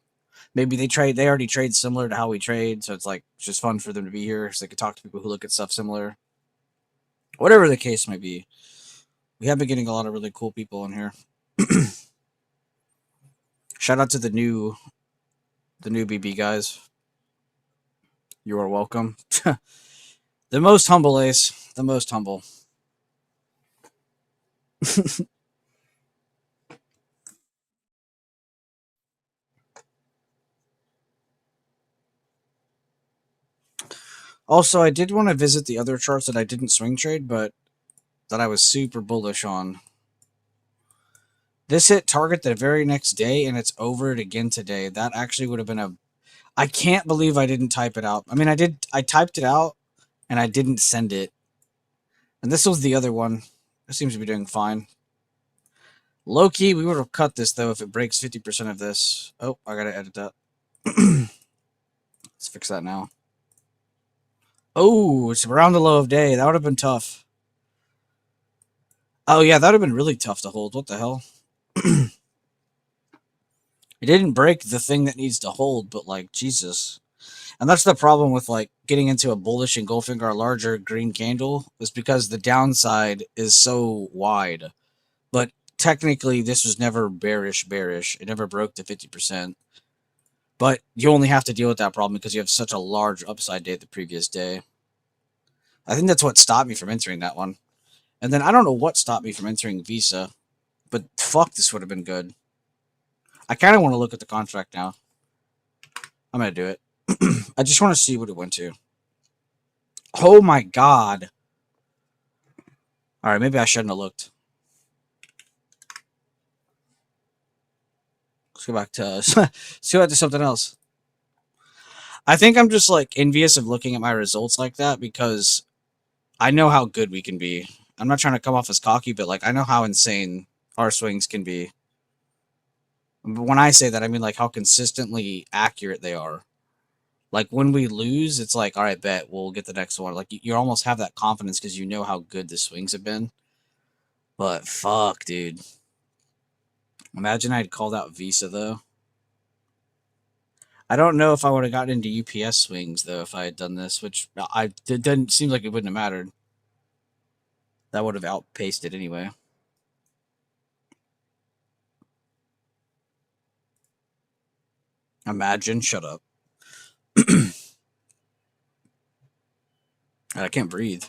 maybe they already trade similar to how we trade, so it's like it's just fun for them to be here so they could talk to people who look at stuff similar. Whatever the case may be, we have been getting a lot of really cool people in here. Shout out to the new BB guys. You are welcome. The most humble Ace, the most humble. Also, I did want to visit the other charts that I didn't swing trade, but that I was super bullish on. This hit target the very next day, and it's over it again today. That actually would have been a. I can't believe I didn't type it out. I mean, I did. I typed it out, and I didn't send it. And this was the other one. It seems to be doing fine. Low key, we would have cut this though if it breaks 50% of this. Oh, I gotta edit that. Let's fix that now. Oh, it's around the low of day. That would have been tough. Oh yeah, that would have been really tough to hold. What the hell? It didn't break the thing that needs to hold, but like Jesus. And that's the problem with like getting into a bullish engulfing or a larger green candle is because the downside is so wide. But technically this was never bearish. It never broke to 50%. But you only have to deal with that problem because you have such a large upside day the previous day. I think that's what stopped me from entering that one. And then I don't know what stopped me from entering Visa, but fuck, this would have been good. I kind of want to look at the contract now. I'm going to do it. I just want to see what it went to. Oh my god. All right, maybe I shouldn't have looked. Let's go back to let's go back to something else. I think I'm just like envious of looking at my results like that because I know how good we can be. I'm not trying to come off as cocky, but like I know how insane our swings can be. But when I say that, I mean like how consistently accurate they are. Like when we lose, it's like, all right, bet we'll get the next one. Like you almost have that confidence because you know how good the swings have been. But fuck, dude. Imagine I'd called out Visa though. I don't know if I would have gotten into UPS swings though if I had done this, which it didn't seem like it wouldn't have mattered. That would have outpaced it anyway. Imagine, shut up. I can't breathe.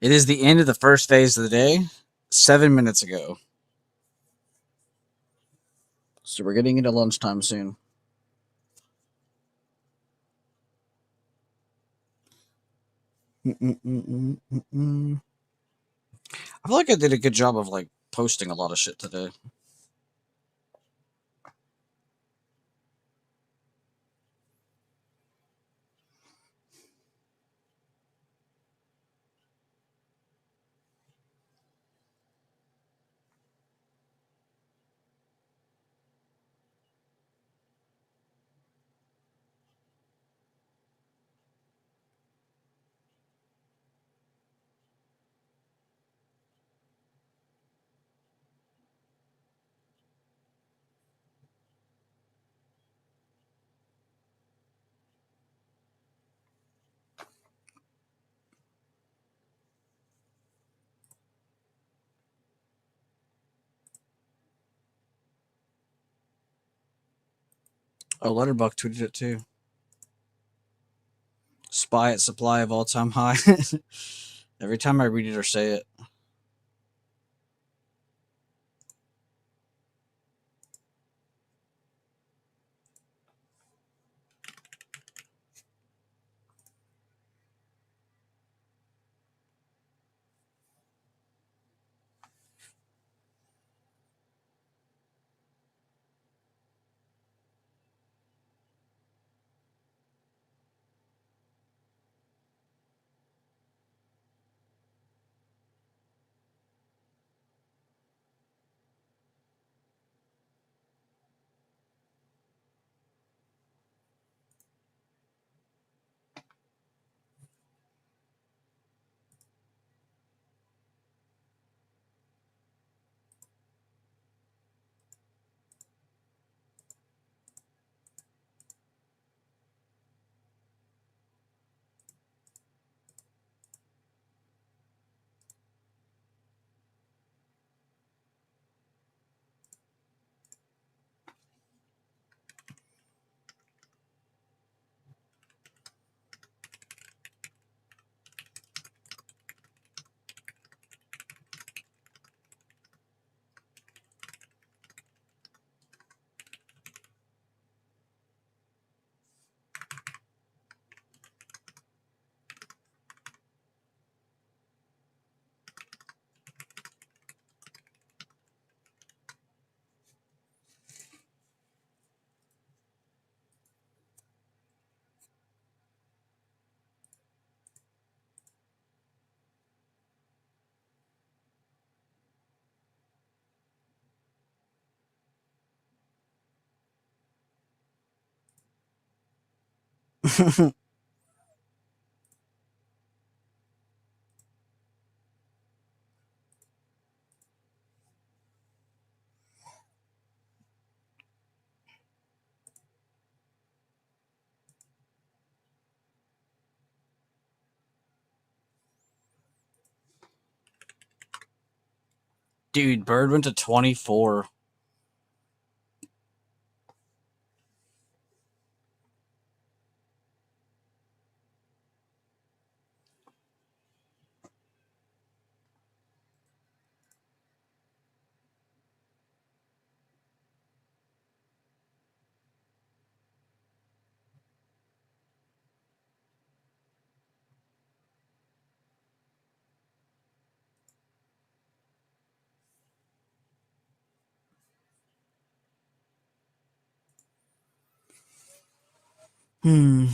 It is the end of the first phase of the day, 7 minutes ago. So we're getting into lunchtime soon. I feel like I did a good job of like posting a lot of shit today. Oh, Letterbuck tweeted it too. Spy at supply of all-time high. Every time I read it or say it. Dude, Bird went to 24. Hmm.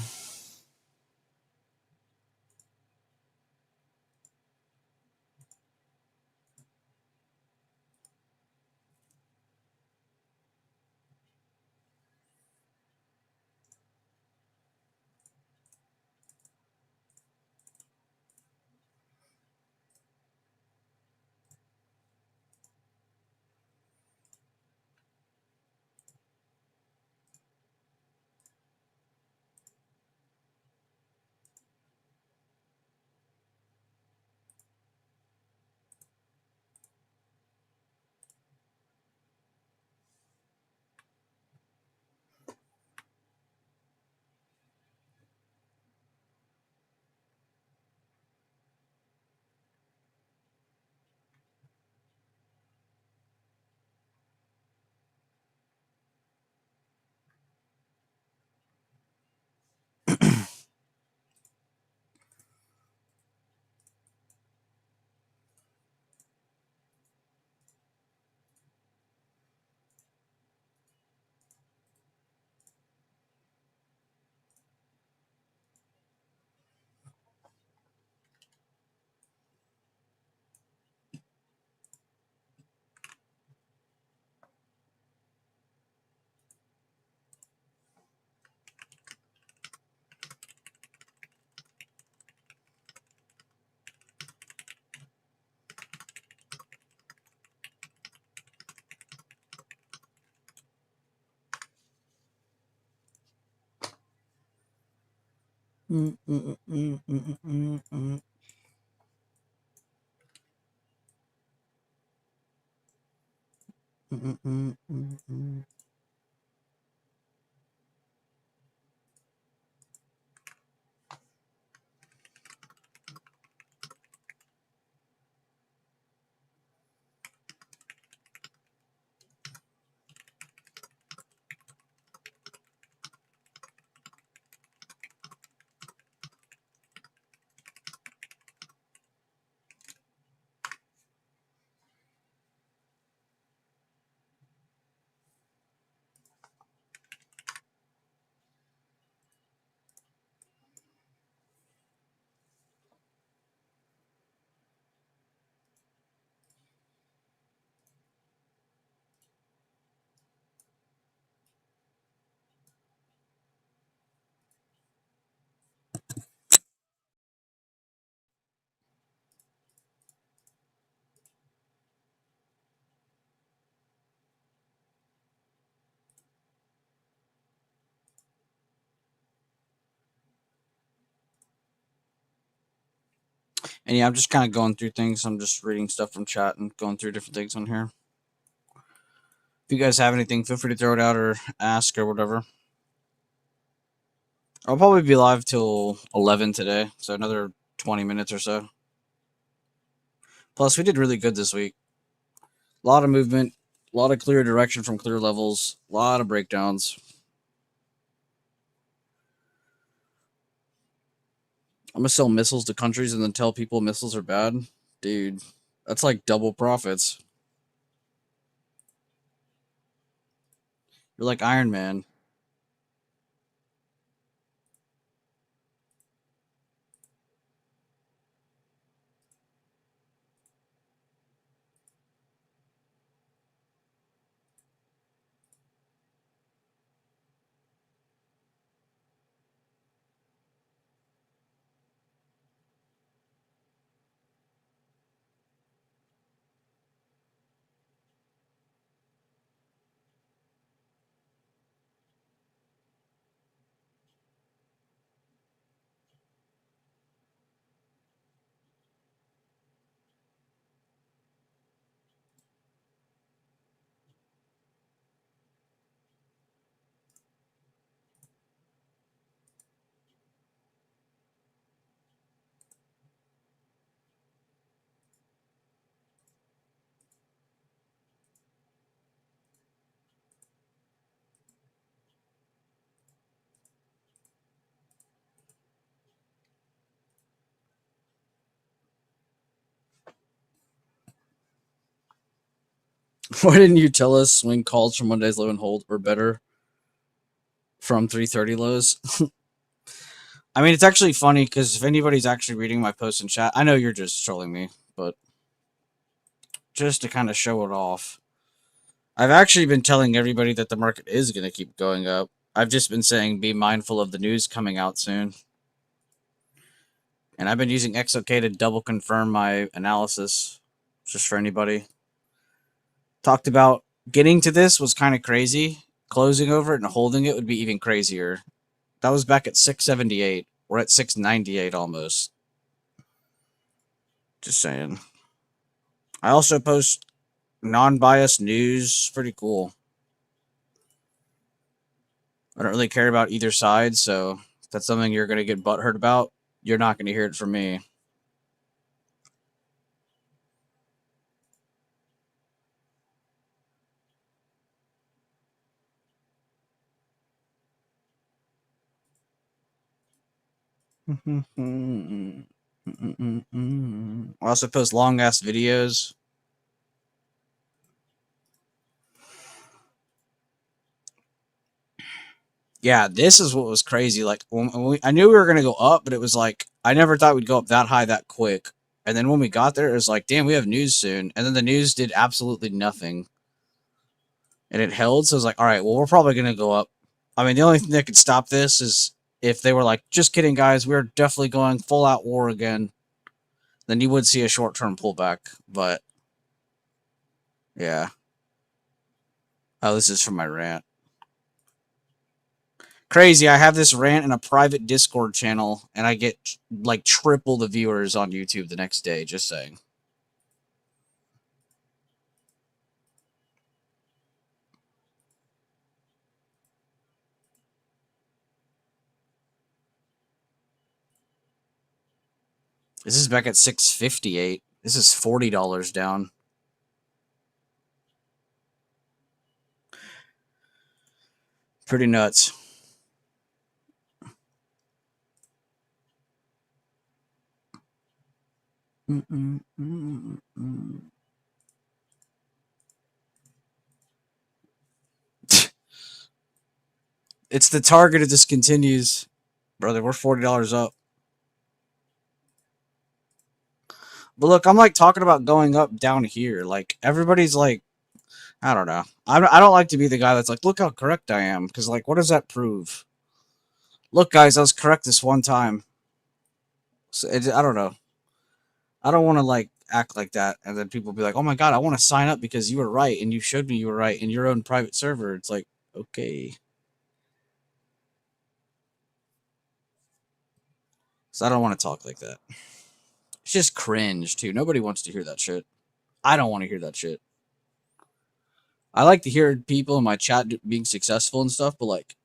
Mm, mm, mm, mm, mm, mm, mm, mm, mm, mm. And yeah, I'm just kind of going through things. I'm just reading stuff from chat and going through different things on here. If you guys have anything, feel free to throw it out or ask or whatever. I'll probably be live till 11 today, so another 20 minutes or so. Plus, we did really good this week. A lot of movement, a lot of clear direction from clear levels, a lot of breakdowns. I'm gonna sell missiles to countries and then tell people missiles are bad. Dude, that's like double profits. You're like Iron Man. Why didn't you tell us swing calls from Monday's low and hold were better from 330 lows? I mean, it's actually funny because if anybody's actually reading my post in chat, I know you're just trolling me, but just to kind of show it off, I've actually been telling everybody that the market is going to keep going up. I've just been saying be mindful of the news coming out soon. And I've been using XOK to double confirm my analysis, just for anybody. Talked about getting to this was kind of crazy. Closing over it and holding it would be even crazier. That was back at 678. We're at 698 almost. Just saying. I also post non-biased news. Pretty cool. I don't really care about either side, so if that's something you're going to get butthurt about, you're not going to hear it from me. I also post long ass videos. Yeah, this is what was crazy. Like, I knew we were going to go up, but it was like, I never thought we'd go up that high that quick. And then when we got there, it was like, damn, we have news soon. And then the news did absolutely nothing. And it held. So I was like, all right, well, we're probably going to go up. I mean, the only thing that could stop this is if they were like, just kidding, guys, we're definitely going full out war again. Then you would see a short term pullback. But yeah. Oh, this is from my rant. Crazy. I have this rant in a private Discord channel, and I get like triple the viewers on YouTube the next day. Just saying. This is back at 658. This is $40 down. Pretty nuts. It's the target if this continues. Brother, we're $40 up. But look, I'm like talking about going up down here. Like, everybody's like, I don't know. I don't like to be the guy that's like, look how correct I am. Because, like, what does that prove? Look, guys, I was correct this one time. So I don't know. I don't want to, like, act like that. And then people be like, oh my God, I want to sign up because you were right. And you showed me you were right in your own private server. It's like, okay. So I don't want to talk like that. It's just cringe, too. Nobody wants to hear that shit. I don't want to hear that shit. I like to hear people in my chat being successful and stuff, but like,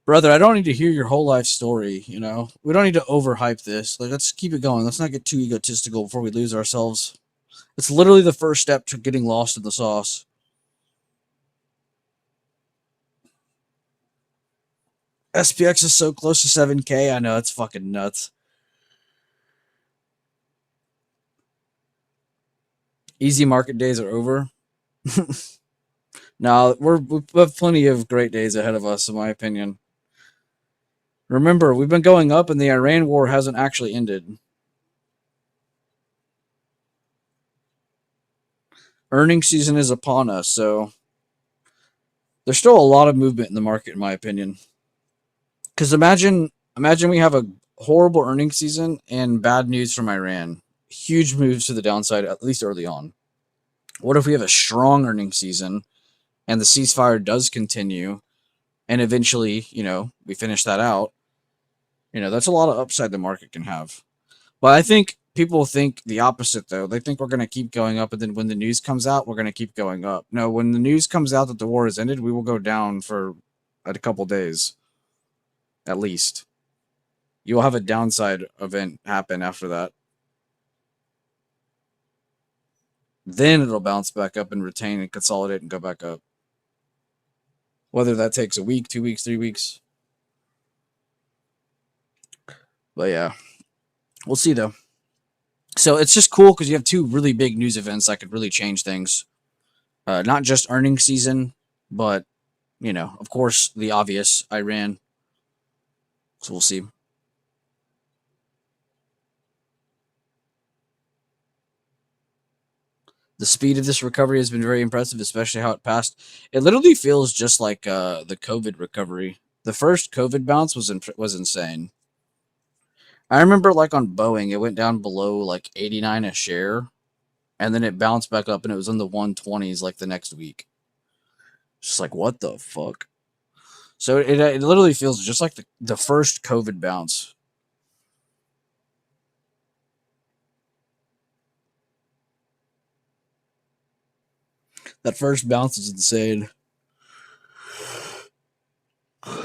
brother, I don't need to hear your whole life story, you know? We don't need to overhype this. Like, let's keep it going. Let's not get too egotistical before we lose ourselves. It's literally the first step to getting lost in the sauce. SPX is so close to 7K. I know, it's fucking nuts. Easy market days are over. No, we have plenty of great days ahead of us, in my opinion. Remember, we've been going up and the Iran war hasn't actually ended. Earnings season is upon us, so there's still a lot of movement in the market, in my opinion. Because imagine we have a horrible earnings season and bad news from Iran. Huge moves to the downside, at least early on. What if we have a strong earnings season and the ceasefire does continue and eventually, you know, we finish that out? You know, that's a lot of upside the market can have. But I think people think the opposite, though. They think we're going to keep going up, and then when the news comes out, we're going to keep going up. No, when the news comes out that the war has ended, we will go down for a couple days, at least. You'll have a downside event happen after that. Then it'll bounce back up and retain and consolidate and go back up. Whether that takes a week, 2 weeks, 3 weeks. But yeah, we'll see though. So it's just cool because you have two really big news events that could really change things. Not just earnings season, but of course, the obvious, Iran. So we'll see. The speed of this recovery has been very impressive, especially how it passed. It literally feels just like the COVID recovery. The first COVID bounce was insane. I remember like on Boeing, it went down below like 89 a share, and then it bounced back up, and it was in the 120s like the next week. Just like what the fuck. So it literally feels just like the first COVID bounce. That first bounce is insane.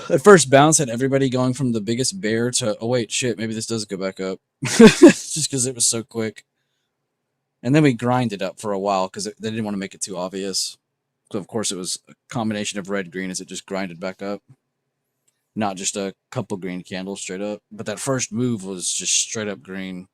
That first bounce had everybody going from the biggest bear to, oh wait, shit, maybe this does go back up. Just because it was so quick. And then we grinded up for a while because they didn't want to make it too obvious. So of course it was a combination of red green as it just grinded back up. Not just a couple green candles straight up. But that first move was just straight up green.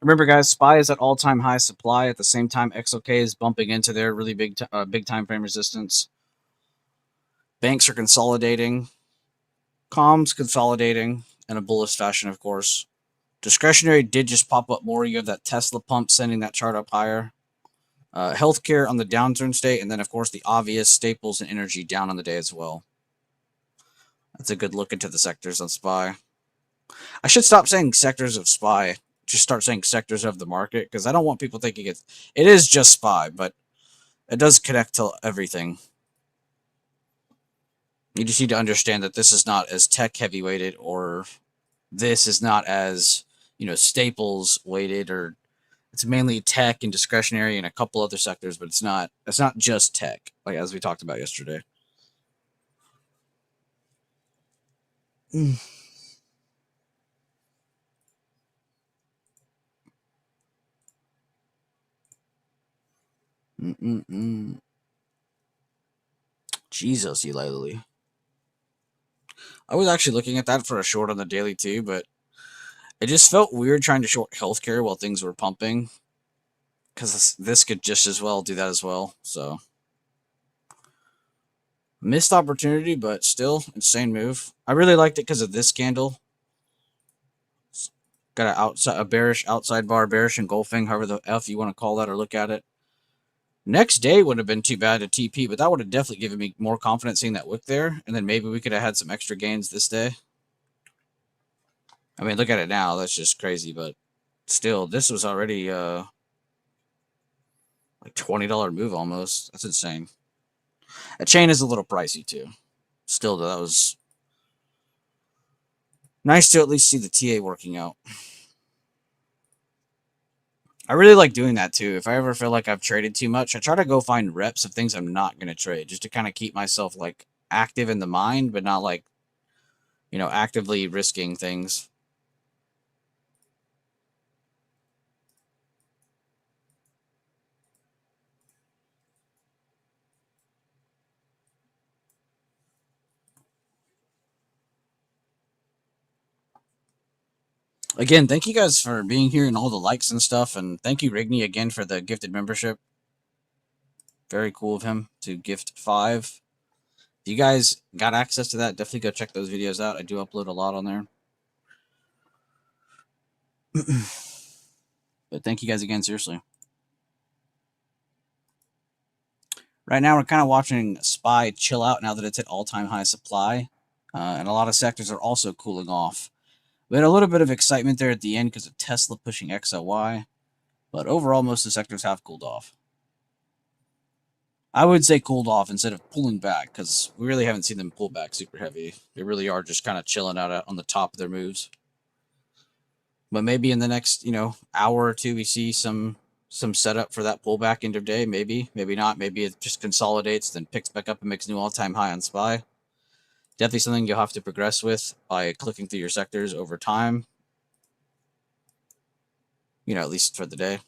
Remember, guys, SPY is at all-time high supply. At the same time, XOK is bumping into their really big time frame resistance. Banks are consolidating. Comms consolidating in a bullish fashion, of course. Discretionary did just pop up more. You have that Tesla pump sending that chart up higher. Healthcare on the downturn state, and then, of course, the obvious staples and energy down on the day as well. That's a good look into the sectors on SPY. I should stop saying sectors of SPY. Just start saying sectors of the market, because I don't want people thinking it is just SPY, but it does connect to everything. You just need to understand that this is not as tech heavy weighted, or this is not as staples weighted, or it's mainly tech and discretionary and a couple other sectors, but it's not just tech, like as we talked about yesterday. Jesus, Eli Lilly. I was actually looking at that for a short on the daily too, but it just felt weird trying to short healthcare while things were pumping, because this could just as well do that as well. So missed opportunity, but still insane move. I really liked it because of this candle. Got a bearish outside bar, bearish engulfing, however the F you want to call that or look at it. Next day would have been too bad to TP, but that would have definitely given me more confidence seeing that wick there, and then maybe we could have had some extra gains this day. I mean, look at it now. That's just crazy, but still, this was already like $20 move almost. That's insane. A chain is a little pricey too. Still, that was nice to at least see the TA working out. I really like doing that too. If I ever feel like I've traded too much, I try to go find reps of things I'm not going to trade, just to kind of keep myself like active in the mind, but not like, actively risking things. Again, thank you guys for being here and all the likes and stuff. And thank you, Rigney, again for the gifted membership. Very cool of him to gift 5. If you guys got access to that, definitely go check those videos out. I do upload a lot on there. But thank you guys again, seriously. Right now, we're kind of watching SPY chill out now that it's at all-time high supply. And a lot of sectors are also cooling off. We had a little bit of excitement there at the end because of Tesla pushing XLY. But overall, most of the sectors have cooled off. I would say cooled off instead of pulling back, because we really haven't seen them pull back super heavy. They really are just kind of chilling out on the top of their moves. But maybe in the next, hour or two, we see some setup for that pullback end of day. Maybe not. Maybe it just consolidates, then picks back up and makes a new all-time high on SPY. Definitely something you'll have to progress with by clicking through your sectors over time. At least for the day.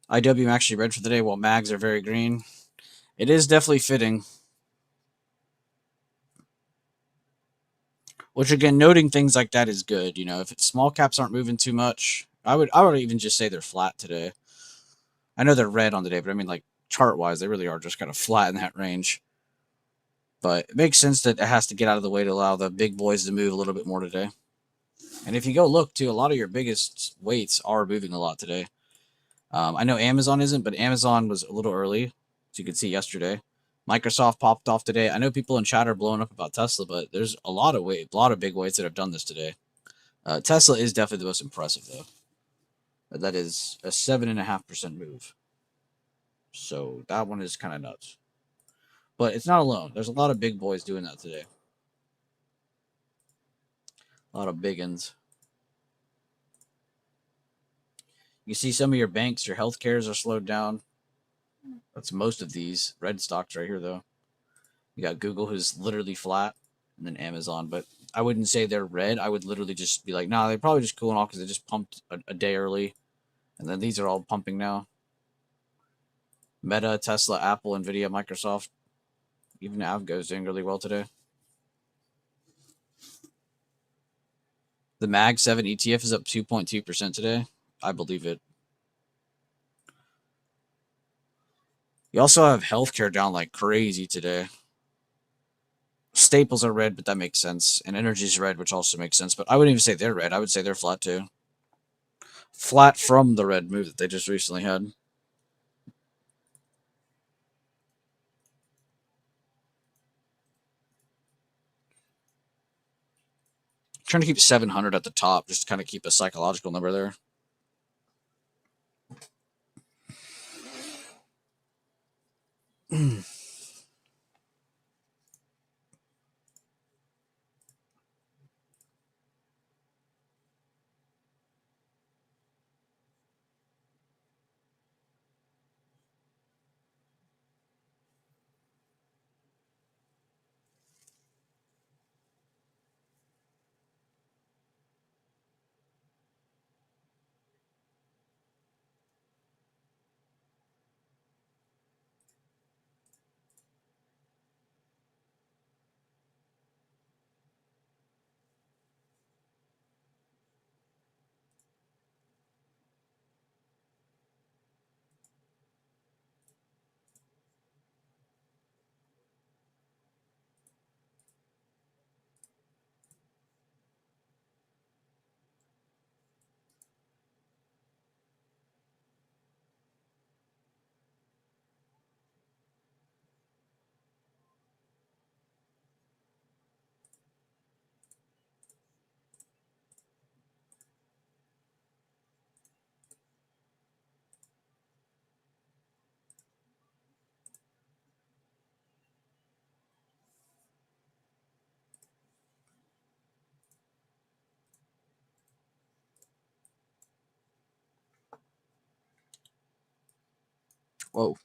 IW actually red for the day while mags are very green. It is definitely fitting. Which again, noting things like that is good. If small caps aren't moving too much, I would even just say they're flat today. I know they're red on the day, but I mean, like, chart wise, they really are just kind of flat in that range. But it makes sense that it has to get out of the way to allow the big boys to move a little bit more today. And if you go look too, a lot of your biggest weights are moving a lot today. I know Amazon isn't, but Amazon was a little early, as you could see yesterday. Microsoft popped off today. I know people in chat are blowing up about Tesla, but there's a lot of big weights that have done this today. Tesla is definitely the most impressive though. That is a 7.5% move. So that one is kind of nuts. But it's not alone. There's a lot of big boys doing that today. A lot of big uns. You see some of your banks, your healthcares are slowed down. That's most of these red stocks right here, though. You got Google, who's literally flat, and then Amazon. But I wouldn't say they're red. I would literally just be like, nah, they're probably just cooling off because they just pumped a day early. And then these are all pumping now. Meta, Tesla, Apple, Nvidia, Microsoft. Even Avgo is doing really well today. The Mag 7 ETF is up 2.2% today. I believe it. You also have healthcare down like crazy today. Staples are red, but that makes sense. And energy's red, which also makes sense. But I wouldn't even say they're red. I would say they're flat too. Flat from the red move that they just recently had. Trying to keep 700 at the top, just to kind of keep a psychological number there. Whoa.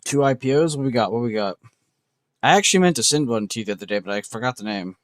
2 IPOs. What we got? What we got? I actually meant to send one to you the other day, but I forgot the name.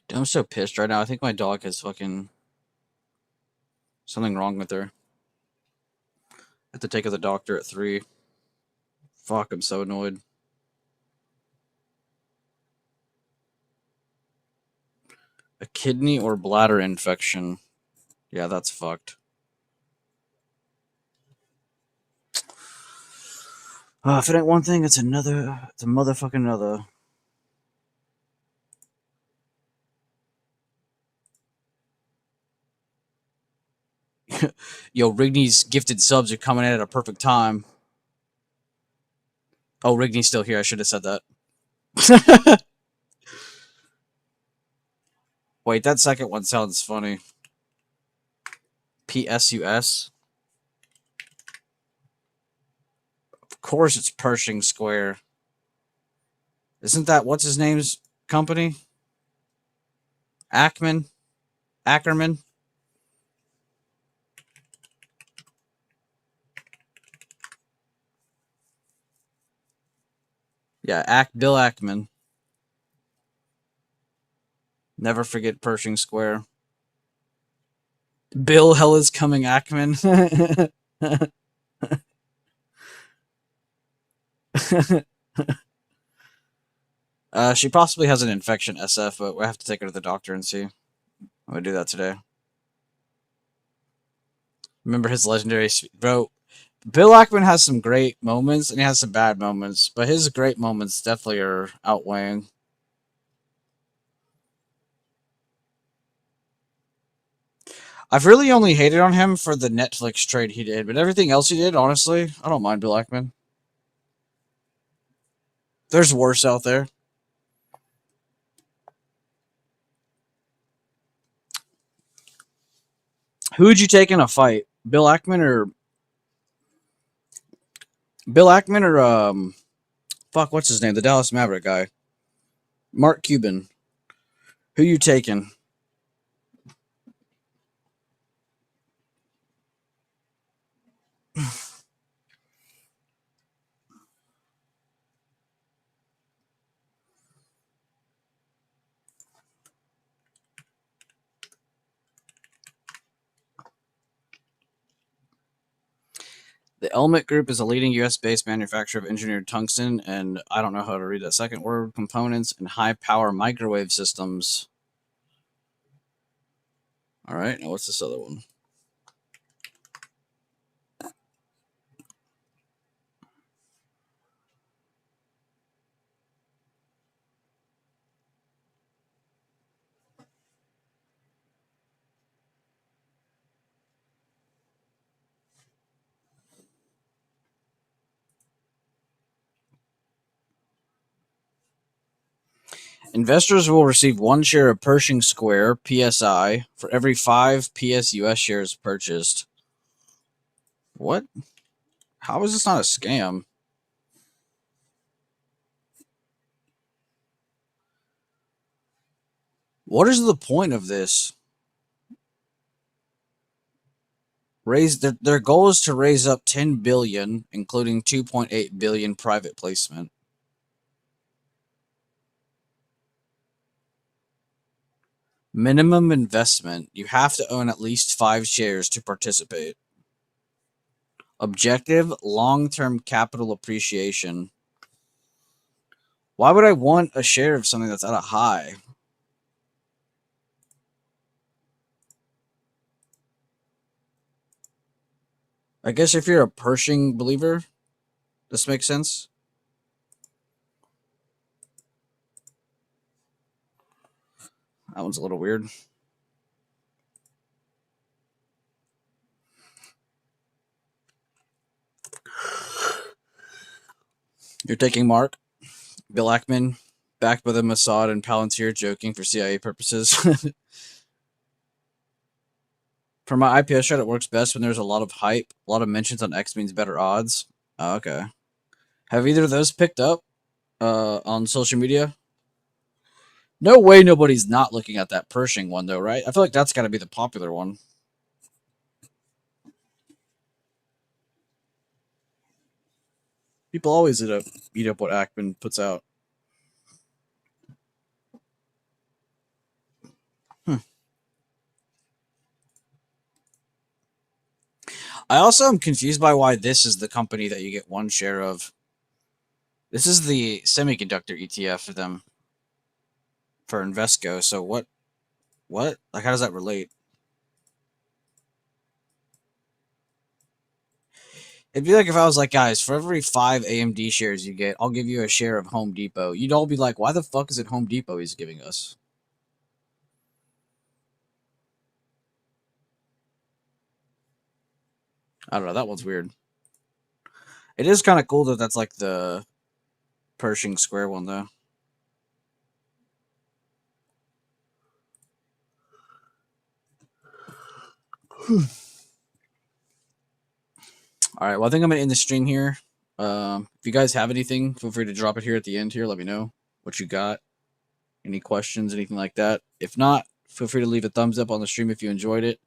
Dude, I'm so pissed right now. I think my dog has fucking something wrong with her. I have to take her to the doctor at 3. Fuck, I'm so annoyed. A kidney or bladder infection. Yeah, that's fucked. If it ain't one thing, it's another. It's a motherfucking another. Yo, Rigny's gifted subs are coming in at a perfect time. Oh, Rigny's still here. I should have said that. Wait, that second one sounds funny. PSUS. Of course, it's Pershing Square. Isn't that what's his name's company? Ackerman. Yeah, Bill Ackman. Never forget Pershing Square. Bill Hell is coming Ackman. She possibly has an infection, SF, but we have to take her to the doctor and see. I'm gonna do that today. Remember his legendary bro. Bill Ackman has some great moments and he has some bad moments, but his great moments definitely are outweighing. I've really only hated on him for the Netflix trade he did, but everything else he did, honestly, I don't mind Bill Ackman. There's worse out there. Who would you take in a fight? Bill Ackman or fuck, what's his name? The Dallas Maverick guy. Mark Cuban. Who you taking? The Elmet Group is a leading U.S.-based manufacturer of engineered tungsten and I don't know how to read that second word, components and high-power microwave systems. All right, now what's this other one? Investors will receive 1 share of Pershing Square PSI for every 5 PSUS shares purchased. What? How is this not a scam? What is the point of this? Their goal is to raise up 10 billion, including 2.8 billion private placement. Minimum investment. You have to own at least 5 shares to participate. Objective, long-term capital appreciation. Why would I want a share of something that's at a high? I guess if you're a Pershing believer, this makes sense. That one's a little weird. You're taking Mark, Bill Ackman, backed by the Mossad and Palantir, joking for CIA purposes. For my IPO strat, it works best when there's a lot of hype. A lot of mentions on X means better odds. Oh, okay. Have either of those picked up on social media? No way nobody's not looking at that Pershing one, though, right? I feel like that's got to be the popular one. People always eat up what Ackman puts out. I also am confused by why this is the company that you get 1 share of. This is the semiconductor ETF for them, for Invesco. So what? Like, how does that relate? It'd be like if I was like, guys, for every 5 AMD shares you get, I'll give you a share of Home Depot. You'd all be like, why the fuck is it Home Depot he's giving us? I don't know. That one's weird. It is kind of cool that that's like the Pershing Square one, though. All right. Well, I think I'm going to end the stream here. If you guys have anything, feel free to drop it here at the end here. Let me know what you got. Any questions, anything like that. If not, feel free to leave a thumbs up on the stream if you enjoyed it.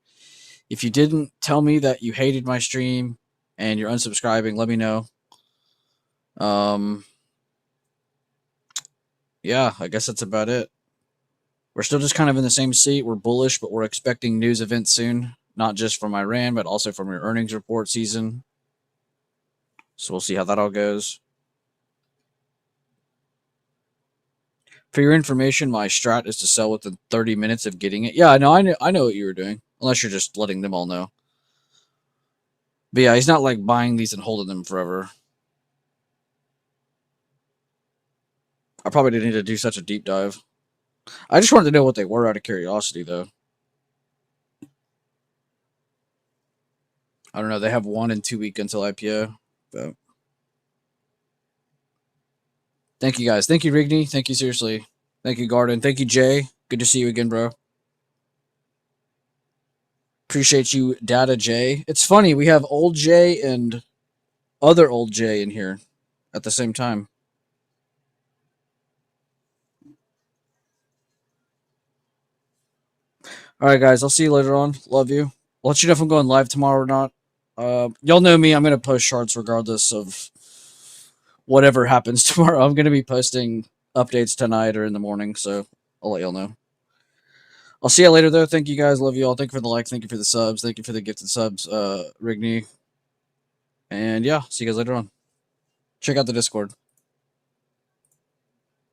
If you didn't, tell me that you hated my stream and you're unsubscribing. Let me know. Yeah, I guess that's about it. We're still just kind of in the same seat. We're bullish, but we're expecting news events soon. Not just from Iran, but also from your earnings report season. So we'll see how that all goes. For your information, my strat is to sell within 30 minutes of getting it. Yeah, I know what you were doing. Unless you're just letting them all know. But yeah, he's not like buying these and holding them forever. I probably didn't need to do such a deep dive. I just wanted to know what they were out of curiosity, though. I don't know. They have 1 and 2 week until IPO. But thank you, guys. Thank you, Rigney. Thank you, seriously. Thank you, Garden. Thank you, Jay. Good to see you again, bro. Appreciate you, Data J. It's funny. We have old J and other old J in here at the same time. All right, guys. I'll see you later on. Love you. I'll let you know if I'm going live tomorrow or not. Y'all know me. I'm going to post charts regardless of whatever happens tomorrow. I'm going to be posting updates tonight or in the morning, so I'll let y'all know. I'll see you later, though. Thank you, guys. Love you all. Thank you for the likes. Thank you for the subs. Thank you for the gifted subs, Rigney. And yeah, see you guys later on. Check out the Discord.